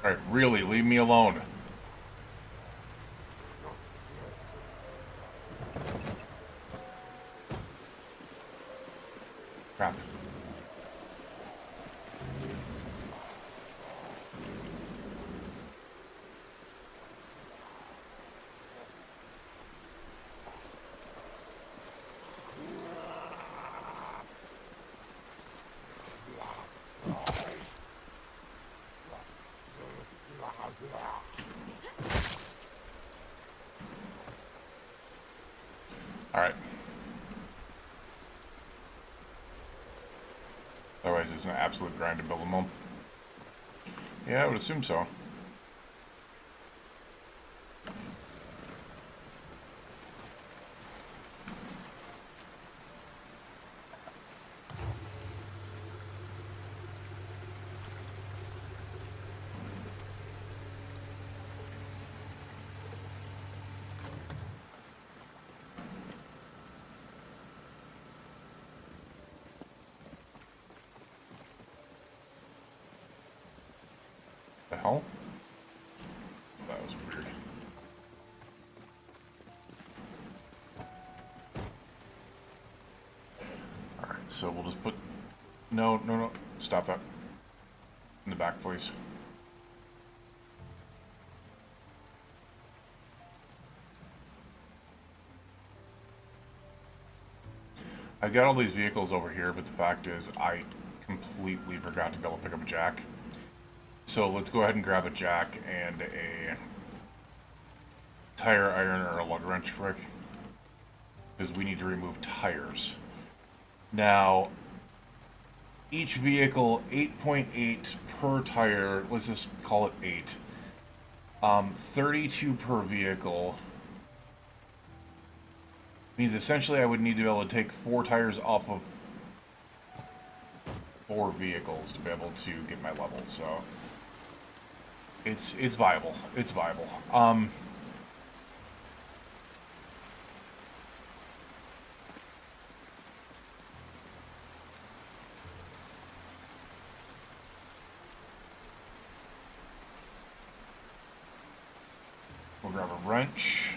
Alright, really, leave me alone. Crap. Otherwise, it's an absolute grind to build them all. Yeah, I would assume so. The hell? That was weird. Alright, so we'll just put... No. Stop that. In the back, please. I've got all these vehicles over here, but the fact is I completely forgot to be able to pick up a jack. So let's go ahead and grab a jack and a tire iron or a lug wrench quick, because we need to remove tires. Now, each vehicle 8.8 per tire. Let's just call it 8. 32 per vehicle means essentially I would need to be able to take 4 tires off of 4 vehicles to be able to get my level. So it's viable. It's viable. We'll grab a wrench.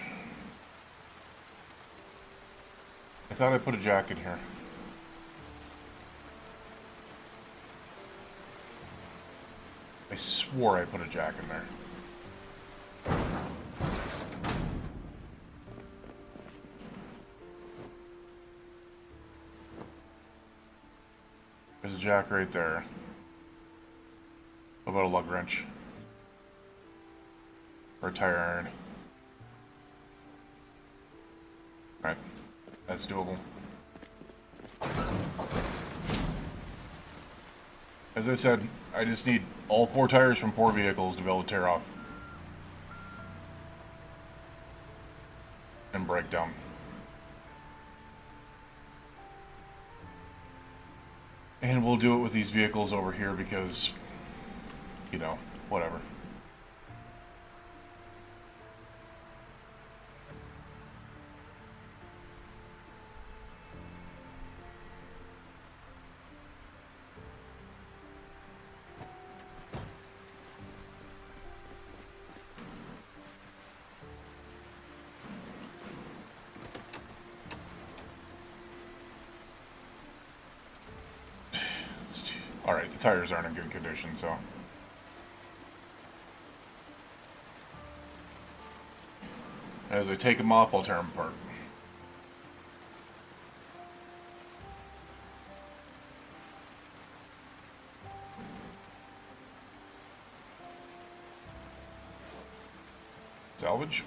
I thought I put a jack in here. I swore I put a jack in there. There's a jack right there. What about a lug wrench? Or a tire iron? Alright. That's doable. As I said, I just need all 4 tires from 4 vehicles to be able to tear off. And break down. And we'll do it with these vehicles over here because, you know, whatever. Alright, the tires aren't in good condition, so... As I take them off, I'll tear them apart. Salvage.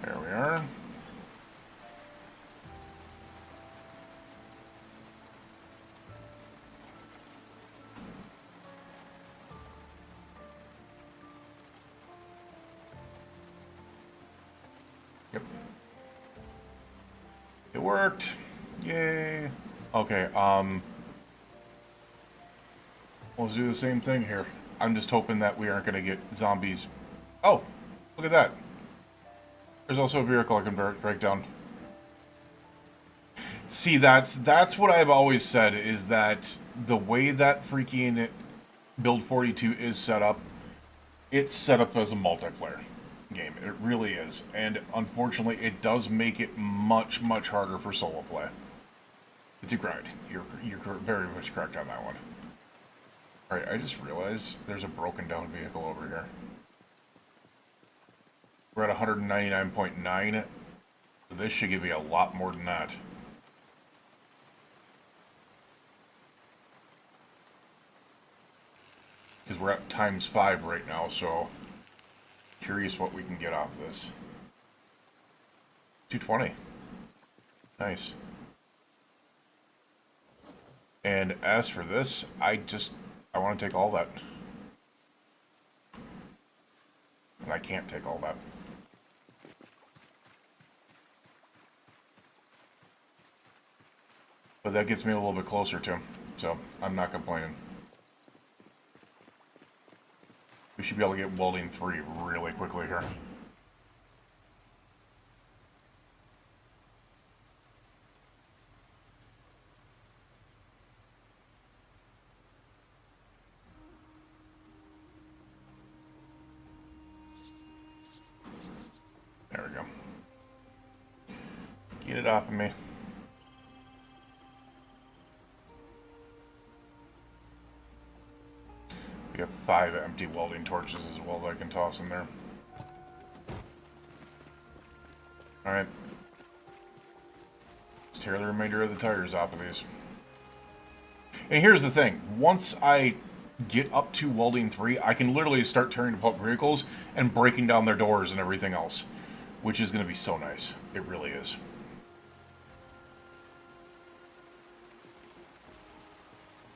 There we are. Yep. It worked. Yay. Okay, we'll do the same thing here. I'm just hoping that we aren't going to get zombies. Oh, look at that. There's also a vehicle I can break down. See, that's what I've always said, is that the way that freaking Build 42 is set up, it's set up as a multiplayer game. It really is. And unfortunately, it does make it much, much harder for solo play. It's a grind. You're very much correct on that one. Alright, I just realized there's a broken down vehicle over here. We're at 199.9. This should give me a lot more than that. Because we're at ×5 right now, so curious what we can get off of this. 220. Nice. And as for this, I want to take all that. And I can't take all that. But that gets me a little bit closer to him, so I'm not complaining. We should be able to get welding 3 really quickly here. There we go. Get it off of me. We have 5 empty welding torches as well that I can toss in there. Alright. Let's tear the remainder of the tires off of these. And here's the thing. Once I get up to welding 3, I can literally start tearing apart vehicles and breaking down their doors and everything else. Which is going to be so nice. It really is.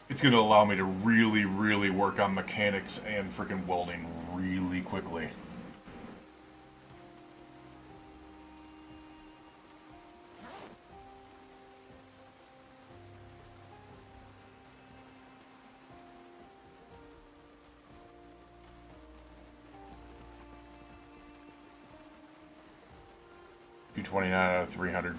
It's going to allow me to really, really work on mechanics and freaking welding really quickly. $229 out of 300.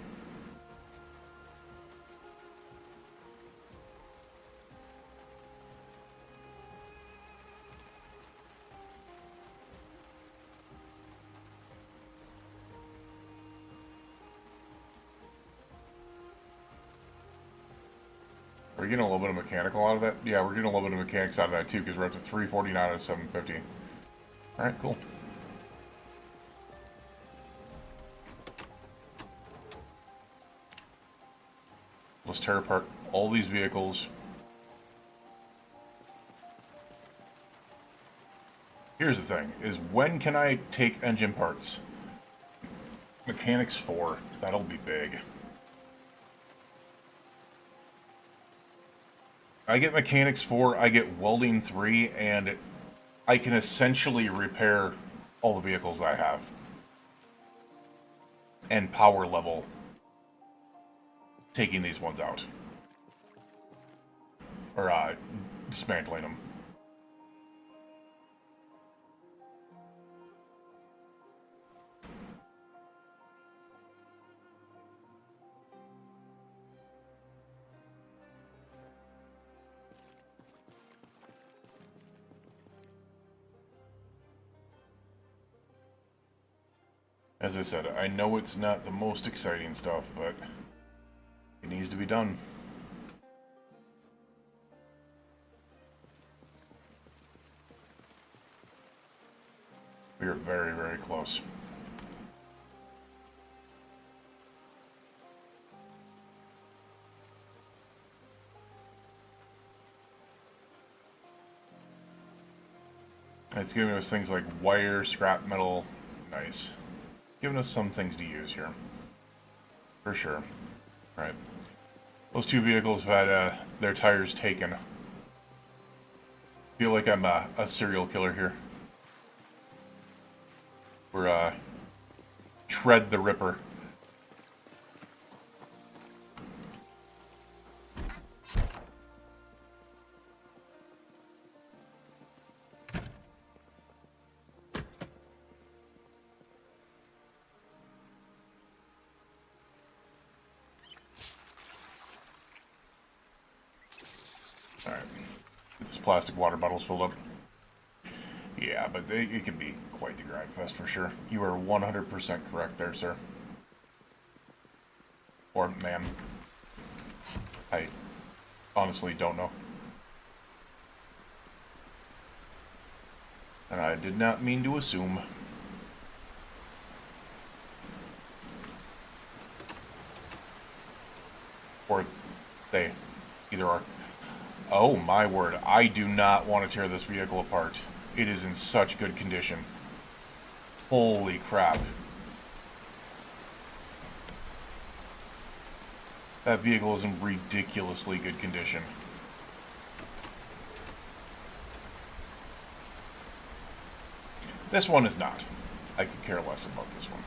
Are we getting a little bit of mechanical out of that? Yeah, we're getting a little bit of mechanics out of that too, because we're up to 349 out of 750. Alright, cool. Let's tear apart all these vehicles. Here's the thing, is when can I take engine parts? Mechanics 4, that'll be big. I get mechanics 4, I get welding 3, and I can essentially repair all the vehicles I have. And power level taking these ones out. Or, dismantling them. As I said, I know it's not the most exciting stuff, but it needs to be done. We are very, very close. It's giving us things like wire, scrap metal. Nice. Giving us some things to use here. For sure. Right. Those 2 vehicles have had their tires taken. Feel like I'm a serial killer here. We're, Tread the Ripper. Alright. Get this plastic water bottles filled up. Yeah, but it can be quite the grind fest for sure. You are 100% correct there, sir. Or ma'am. I honestly don't know. And I did not mean to assume. Or they either are. Oh my word, I do not want to tear this vehicle apart. It is in such good condition. Holy crap. That vehicle is in ridiculously good condition. This one is not. I could care less about this one.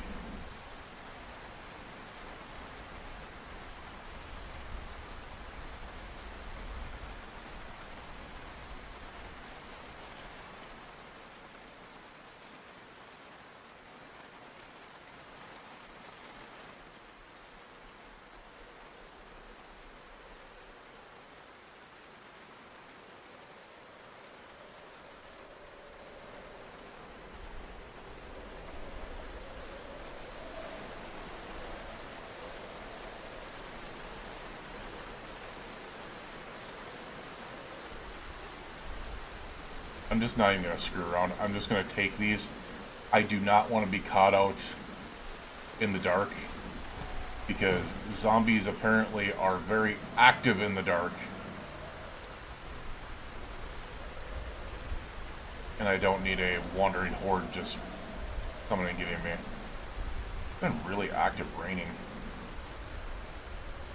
I'm just not even going to screw around. I'm just going to take these. I do not want to be caught out in the dark, because zombies apparently are very active in the dark. And I don't need a wandering horde just coming and getting me. It's been really active raining.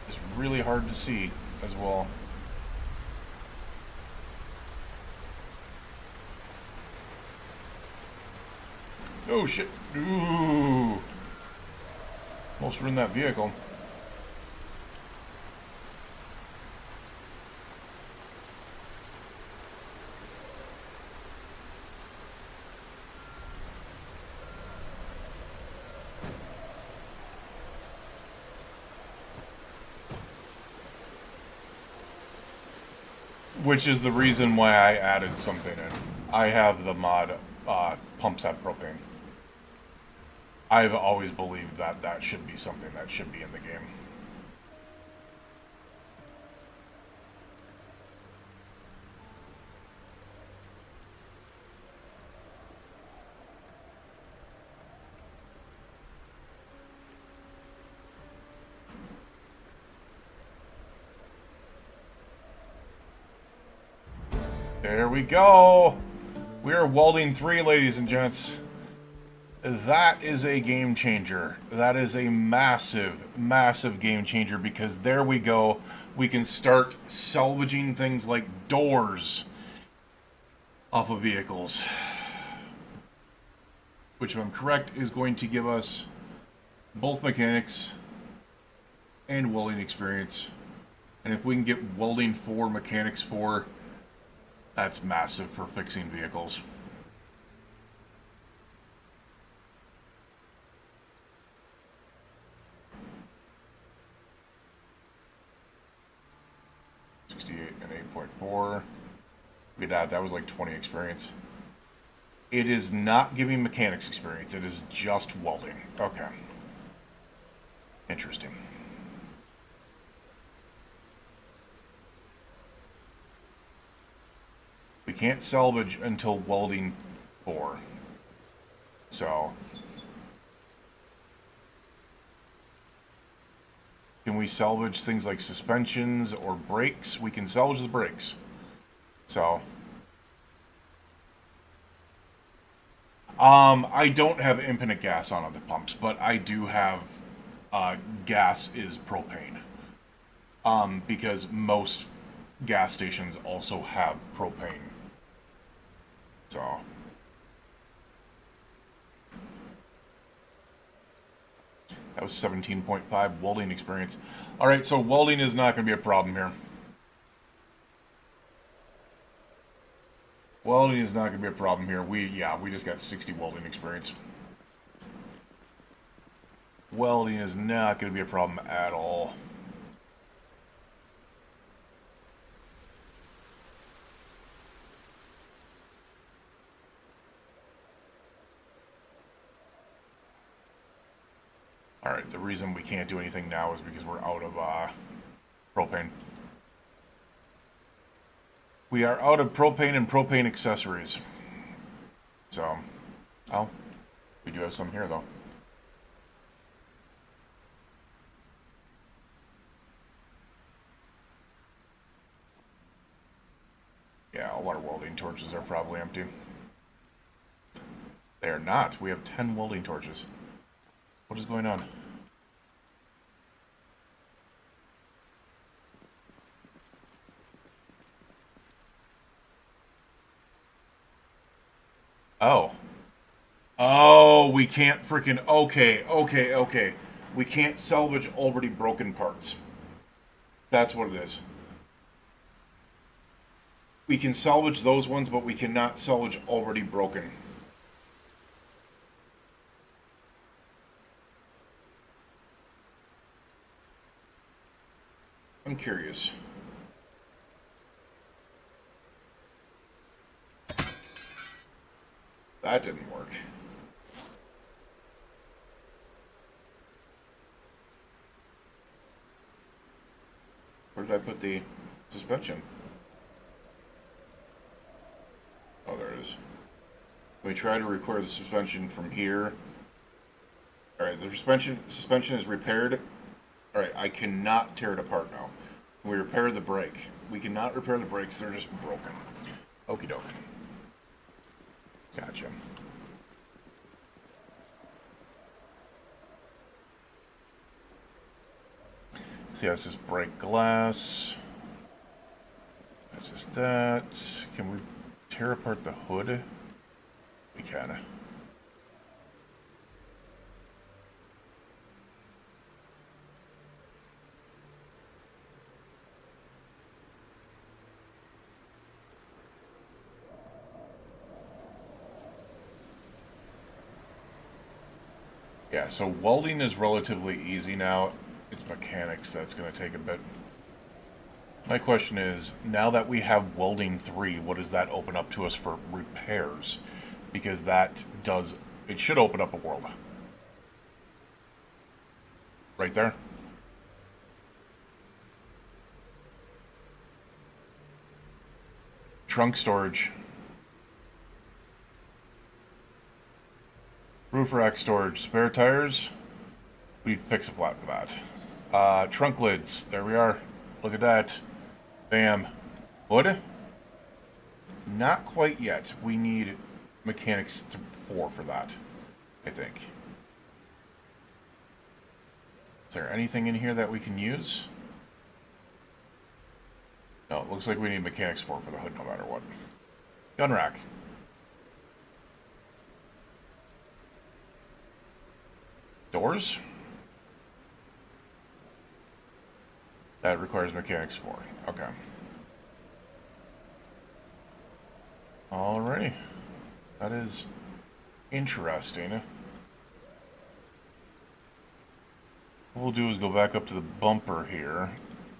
It's really hard to see as well. Oh shit. Ooh. Almost ruined that vehicle. Which is the reason why I added something in. I have the mod, pumps have propane. I've always believed that that should be something that should be in the game. There we go! We are welding 3, ladies and gents. That is a game changer. That is a massive, massive game changer, because there we go. We can start salvaging things like doors off of vehicles. Which, if I'm correct, is going to give us both mechanics and welding experience. And if we can get welding 4, mechanics 4, that's massive for fixing vehicles. And 8.4. Look at that was like 20 experience. It is not giving mechanics experience, it is just welding. Okay. Interesting. We can't salvage until welding 4. So, can we salvage things like suspensions or brakes? We can salvage the brakes. So, I don't have infinite gas on the pumps, but I do have gas is propane. Because most gas stations also have propane. So, that was 17.5 welding experience. Alright, so welding is not going to be a problem here. Welding is not going to be a problem here. We just got 60 welding experience. Welding is not going to be a problem at all. Alright, the reason we can't do anything now is because we're out of propane. We are out of propane and propane accessories. So, oh, we do have some here though. Yeah, all our welding torches are probably empty. They are not. We have 10 welding torches. What is going on? Oh. Oh, we can't freaking. Okay, okay, okay. We can't salvage already broken parts. That's what it is. We can salvage those ones, but we cannot salvage already broken. I'm curious. That didn't work. Where did I put the suspension? Oh, there it is. We try to record the suspension from here. All right, the suspension is repaired. All right, I cannot tear it apart now. We repair the brake. We cannot repair the brakes; they're just broken. Okie doke. Gotcha. See, that's just brake glass. That's just that. Can we tear apart the hood? We can. Yeah, so welding is relatively easy now. It's mechanics that's going to take a bit. My question is, now that we have welding 3, what does that open up to us for repairs? Because that does, it should open up a world. Right there. Trunk storage. Roof rack storage. Spare tires. We'd fix a flat for that. Trunk lids. There we are. Look at that. Bam. Wood? Not quite yet. We need mechanics 4 for that, I think. Is there anything in here that we can use? No, it looks like we need mechanics 4 for the hood no matter what. Gun rack. Doors? That requires mechanics 4. Okay. Alrighty. That is interesting. What we'll do is go back up to the bumper here,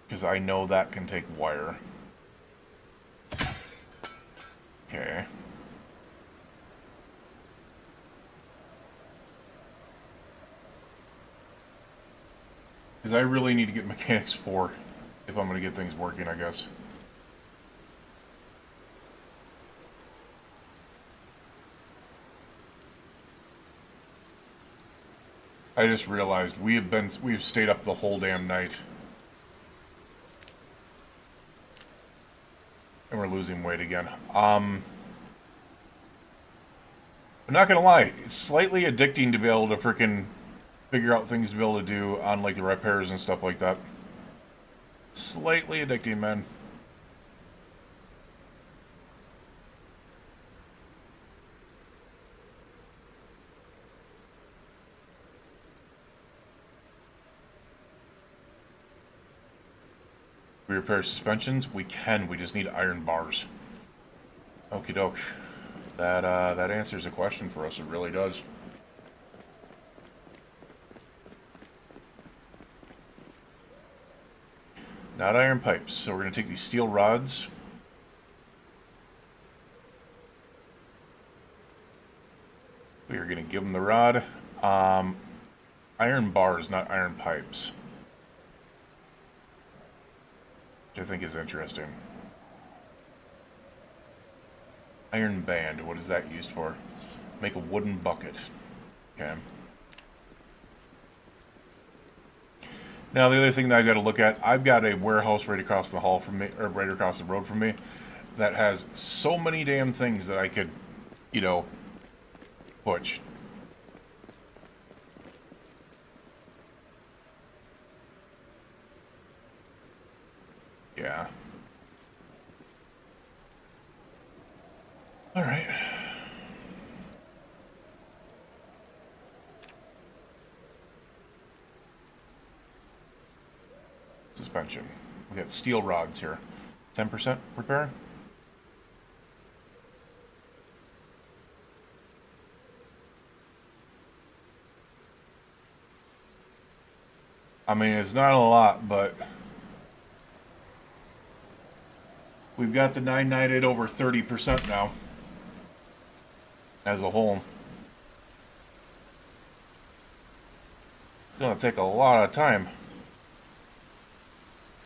because I know that can take wire. Okay. Because I really need to get mechanics 4 if I'm going to get things working, I guess. I just realized we've stayed up the whole damn night. And we're losing weight again. I'm not gonna lie, it's slightly addicting to be able to freaking figure out things to be able to do on like the repairs and stuff like that. Slightly addicting, man. We repair suspensions? We can, we just need iron bars. Okie doke. That answers a question for us, it really does. Not iron pipes, so we're going to take these steel rods. We are going to give them the rod. Iron bars, not iron pipes. Which I think is interesting. Iron band, what is that used for? Make a wooden bucket. Okay. Now the other thing that I got to look at, I've got a warehouse right across the hall from me, or right across the road from me, that has so many damn things that I could, you know, push. Yeah. All right. suspension. We got steel rods here. 10% repair. I mean, it's not a lot, but we've got the 9-nighted over 30% now as a whole. It's gonna take a lot of time.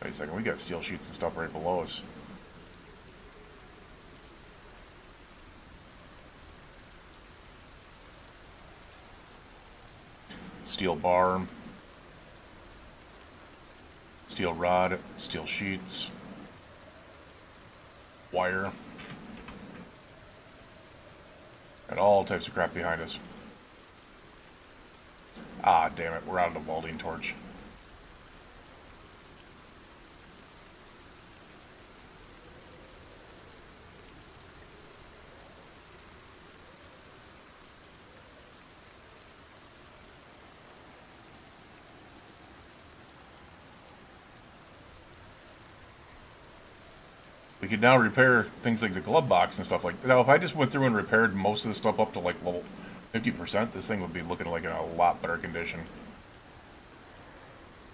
Wait a second, we got steel sheets and stuff right below us. Steel bar, steel rod, steel sheets, wire, and all types of crap behind us. Ah, damn it, we're out of the welding torch. We could now repair things like the glove box and stuff like that. Now, if I just went through and repaired most of the stuff up to like level 50%, this thing would be looking like in a lot better condition.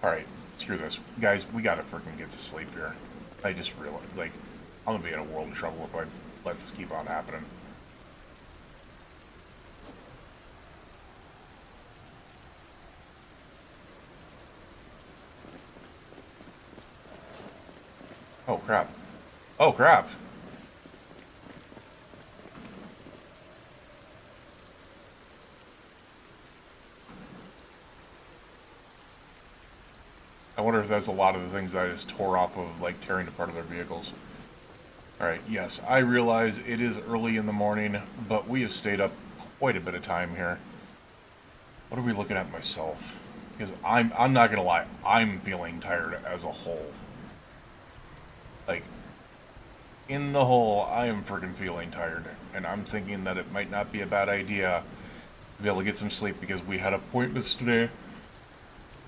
Alright, screw this. Guys, we gotta freaking get to sleep here. I just realized, like, I'm gonna be in a world of trouble if I let this keep on happening. Oh, crap. Oh, crap. I wonder if that's a lot of the things I just tore off of, like, tearing apart their vehicles. Alright, yes, I realize it is early in the morning, but we have stayed up quite a bit of time here. What are we looking at myself? Because I'm not gonna lie, I'm feeling tired as a whole. Like, in the whole, I am freaking feeling tired, and I'm thinking that it might not be a bad idea to be able to get some sleep because we had appointments today.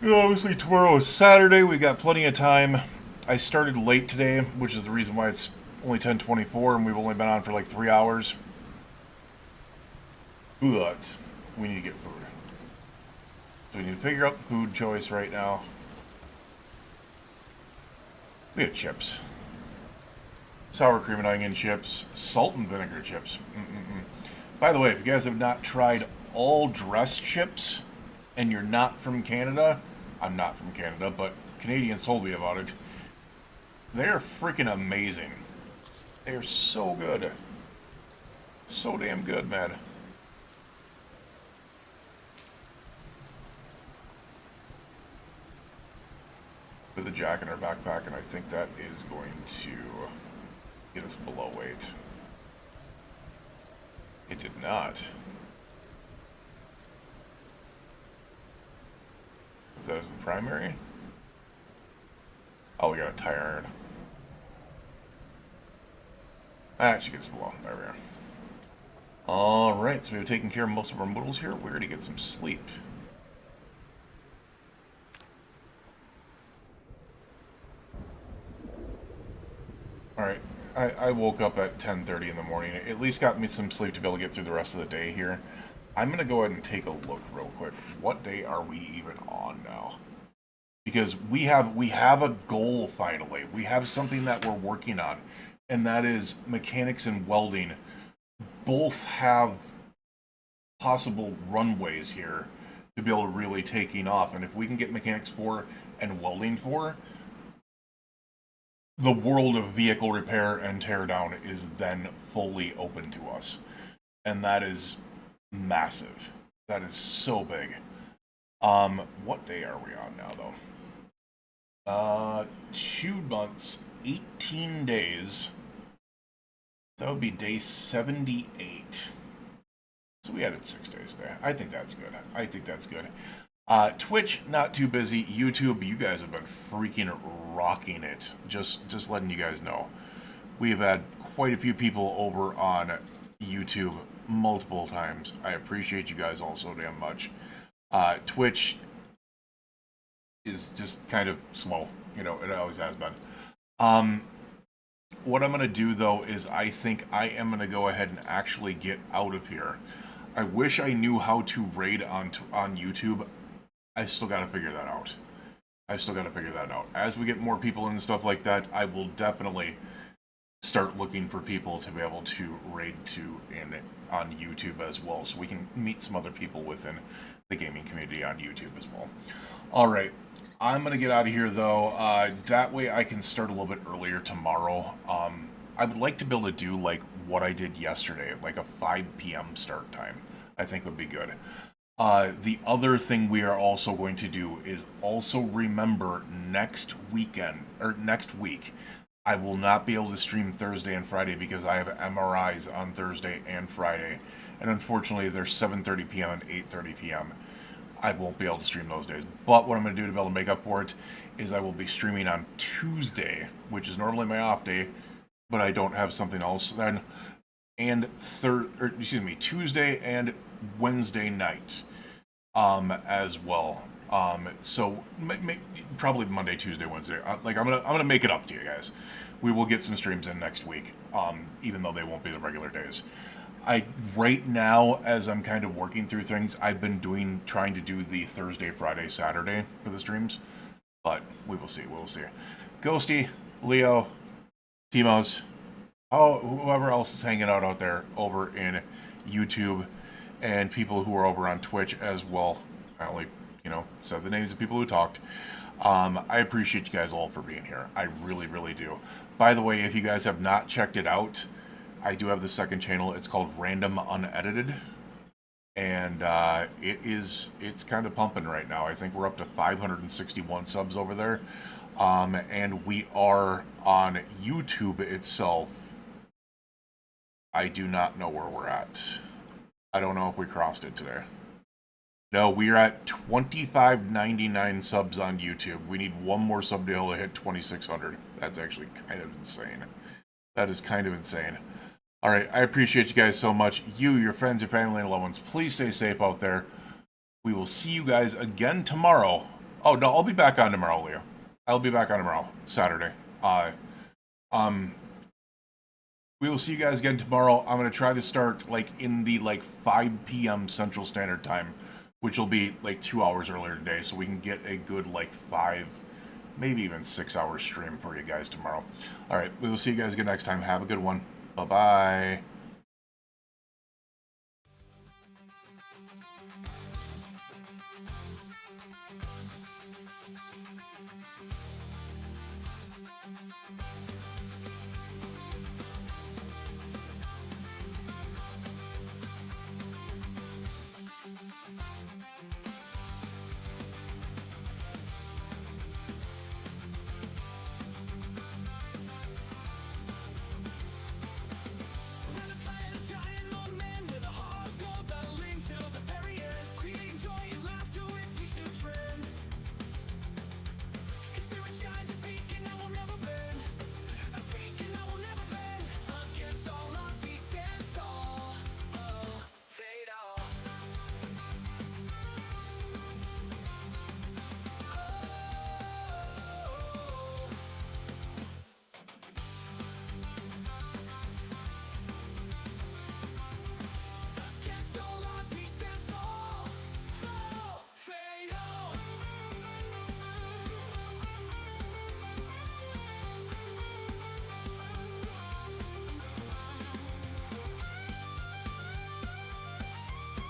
You know, obviously tomorrow is Saturday, we got plenty of time. I started late today, which is the reason why it's only 10:24 and we've only been on for like 3 hours. But we need to get food. So we need to figure out the food choice right now. We have chips. Sour cream and onion chips, salt and vinegar chips. By the way, if you guys have not tried all dressed chips and you're not from Canada, I'm not from Canada, but Canadians told me about it. They're freaking amazing. They're so good. So damn good, man. With a jack in our backpack, and I think that is going to get us below weight. It did not. If that is the primary. Oh, we got a tire iron. That should get us below. There we are. Alright, so we've taken care of most of our modals here. We're going to get some sleep. Alright, I woke up at 10:30 in the morning. It at least got me some sleep to be able to get through the rest of the day here. I'm going to go ahead and take a look real quick. What day are we even on now? Because we have a goal finally. We have something that we're working on. And that is mechanics and welding. Both have possible runways here to be able to really taking off. And if we can get mechanics 4 and welding 4, the world of vehicle repair and teardown is then fully open to us. And that is massive. That is so big. What day are we on now, though? 2 months, 18 days. That would be day 78. So we added 6 days today. I think that's good. I think that's good. Twitch, not too busy. YouTube, you guys have been freaking rocking it. Just letting you guys know. We have had quite a few people over on YouTube multiple times. I appreciate you guys all so damn much. Twitch is just kind of slow. You know, it always has been. What I'm going to do, though, is I think I am going to go ahead and actually get out of here. I wish I knew how to raid on YouTube. I still got to figure that out. As we get more people and stuff like that, I will definitely start looking for people to be able to raid to on YouTube as well, so we can meet some other people within the gaming community on YouTube as well. All right, I'm gonna get out of here though. That way I can start a little bit earlier tomorrow. I would like to be able to do like what I did yesterday, like a 5 p.m. start time. I think would be good. The other thing we are also going to do is also remember next week, I will not be able to stream Thursday and Friday because I have MRIs on Thursday and Friday, and unfortunately they're 7:30 p.m. and 8:30 p.m. I won't be able to stream those days. But what I'm going to do to be able to make up for it is I will be streaming on Tuesday, which is normally my off day, but I don't have something else then, and Tuesday and Wednesday night, as well. So probably Monday, Tuesday, Wednesday. I'm gonna make it up to you guys. We will get some streams in next week, even though they won't be the regular days. Right now, as I'm kind of working through things, I've been trying to do the Thursday, Friday, Saturday for the streams, but we will see. Ghosty, Leo, Timos, whoever else is hanging out there over in YouTube, and people who are over on Twitch as well. I only, said the names of people who talked. I appreciate you guys all for being here. I really, really do. By the way, if you guys have not checked it out, I do have the second channel. It's called Random Unedited, and it's kind of pumping right now. I think we're up to 561 subs over there, and we are on YouTube itself. I do not know where we're at. I don't know if we crossed it today. No, we are at 2599 subs on YouTube. We need one more sub deal to hit 2600. That's actually kind of insane. That is kind of insane. All right, I appreciate you guys so much. You, your friends, your family, and loved ones, please stay safe out there. We will see you guys again tomorrow. Oh, no, I'll be back on tomorrow, Leo. I'll be back on tomorrow, Saturday. We will see you guys again tomorrow. I'm going to try to start, in the, 5 p.m. Central Standard Time, which will be, 2 hours earlier today, so we can get a good, 5, maybe even 6-hour stream for you guys tomorrow. All right, we will see you guys again next time. Have a good one. Bye-bye.